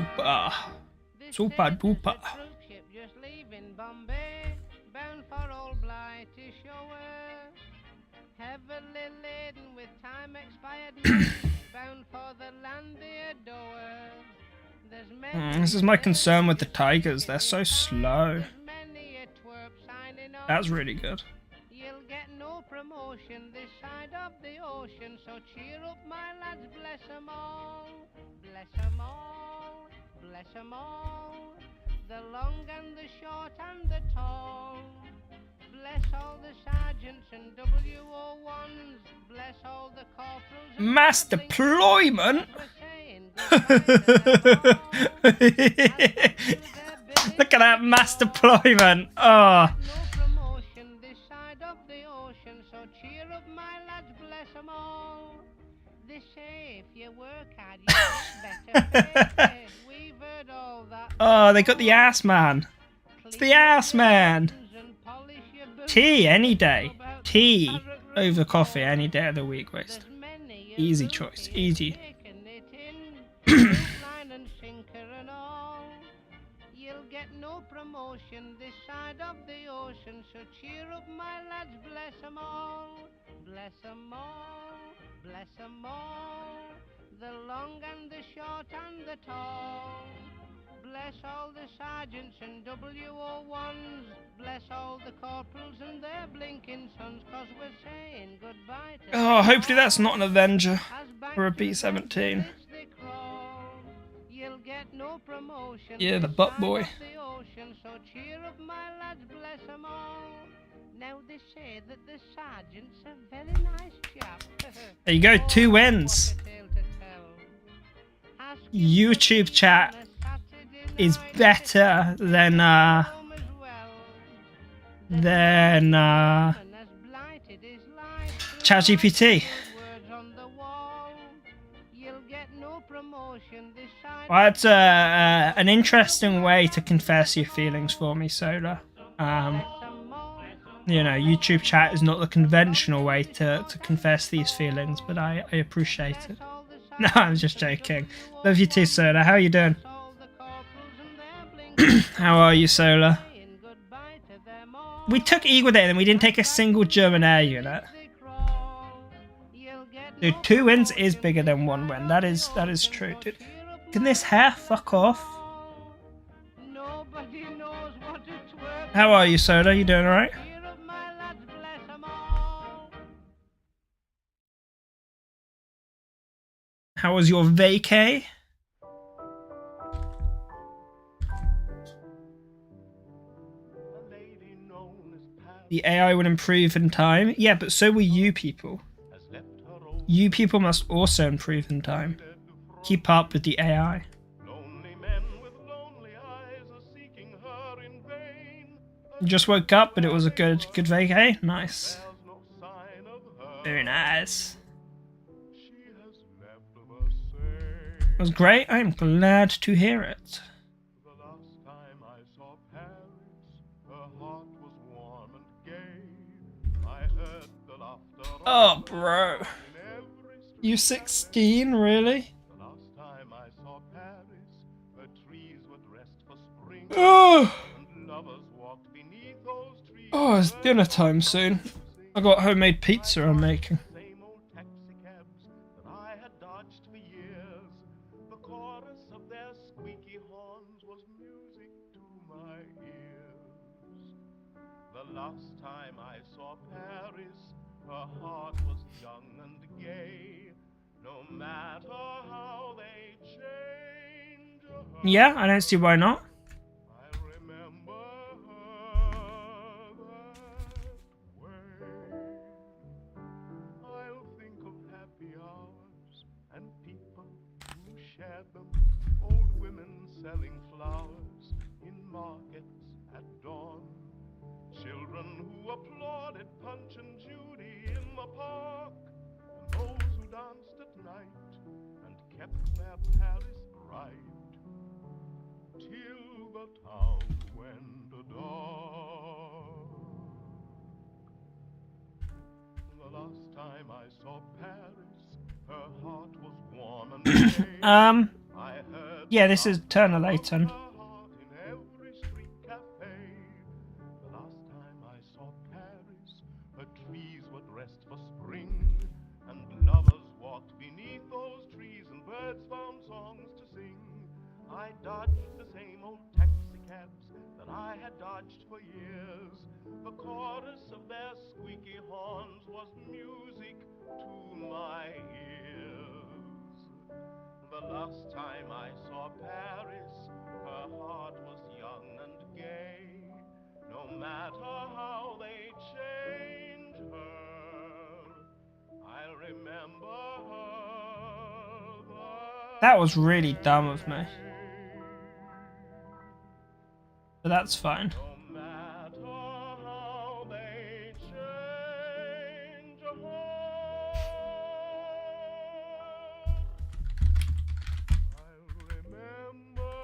Super.
This
Super
said there's
duper.
a troop ship just leaving Bombay, bound for old Blighty Shore. Heavily laden with time expired men, bound for the land they adore. There's many
This is my concern with the Tigers. They're so slow.
there's many a twerp signing on.
That's really good.
You'll get no promotion this side of the ocean, so cheer up, my lads, bless 'em all. Bless 'em all, bless 'em all. The long and the short and the tall. Bless all the sergeants and WO1s. Bless all the corporals and
Mass
the blinkers.
deployment?
We're saying goodbye to them all.
Look at that mass deployment. Oh.
No promotion this side of the ocean, so cheer up, my lads, bless 'em all. They say if you work hard, you get better pay. We've heard all that.
Oh, they got the ass man. It's the ass man.
And polish your boots.
Tea any day.
About
Tea
parrot
over
roots.
coffee any day of the week, waste.
There's many a
Easy
route
choice,
for
easy.
you taking it in. Hook, line and sinker and all. You'll get no promotion this side of the ocean, so cheer up, my lads, bless 'em all. Bless 'em all, bless 'em all. The long and the short and the tall. Bless all the sergeants and WO1s. Bless all the corporals and their blinking sons, 'cause we're saying goodbye to
Oh,
them
hopefully
all.
that's not an Avenger
As back
or a
to the
B-17.
beds they crawl. You'll get no promotion
Yeah, the
this
butt
side
boy.
of the ocean, so cheer up, my lads, bless 'em all. Now they say that the sergeant's a very nice chap.
There you go, 2
Oh,
wins.
what a tale to tell. Ask him
YouTube
for
chat
on a Saturday
is
night.
better than
Home as well.
than
Woman has blighted his life.
ChatGPT.
Words on the wall. You'll get no promotion this side.
Well, that's an interesting way to confess your feelings for me, Solar. You know, YouTube chat is not the conventional way to confess these feelings, but I appreciate it. No, I'm just joking. Love you too, Solar. How are you doing? How are you, Solar? We took Eagle Day and we didn't take a single German air unit. Dude, 2 wins is bigger than 1 win. That is true, dude. Can this hair fuck off?
Nobody knows what it's worth.
How are you, Solar? You doing alright?
Cheer up, my lads, bless 'em all.
How was your vacay?
A lady known as Pat
The AI will improve in time. Yeah, but so will you people.
has left her old
You people must also improve in time.
dead to
Keep up with the AI.
lonely men with lonely eyes are seeking her in vain.
You just woke up, but it was a good vacay. Nice.
There's no sign of her.
Very nice.
She has left the same.
It was great. I'm glad to hear it.
The last time I saw Paris, her heart was warm and gay. I heard the laughter of
Oh, bro.
in every street.
You 16, really?
The last time I saw Paris, her trees were dressed for spring,
Oh,
and lovers walked beneath those trees.
oh, it's dinner time soon. I got homemade pizza I'm making.
Same old taxicabs that I had dodged for years. The chorus of their squeaky horns was music to my ears. The last time I saw Paris, her heart was young and gay. No matter how they change her,
Yeah, I don't see why not.
I remember her that way. I'll think of happy hours and people who shared them. Old women selling flowers in markets at dawn. Children who applauded Punch and Judy in the park. And those who danced at night and kept their Paris bright. Till the town went dark. The last time I saw Paris, her heart was warm and gay. I heard
Yeah, this is Turner Layton.
In every street cafe. The last time I saw Paris, her trees were dressed for spring, and lovers walked beneath those trees, and birds found songs to sing. I dodged the same old taxicabs that I had dodged for years. The chorus of their squeaky horns was music to my ears. The last time I saw Paris, her heart was young and gay. No matter how they change her, I'll remember her.
That was really dumb of me. But that's fine.
No matter how they change her, I'll remember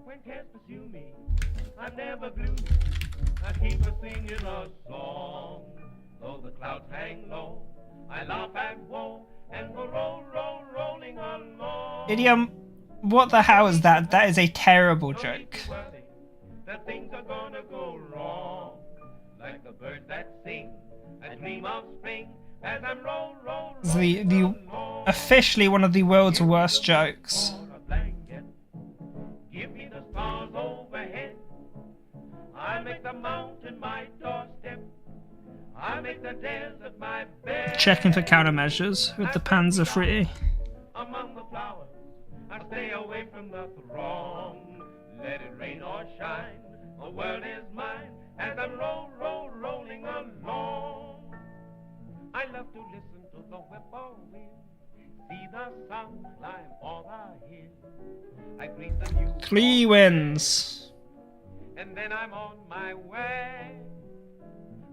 When cats pursue me, I'm never gloomy. I keep a singing a song. Though the clouds hang low, I laugh at woe and go rolling along.
Idiom, what the hell is that? That is a terrible joke.
That things are gonna go wrong. Like the birds that sing, I dream of spring as I'm
It's the officially one of the world's worst jokes.
Give me the stars overhead. I make the mountain my doorstep. I make the desert my bed.
Checking for countermeasures with the Panzer III.
Among the flowers, I stay away from the throng. Let it rain or shine, the world is mine as I'm rolling along. I love to listen to the whippoorwill, see the sun climb all the hill. I greet the new
Clee wins.
and then I'm on my way.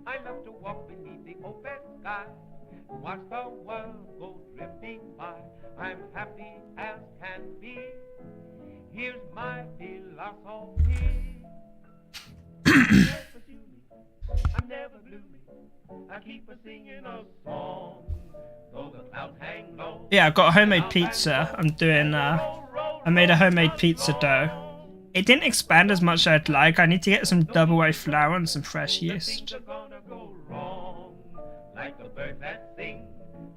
I love to walk beneath the open sky, watch the world go drifting by. I'm happy as can be. Here's my philosophy. I'm never gloomy. I keep a singing a song. Though the clouds hang low.
Yeah, I've got a homemade pizza. I'm doing I made a homemade pizza dough. It didn't expand as much as I'd like. I need to get some double whey flour and some fresh yeast.
Like the birds that sing,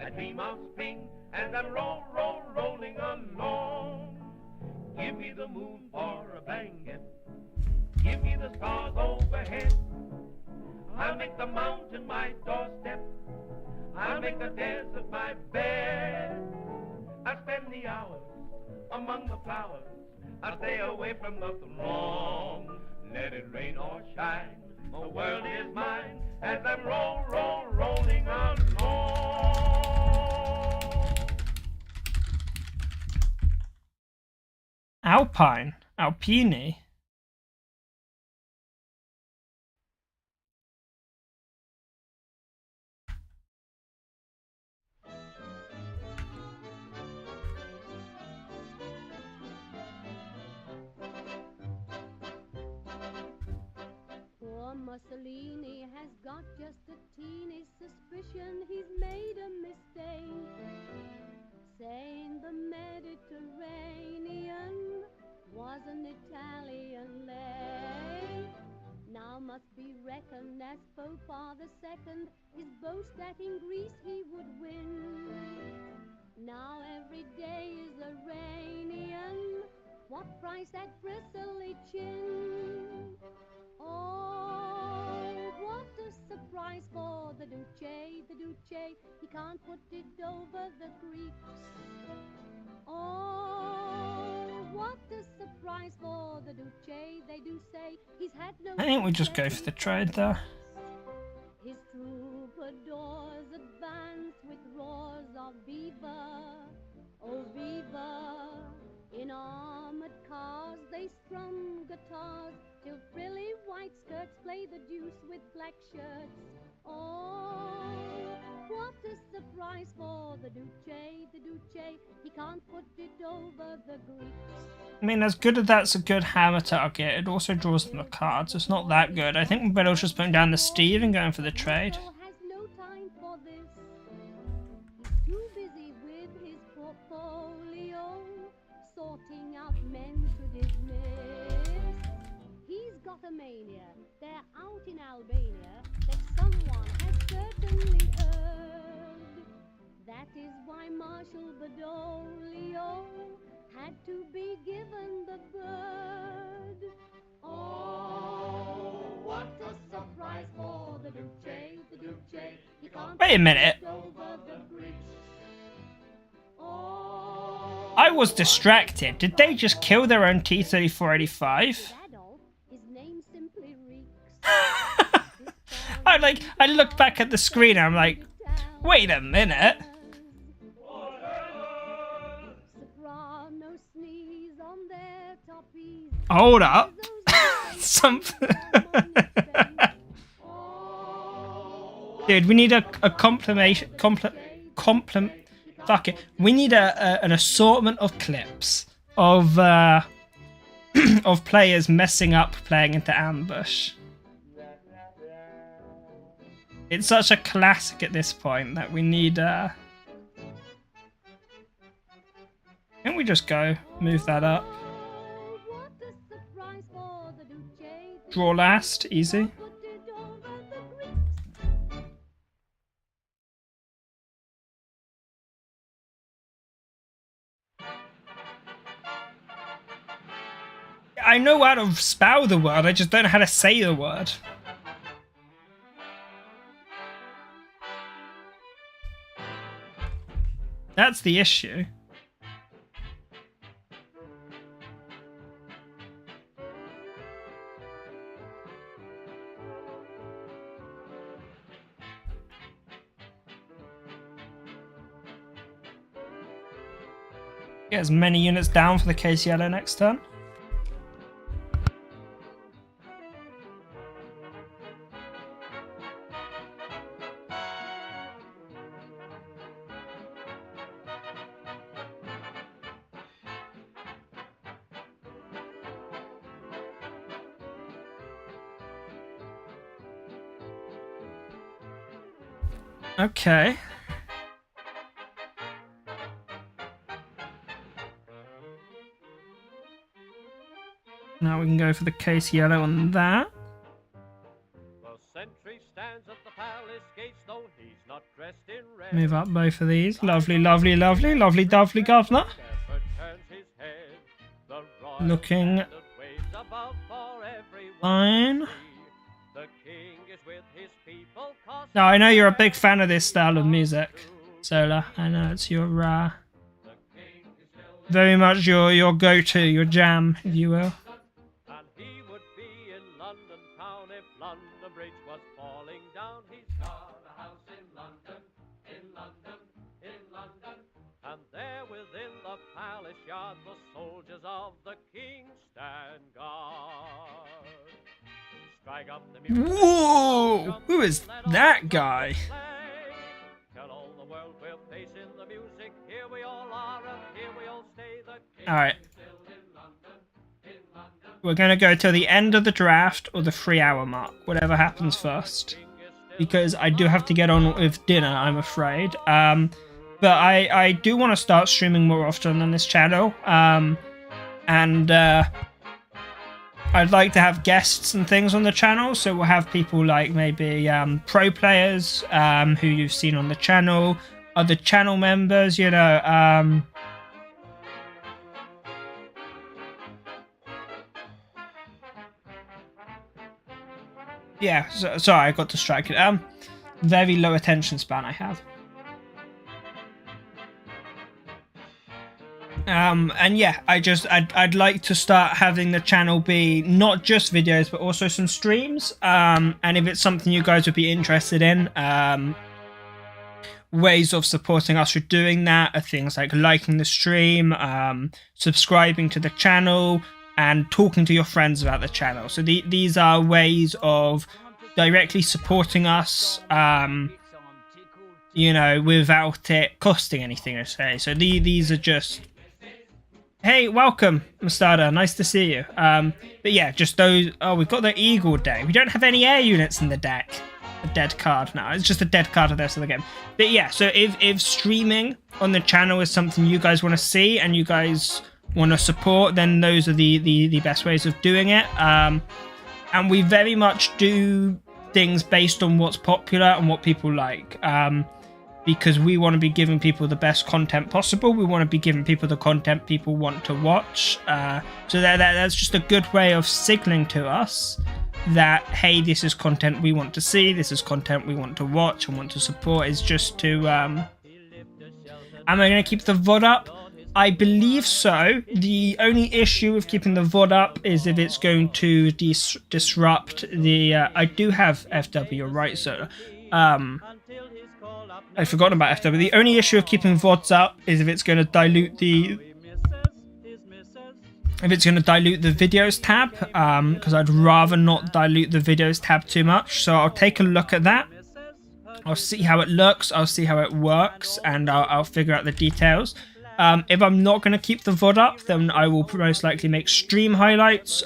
I dream of spring, and I'm rolling along. Give me the moon for a blanket, give me the stars overhead. I'll make the mountain my doorstep, I'll make the desert my bed. I spend the hours among the flowers, I stay away from the throng. Let it rain or shine, the world is mine as I'm rolling along.
Alpine. Alpini.
Poor Mussolini has got just a teeny suspicion he's made a mistake, saying the Mediterranean was an Italian lake. Now must be reckoned as Pope Paul II, his boast that in Greece he would win. Now every day is Iranian, what price that bristly chin? Oh, what a surprise for the Duce, he can't put it over the Greeks. Oh, what a surprise for the Duce, they do say he's had no...
I think we just go for the trade there.
His troubadours advance with roars of Viva, oh Viva, in arms. cars till frilly white skirts play the deuce with black shirts. Oh, what a surprise for the Duce, the Duce. He can't put it over the Greeks.
I mean, as good as that's a good hammer target, it also draws them the cards. It's not that good. I think we're better just putting down the Steve and going for the trade.
Has no time for this. He's too busy with his portfolio, sorting out men to dismiss. He's got a mania. They're out in Albania that someone has certainly earned. That is why Marshal Badoglio had to be given the bird. Oh, what a surprise for the Duce, the Duce. He can't
Wait a minute.
put it over the Greeks. Oh,
I was distracted. Did they just kill their own T-3485?
Adolf, his name simply reeks.
I looked back at the screen and I'm like, wait a minute.
Soprano sneeze on their toppies.
Hold up. Something. Dude, we need a fuck it. We need an assortment of clips of of players messing up playing into ambush. It's such a classic at this point that we need Can't we just go move that up? Draw last, easy. I know how to spell the word, I just don't know how to say the word. That's the issue. Get as many units down for the case yellow next turn. Okay. Now we can go for the case yellow on that.
The sentry stands at the palace gates, though he's not dressed in red.
Move up both of these. Lovely, lovely, lovely, lovely, lovely, governor.
Never turns his head. The royal
Looking
standard waves above for everyone
fine.
to see. The king is with his people.
Now I know you're a big fan of this style of music, Solar. I know it's your very much your go-to, your jam, if you will.
And he would be in London town if London Bridge was falling down. He's got a house in London, in London, in London. And there within the palace yard the soldiers of the king stand guard. Strike up the music.
Whoa! Who is that guy?
Tell all the world we're facing the music. Here we all are and here we all stay. The king
All right.
is still in London, in London.
We're going to go till the end of the draft or the 3-hour mark, whatever happens first. Because I do have to get on with dinner, I'm afraid. But I do want to start streaming more often on this channel. And I'd like to have guests and things on the channel. So we'll have people like maybe pro players who you've seen on the channel, other channel members, you know. Yeah, sorry, I got distracted. Very low attention span I have. And yeah, I'd like to start having the channel be not just videos, but also some streams. And if it's something you guys would be interested in, ways of supporting us for doing that are things like liking the stream, subscribing to the channel, and talking to your friends about the channel. So these are ways of directly supporting us, you know, without it costing anything, I say. So these are just, hey, welcome, Mustada, nice to see you. But yeah, just those. Oh, we've got the Eagle Day. We don't have any air units in the deck. A dead card now. It's just a dead card of the rest of the game. But yeah, so if streaming on the channel is something you guys want to see and you guys want to support, then those are the best ways of doing it. And we very much do things based on what's popular and what people like. Because we want to be giving people the best content possible. We want to be giving people the content people want to watch. So that's just a good way of signaling to us that, hey, this is content we want to see, this is content we want to watch and want to support. Is just to am I going to keep the VOD up? I believe so. The only issue with keeping the VOD up is if it's going to disrupt the I do have FW, right? So I've forgotten about FW. The only issue of keeping VODs up is if it's going to dilute the videos tab, because I'd rather not dilute the videos tab too much. So I'll take a look at that. I'll see how it looks. I'll see how it works, and I'll figure out the details. If I'm not going to keep the VOD up, then I will most likely make stream highlights,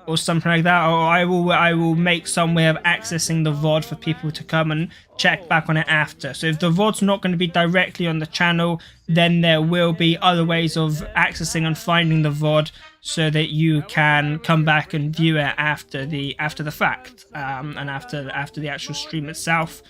or something like that. Or I will make some way of accessing the VOD for people to come and check back on it after. So if the VOD's not going to be directly on the channel, then there will be other ways of accessing and finding the VOD so that you can come back and view it after the fact, and after the actual stream itself.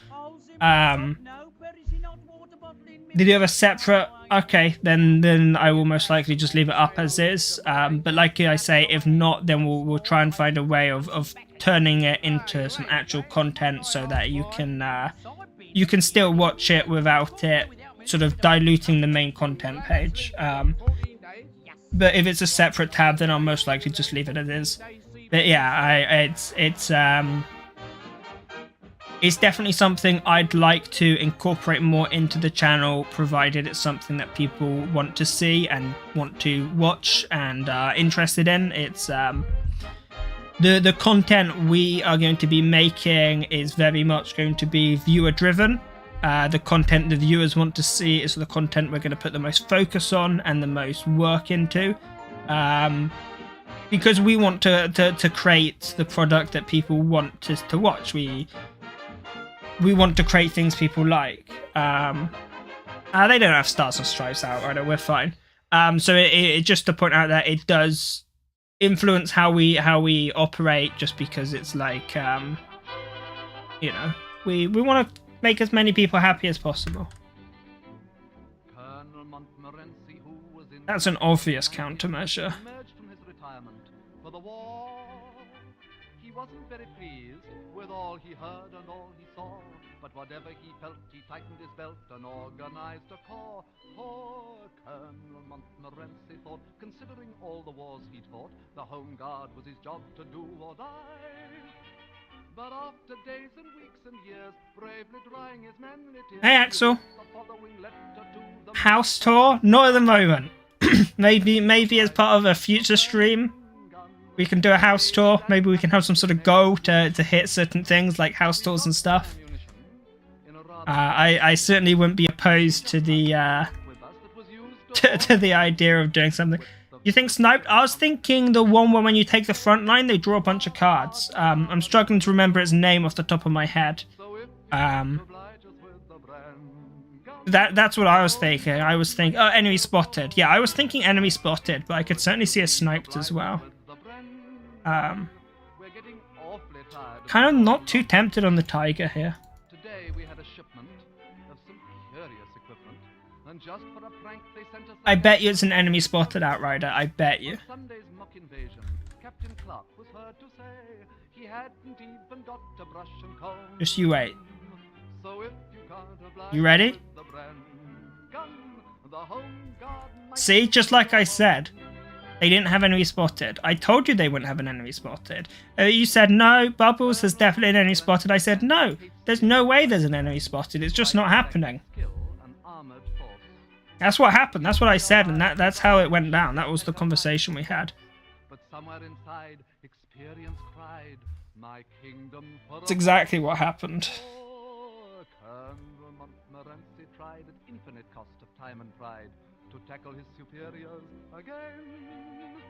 Did you have a separate? Okay, then I will most likely just leave it up as is. But like I say, if not, then we'll try and find a way of turning it into some actual content so that you can still watch it without it sort of diluting the main content page. But if it's a separate tab, then I'll most likely just leave it as is. But yeah, it's definitely something I'd like to incorporate more into the channel, provided it's something that people want to see and want to watch and are interested in. It's the content we are going to be making is very much going to be viewer driven. The content the viewers want to see is the content we're going to put the most focus on and the most work into. Because we want to create the product that people want to watch. We want to create things people like. They don't have stars and stripes out, right? We're fine. So it just to point out that it does influence how we operate, just because it's like, you know, we want to make as many people happy as possible. That's an obvious countermeasure.
He wasn't very pleased with all he heard and all he saw, but whatever he felt, he tightened his belt and organized a corps. Poor Colonel Montmorency thought, considering all the wars he'd fought, the Home Guard was his job to do or die. But after days and weeks and years, bravely drying his manly tears,
hey Axel,
the following letter to the
house tour? Not at the moment. maybe as part of a future stream we can do a house tour. Maybe we can have some sort of goal to hit certain things like house tours and stuff. I certainly wouldn't be opposed to the to the idea of doing something. You think sniped? I was thinking the one where when you take the front line, they draw a bunch of cards. I'm struggling to remember its name off the top of my head. That's what I was thinking. I was thinking, oh, enemy spotted. Yeah, I was thinking enemy spotted, but I could certainly see a sniped as well. Kind of not too tempted on the tiger here.
Today we had a shipment of some curious equipment, and just for a prank they sent us.
I bet you it's an enemy spotted outrider. I bet you.
Sunday's mock invasion, Captain Clark was heard to say he hadn't even got a brush and comb.
Just you wait.
So if you can't oblige
You ready?
with the brand gun, the Home Guard might
See, just like I said. They didn't have enemy spotted. I told you they wouldn't have an enemy spotted. You said, no, Bubbles, there's definitely an enemy spotted. I said, no, there's no way there's an enemy spotted. It's just not happening.
kill an armored force.
That's what happened. That's what I said, and that's how it went down. That was the conversation we had.
but somewhere inside, experience cried, my kingdom for
It's exactly what happened.
Colonel Montmorency tried at infinite cost of time and pride to tackle his superiors again.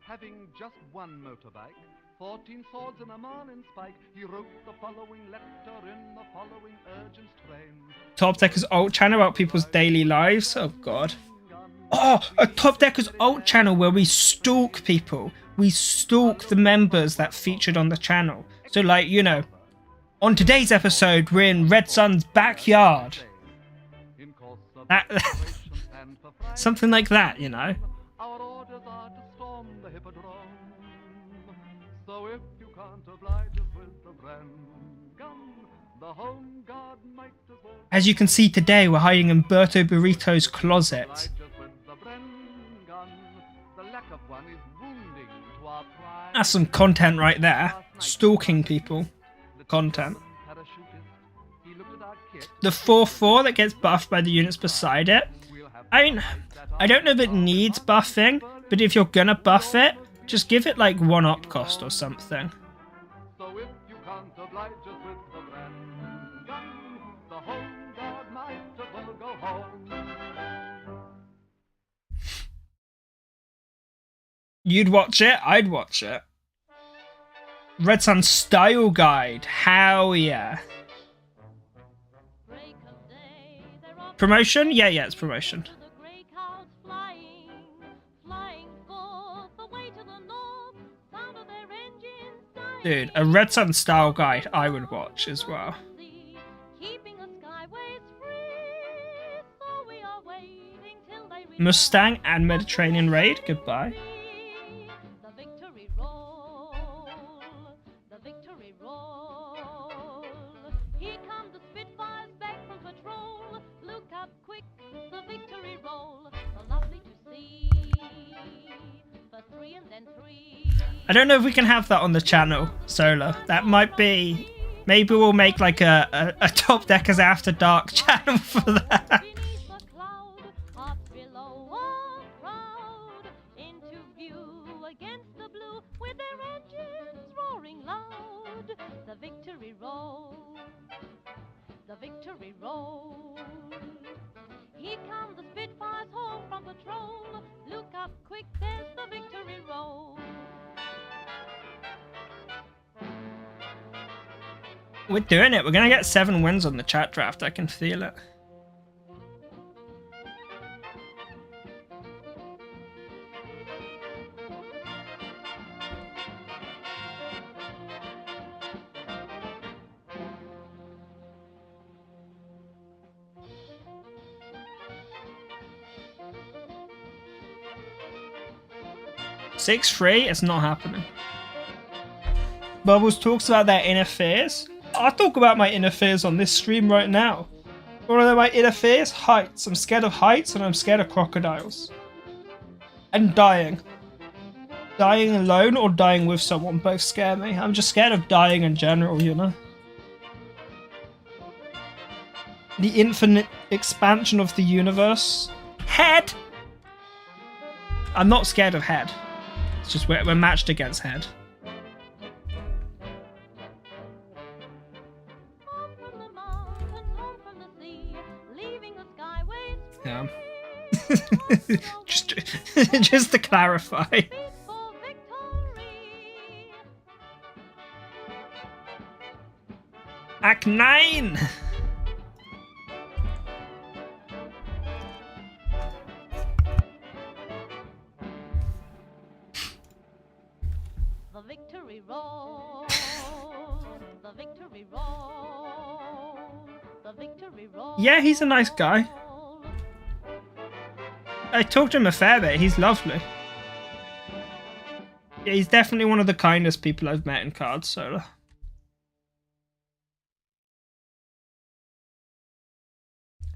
Having just one motorbike, 14 swords and a marlin spike, he wrote the following letter in the following urgent strain.
Top Decker's alt channel about people's daily lives. Oh god. Oh, a Top Decker's alt channel where we stalk people. We stalk the members that featured on the channel. So like, you know, on today's episode, we're in Red Sun's backyard. Something like that, you know.
Our orders are to storm the hippodrome. So if you can't oblige us with the brand gun, the home guard might as well.
As you can see today, we're hiding in Berto Burrito's closet.
Oblige us with the brand gun. The lack of one is wounding to our pride.
That's some content right there. Stalking people. Content.
He looked at our kit.
The 4-4 that gets buffed by the units beside it. I mean, I don't know if it needs buffing, but if you're gonna buff it, just give it like 1 op cost or something.
So if you can't oblige us with the brand gun, the home guard might as well go home.
You'd watch it? I'd watch it. Red Sun Style Guide. Hell yeah. Promotion? Yeah, it's promotion. Dude, a Red Sun Style Guide I would watch as well. Mustang and Mediterranean Raid, goodbye. I don't know if we can have that on the channel, Solar. That might be... Maybe we'll make like a Top Deckers After Dark channel for that.
The victory roll. Here come the Spitfires home from patrol. Look up quick, there's the victory roll.
We're doing it. We're gonna get 7 wins on the chat draft. I can feel it. Six free, it's not happening. Bubbles talks about their inner fears. I'll talk about my inner fears on this stream right now. What are my inner fears? Heights. I'm scared of heights and I'm scared of crocodiles. And dying. Dying alone or dying with someone both scare me. I'm just scared of dying in general, you know. The infinite expansion of the universe. Head! I'm not scared of head. It's just we're matched against head. Yeah. just to clarify. Act 9!
The victory roll. The victory roll. The victory roll.
Yeah, he's a nice guy. I talked to him a fair bit. He's lovely. Yeah, he's definitely one of the kindest people I've met in Cards Solar.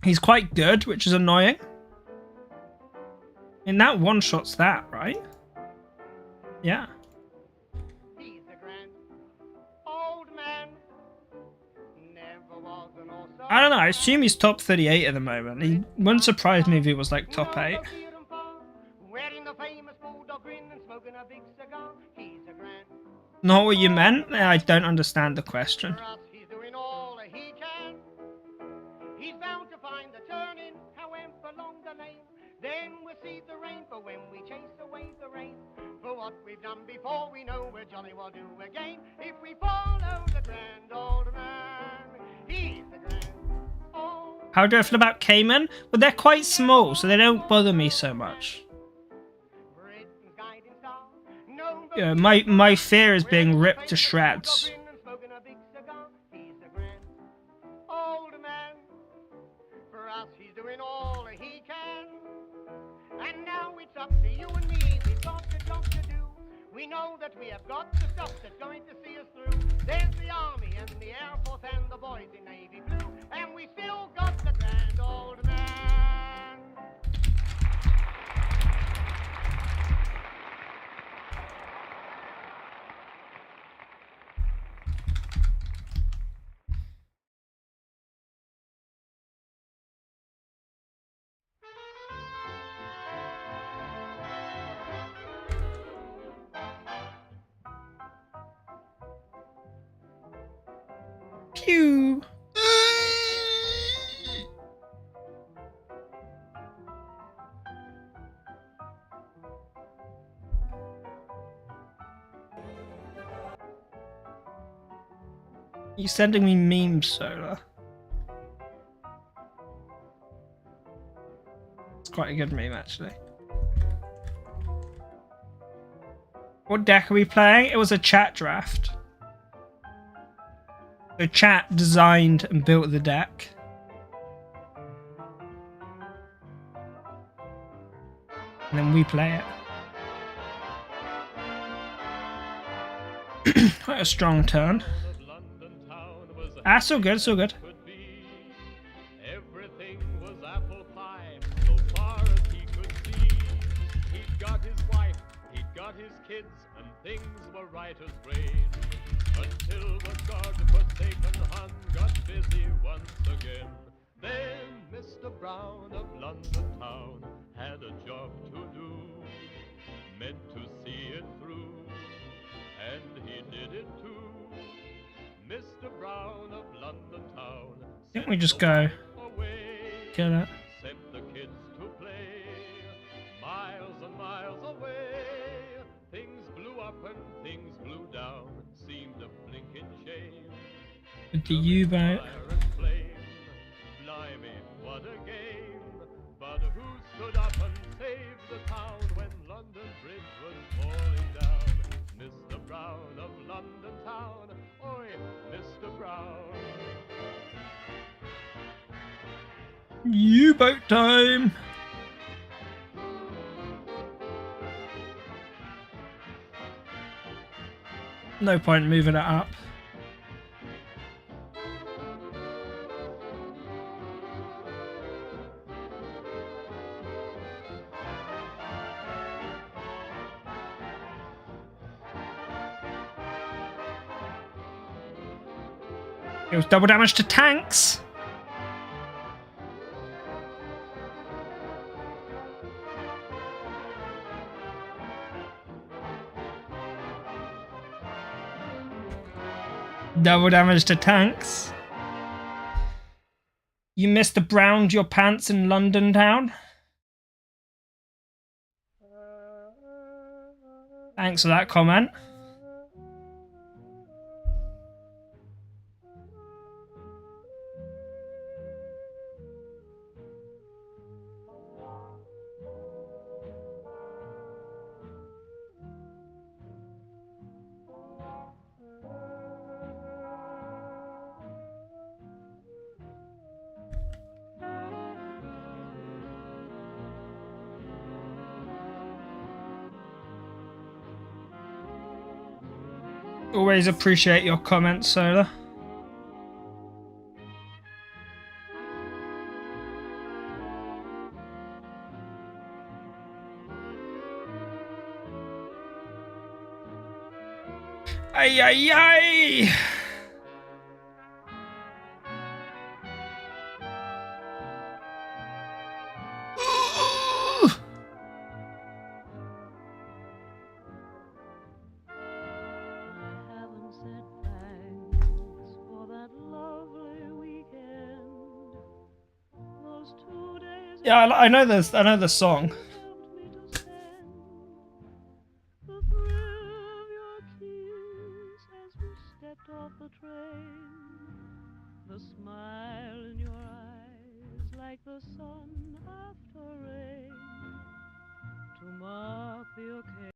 He's quite good, which is annoying. In that one shot's that, right? Yeah.
He's a grand old man. Never was an awesome.
I don't know. I assume he's top 38 at the moment. He wouldn't surprise me if he was like top 8.
Wearing the famous bulldog grin and smoking a big
Not what you meant? I don't understand the question.
For us, he's doing all he can. He's bound to find the turning, however long the lane. Then we'll see the rainbow when we chase away the rain. For what we've done before, we know we're jolly well do again. If we follow the grand old man, he's the grand old.
How do I feel about Cayman? Well, they're quite small, so they don't bother me so much.
Britain's guiding star. No,
Yeah, my fear is being ripped to shreds.
He's the grand old man. For us, he's doing all he can. And now it's up to you and me. We've got a job to do. We know that we have got the stuff that's going to see us through. There's the Army and the Air Force and the boys in Navy Blue. And we still got the grand old man.
Pew! You sending me memes, Solar? It's quite a good meme, actually. What deck are we playing? It was a chat draft. The chat designed and built the deck. And then we play it. Quite a strong turn. Ah, so good, so good.
Everything was apple pie, so far as he could see. He'd got his wife, he'd got his kids, and things were right as rain. Until the God-forsaken Hun got busy once again. Then Mr. Brown of London town had a job to do, meant to see it through, and he did it too. Mr. Brown of London town.
I think we just go. Kill that.
Sent the kids to play miles and miles away. Things blew up and things blew down. Seemed a blinking shame.
With the U-boat.
Fire and flame. Blimey, what a game. But who stood up and saved the town when London Bridge was falling down? Mr. Brown of London town. Oi, Mr. Brown.
U-boat time. No point moving it up. It was double damage to tanks. Double damage to tanks. You Mr. Browned your pants in London town. Thanks for that comment. Always appreciate your comments, Solar. Ay, ay, ay! Yeah, I know this. I know the song.
The thrill of your kiss as we stepped off the train, the smile in your eyes like the sun after rain, to mark the occasion.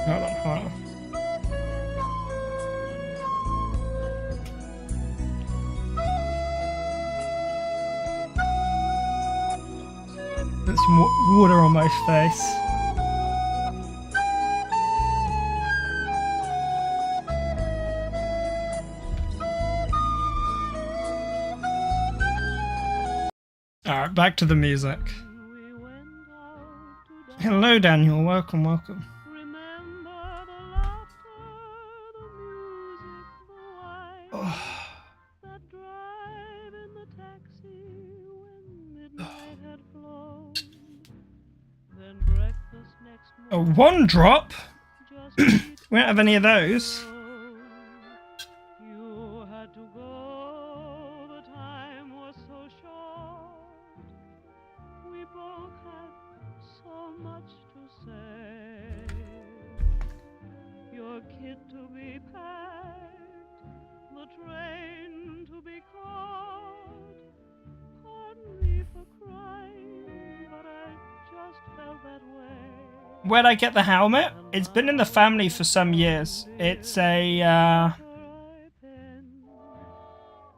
Hold on, hold on. There's water on my face. Alright, back to the music.
We went out to dance.
Hello, Daniel. Welcome, welcome.
Remember the laughter, the music, the wine,
Oh,
that drive in the taxi when midnight had flown. Then breakfast next
a
morning,
one drop?
just eat
We don't have any of those.
alone. You had to go, the time was so short. We both had so much to say. Your kit to be packed, the train to be caught. Pardon me for crying, but I just felt that way.
Where'd I get the helmet? It's been in the family for some years. It's a,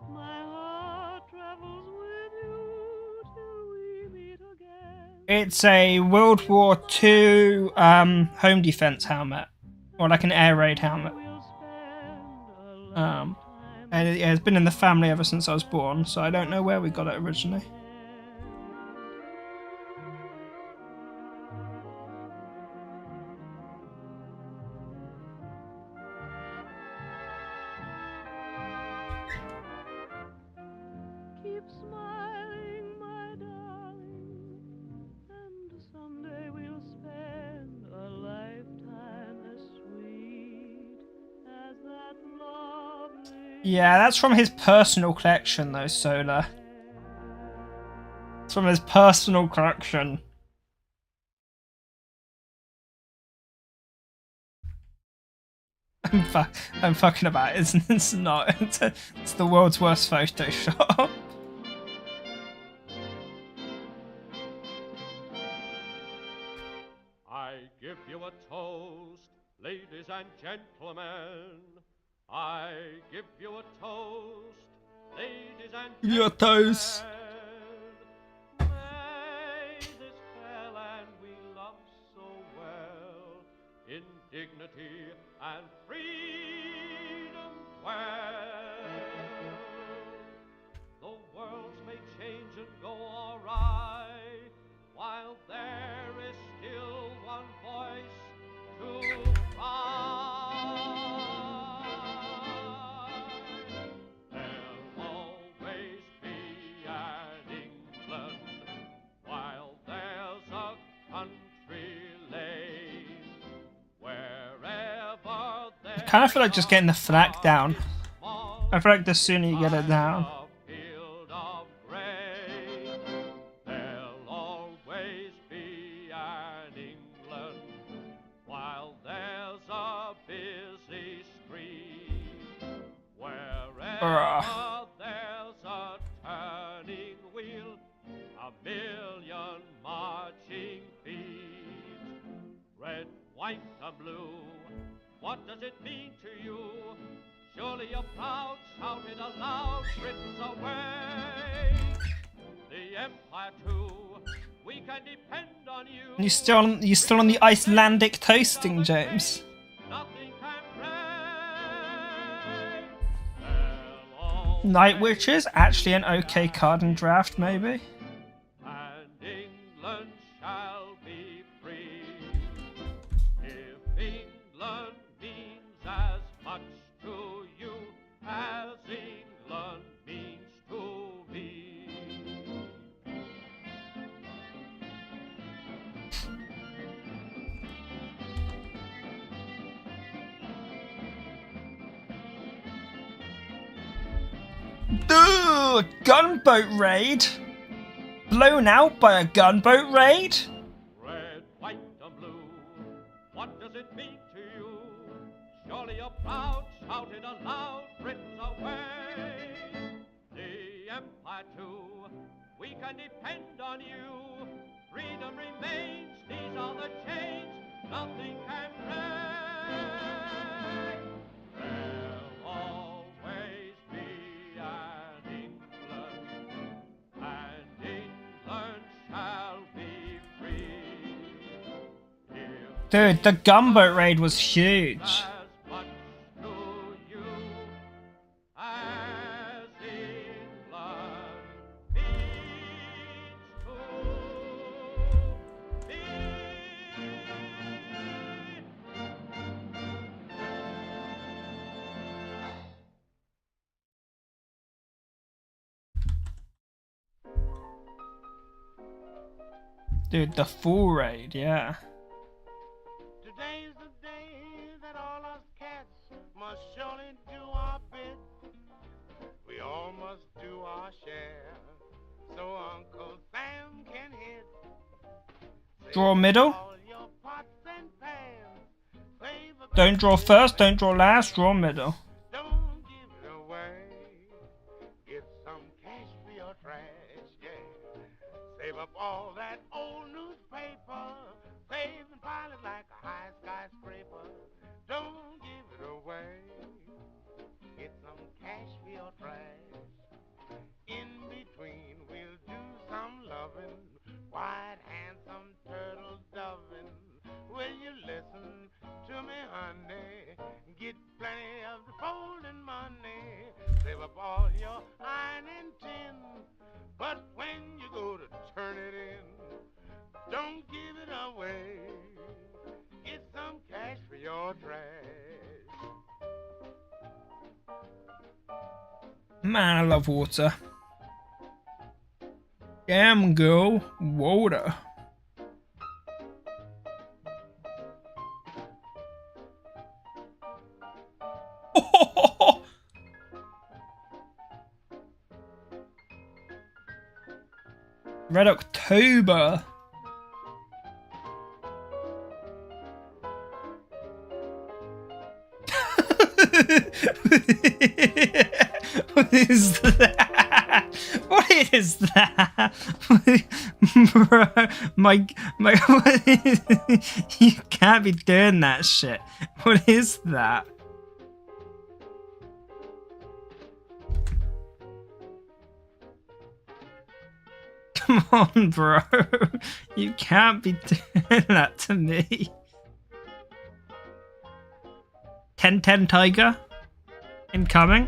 My heart travels with you till we meet again.
it's a World War II home defense helmet. Or like an air raid helmet.
We'll spend a
And it's been in the family ever since I was born, so I don't know where we got it originally.
Keep smiling, my darling, and someday we'll spend a lifetime as sweet as that lovely.
Yeah, that's from his personal collection though, Solar. It's from his personal collection. I'm fucking about it. It's not. It's the world's worst Photoshop.
I give you a toast, ladies and gentlemen. I give you a toast, ladies and gentlemen.
Your toes.
May this fair land we love so well, in dignity and freedom dwell. The worlds may change and go awry, while there is still one voice to cry. There'll always be an England, while there's a country lane, wherever
I kind of feel like just getting the flag down.
small
I feel like the sooner you get it down.
A field of grain. There'll always be an England while there's a busy street. Wherever there's a turning wheel, a million marching feet. Red, white, and blue, what does it mean to you? Surely you're proud, shout it aloud, Britain's away. The Empire too, we can depend on you.
You still on the Icelandic toasting, James?
Nothing can break.
Night Witches, actually an okay card and draft, maybe.
And England shall be free. If England means as much to you as England means to me.
Duh, gunboat raid? Blown out by a gunboat raid?
Red, white, and blue, what does it mean to you? Surely you're proud, shout it aloud, Britain's away. The Empire too, we can depend on you. Freedom remains, these are the chains, nothing can break. There'll always be an England, and England shall be free. If
Dude, the gunboat raid was huge.
as much to you as England means to me.
Dude, the full raid, yeah.
Today's the day that all us cats must surely do our bit. We all must do our share, so Uncle Sam can hit.
Draw middle.
All your pots and pans, save a
Don't draw first, don't draw last, draw middle.
Don't give it away. Get some cash for your trash, yeah. Save up all that old newspaper. Save and pile it like a high skyscraper. Don't give it away. Get some cash for your trash. In between, we'll do some loving. White, handsome turtle doving. Will you listen to me, honey? Get plenty of the folding money. Save up all your iron and tin. But when you go to turn it in, don't give it away. Get some cash for your trash.
Man, I love water. Damn, girl, water. Red October. What is that? What is that? Bro, what is, you can't be doing that shit. What is that? Come on, bro. You can't be doing that to me. 10-10 Tiger. Incoming.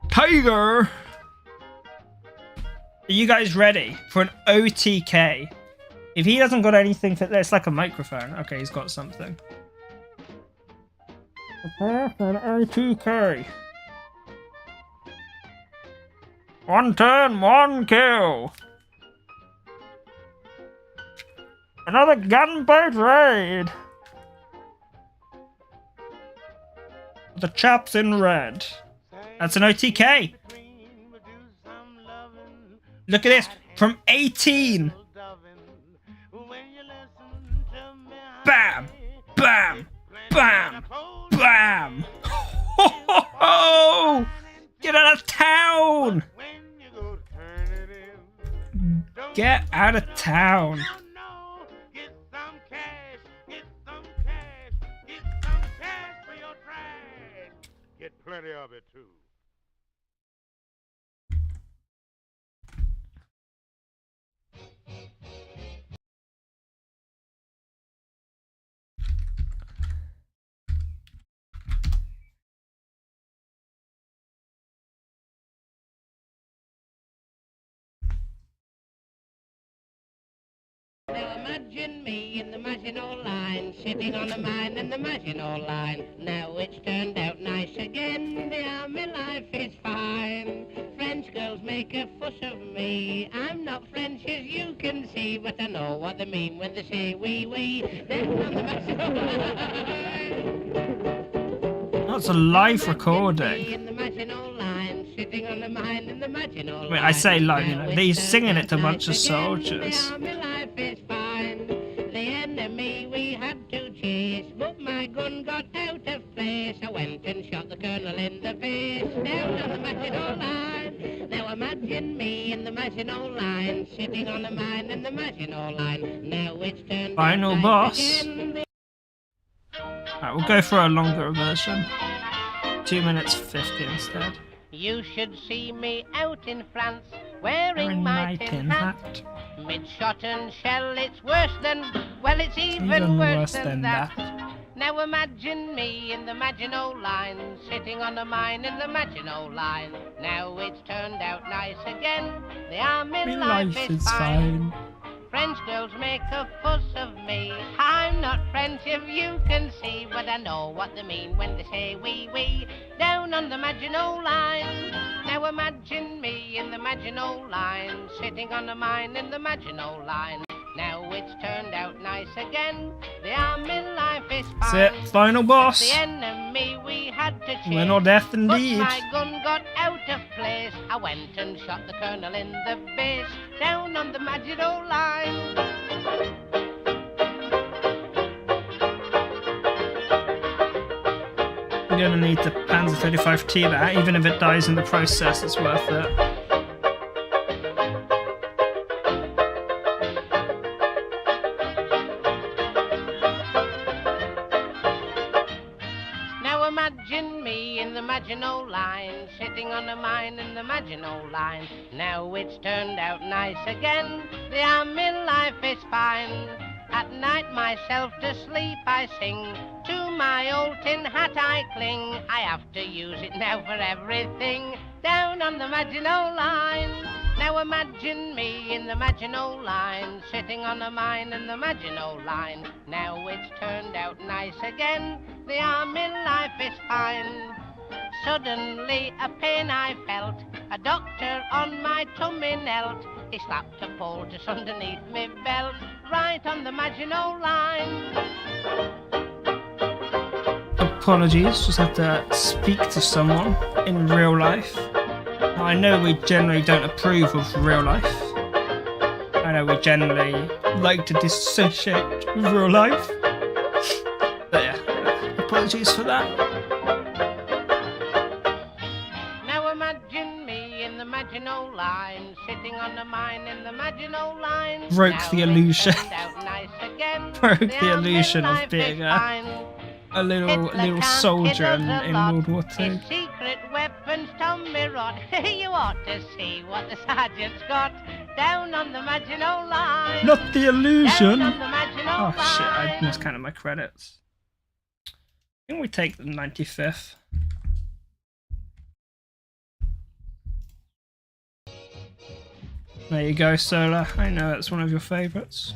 Tiger! Are you guys ready for an OTK? If he hasn't got anything for this, like a microphone. Okay, he's got something. Prepare for an OTK. 1 turn, 1 kill. Another gunboat raid. The chaps in red. That's an OTK. Look at this. From 18. Bam! Bam! Bam! Bam! Ho, ho, ho! Get out of town! Get out of town.
Get some cash, get some cash, get some cash for your trash. Get plenty of it too.
Now imagine me in the Maginot Line, sitting on a mine in the Maginot Line. Now it's turned out nice again, the army life is fine. French girls make a fuss of me, I'm not French as you can see, but I know what they mean when they say wee wee. Down on the Maginot Line.
That's a live recording.
In the Maginot Line, sitting on a mine in the Maginot Line.
Wait, I say live, you know, he's singing it to a bunch of soldiers.
The army life is fine. The enemy we had to chase, but my gun got out of place. I went and shot the colonel in the face, down on the Maginot Line. Now imagine me in the Maginot Line, sitting on a mine in the Maginot Line. Now it's turned
Final
out
boss.
again.
Alright, we'll go for a longer version. 2 minutes 50 instead.
You should see me out in France, wearing my tin hat. Mid-shot and shell, it's worse than, well, it's even worse than that. Now imagine me in the Maginot Line, sitting on a mine in the Maginot Line. Now it's turned out nice again, the army life is fine. French girls make a fuss of me, I'm not French if you can see, but I know what they mean when they say wee wee, down on the Maginot Line. Now imagine me in the Maginot Line, sitting on a mine in the Maginot Line. Now it's turned out nice again, the army life is fine.
That's it, final boss.
The enemy we had to chase,
Win or death indeed.
but my gun got out of place. I went and shot the colonel in the base, down on the Maginot Line.
We're gonna need the Panzer 35T that, even if it dies in the process, it's worth it.
Now imagine me in the Maginot Line, sitting on a mine in the Maginot Line. Now it's turned out nice again, the army life is fine. At night myself to sleep I sing, to my old tin hat I cling. I have to use it now for everything, down on the Maginot Line. Now imagine me in the Maginot Line, sitting on a mine in the Maginot Line. Now it's turned out nice again, the army life is fine. Suddenly a pain I felt, a doctor on my tummy knelt. He slapped a poultice underneath me belt, right on the Maginot Line.
Apologies, just have to speak to someone in real life. Now, I know we generally don't approve of real life. I know we generally like to dissociate with real life. But yeah, apologies for that.
Now imagine me in the Maginot Line, sitting on a mine in the Maginot Line.
Broke
Now
the
it's
illusion.
turned out nice again,
Broke
the
the
army
illusion of
life
being
is
a
fine.
little
Hitler can't
soldier
hit us a
in
lot.
World War II.
His secret weapons, Tommy Rod. You ought to see what the sergeant's got down on the Maginot Line.
Not the illusion!
Down on the Maginot
Oh shit, I
Line.
miscounted my credits. I think we take the 95th. There you go, Solar. I know it's one of your favourites.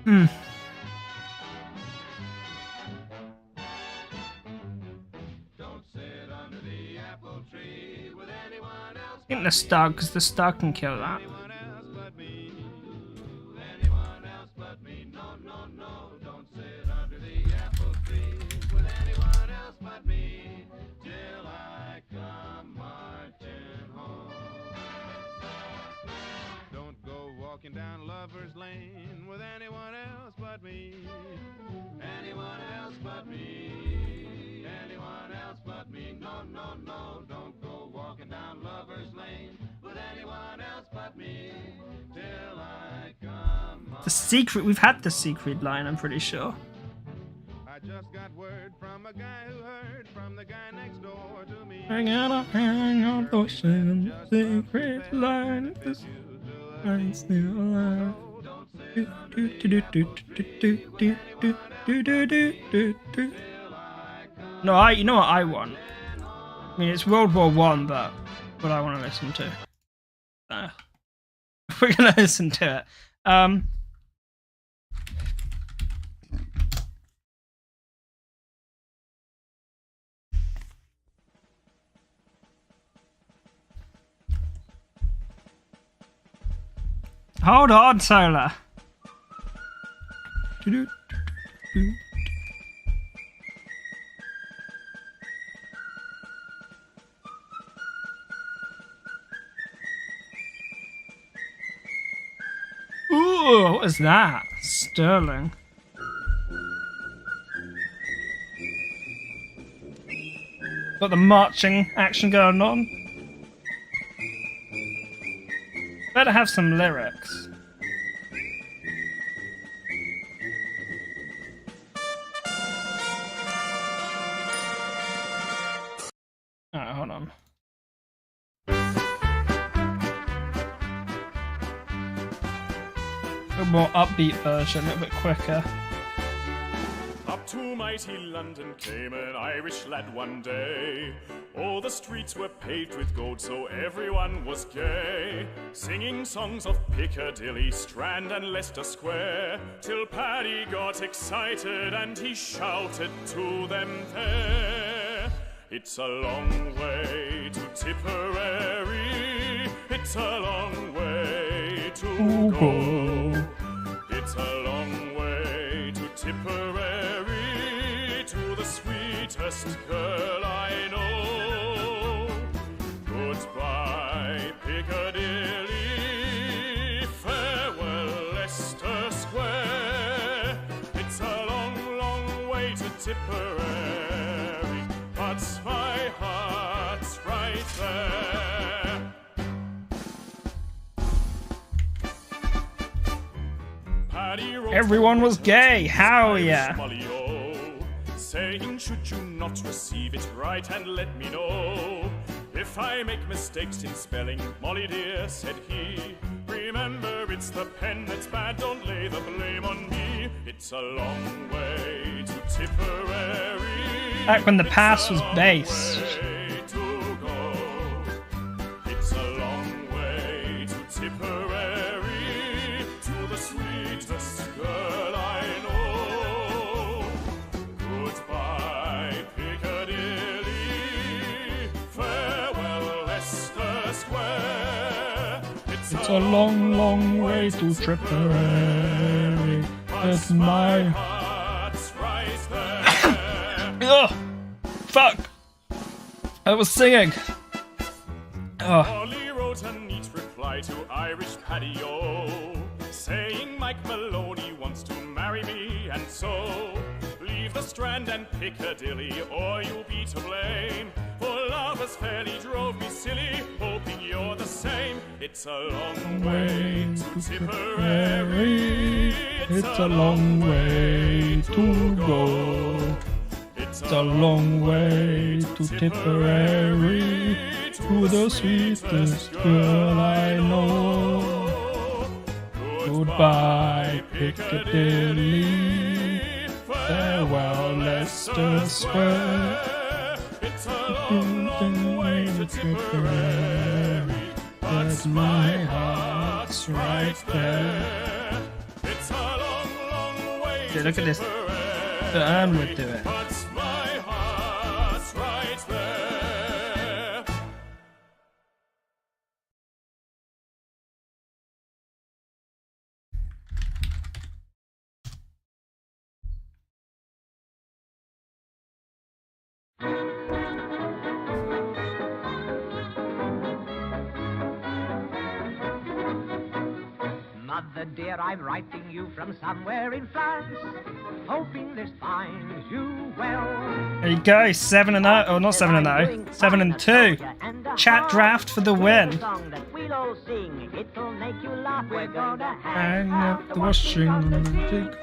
I think the star, because the star can kill that.
Don't go walking down Lover's Lane with anyone else but me. Anyone else but me. Anyone else but me. No, no, no. Don't go walking down Lover's Lane with anyone else but me. Till I come.
The secret, we've had the secret line, I'm pretty sure.
I just got word from a guy who heard from the guy next door to me.
Hang on, the secret line. This I'm still alive. No, you know what I want? I mean, it's World War One, but what I want to listen to. We're gonna listen to it. Hold on, Solar. Ooh, what is that? Sterling. Got the marching action going on. Better have some lyrics. Alright, hold on. A more upbeat version, a little bit quicker.
Up to mighty London came an Irish lad one day. All the streets were paved with gold, so everyone was gay, singing songs of Piccadilly, Strand and Leicester Square, till Paddy got excited and he shouted to them there. It's a long way to Tipperary, it's a long way to go. It's a long way to Tipperary, to the sweetest girl I know. Goodbye, Piccadilly, farewell, Leicester Square. It's a long, long way to Tipperary, but my heart's right there.
Everyone was gay, how yeah.
Saying, should you not receive it right and let me know if I make mistakes in spelling, Molly dear, said he. Remember, it's the pen that's bad, don't lay the blame on me. It's a long way to Tipperary.
Back when the past was bass.
It's a long way to Tipperary, to the sweetest girl I know. Goodbye, Piccadilly, farewell, Leicester Square. It's
a long, long way to Tipperary, but my
heart's right there.
Ugh! Fuck! I was singing! Oh.
Molly wrote a neat reply to Irish Paddy O, saying Mike Maloney wants to marry me, and so leave the Strand and Piccadilly, or you'll be to blame. For lovers fairly drove me silly, hoping you're the same. It's a long way to Tipperary.
It's a long way to go. It's a long way to Tipperary, to the sweetest girl I know. Goodbye, Piccadilly, farewell, Leicester Square.
It's a long, long way to Tipperary, but my heart's right there. It's a long, long
Dude, look at this. The urn would do it.
But my heart's right there.
Mother dear, I'm writing you from somewhere in France, hoping this finds you well.
There you go, 7-0. Oh, not 7-0. 7-2. Chat draft for the win. Hang up the washing on the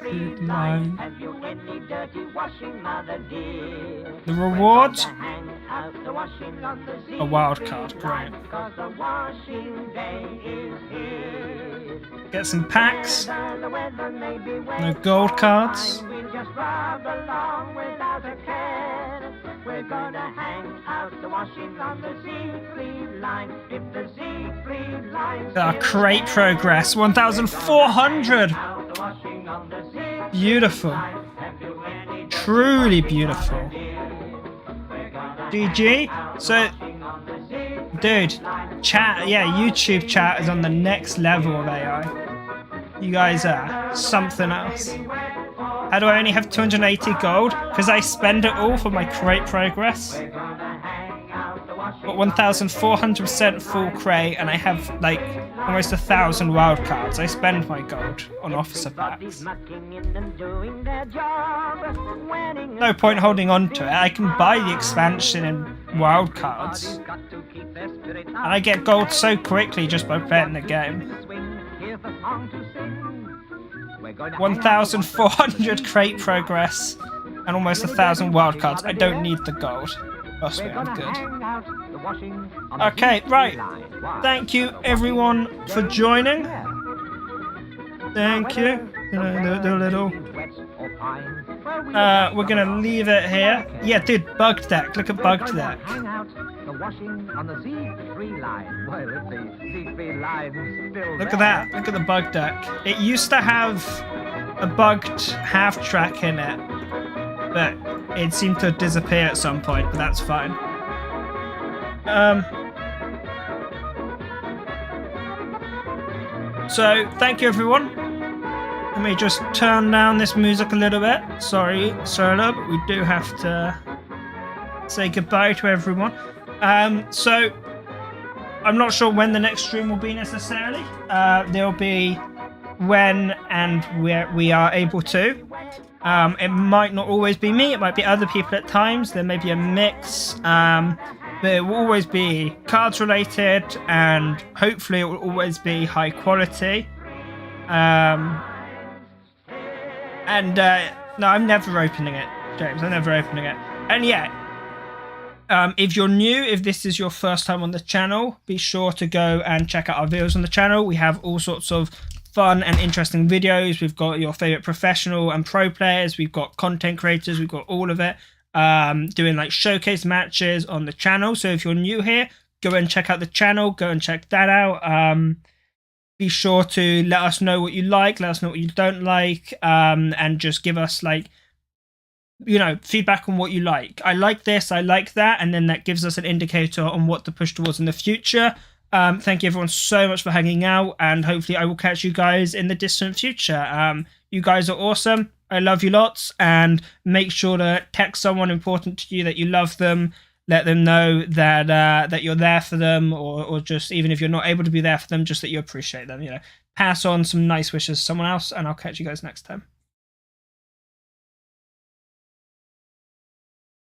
big line.
Have you any dirty washing, mother dear?
The rewards?
Hang out the washing on the
A wild card, great.
Cause the washing day is here.
Get some packs.
The weather may be wet,
No gold cards.
we'll just rub along without a care. We're gonna hang out the washing on the Siegfried line. If the Siegfried line
Our crate progress, 1,400. Beautiful. Truly beautiful. GG. So, dude, chat, yeah, YouTube chat is on the next level of AI. You guys are something else. How do I only have 280 gold? Because I spend it all for my crate progress. Got 1,400% full crate, and I have like almost 1,000 wild cards. I spend my gold on officer packs. No point holding on to it. I can buy the expansion in wild cards, and I get gold so quickly just by playing the game. 1,400 crate progress and almost 1,000 wild cards. I don't need the gold. Trust me, I'm good. Okay, right. Thank you everyone for joining. Thank you. You know, the little. We're gonna leave it here. Yeah, dude, bugged deck. Look at bugged deck. Look at that. Look at the bug deck. It used to have a bugged half track in it, but it seemed to disappear at some point, but that's fine. So, thank you everyone. Let me just turn down this music a little bit. Sorry, Solar, but we do have to say goodbye to everyone. So, I'm not sure when the next stream will be necessarily. There'll be when and where we are able to. It might not always be me, it might be other people at times. There may be a mix. But it will always be cards related, and hopefully it will always be high quality. No, I'm never opening it, James. I'm never opening it. And yeah, if you're new, if this is your first time on the channel, be sure to go and check out our videos on the channel. We have all sorts of fun and interesting videos. We've got your favorite professional and pro players. We've got content creators. We've got all of it. Doing like showcase matches on the channel. So if you're new here, go and check out the channel. Go and check that out. Be sure to let us know what you like. Let us know what you don't like. And just give us like, you know, feedback on what you like. I like this, I like that, and then that gives us an indicator on what to push towards in the future. Thank you everyone so much for hanging out, and hopefully I will catch you guys in the distant future. You guys are awesome. I love you lots, and make sure to text someone important to you that you love them. Let them know that that you're there for them, or just even if you're not able to be there for them, just that you appreciate them. You know, pass on some nice wishes to someone else, and I'll catch you guys next time.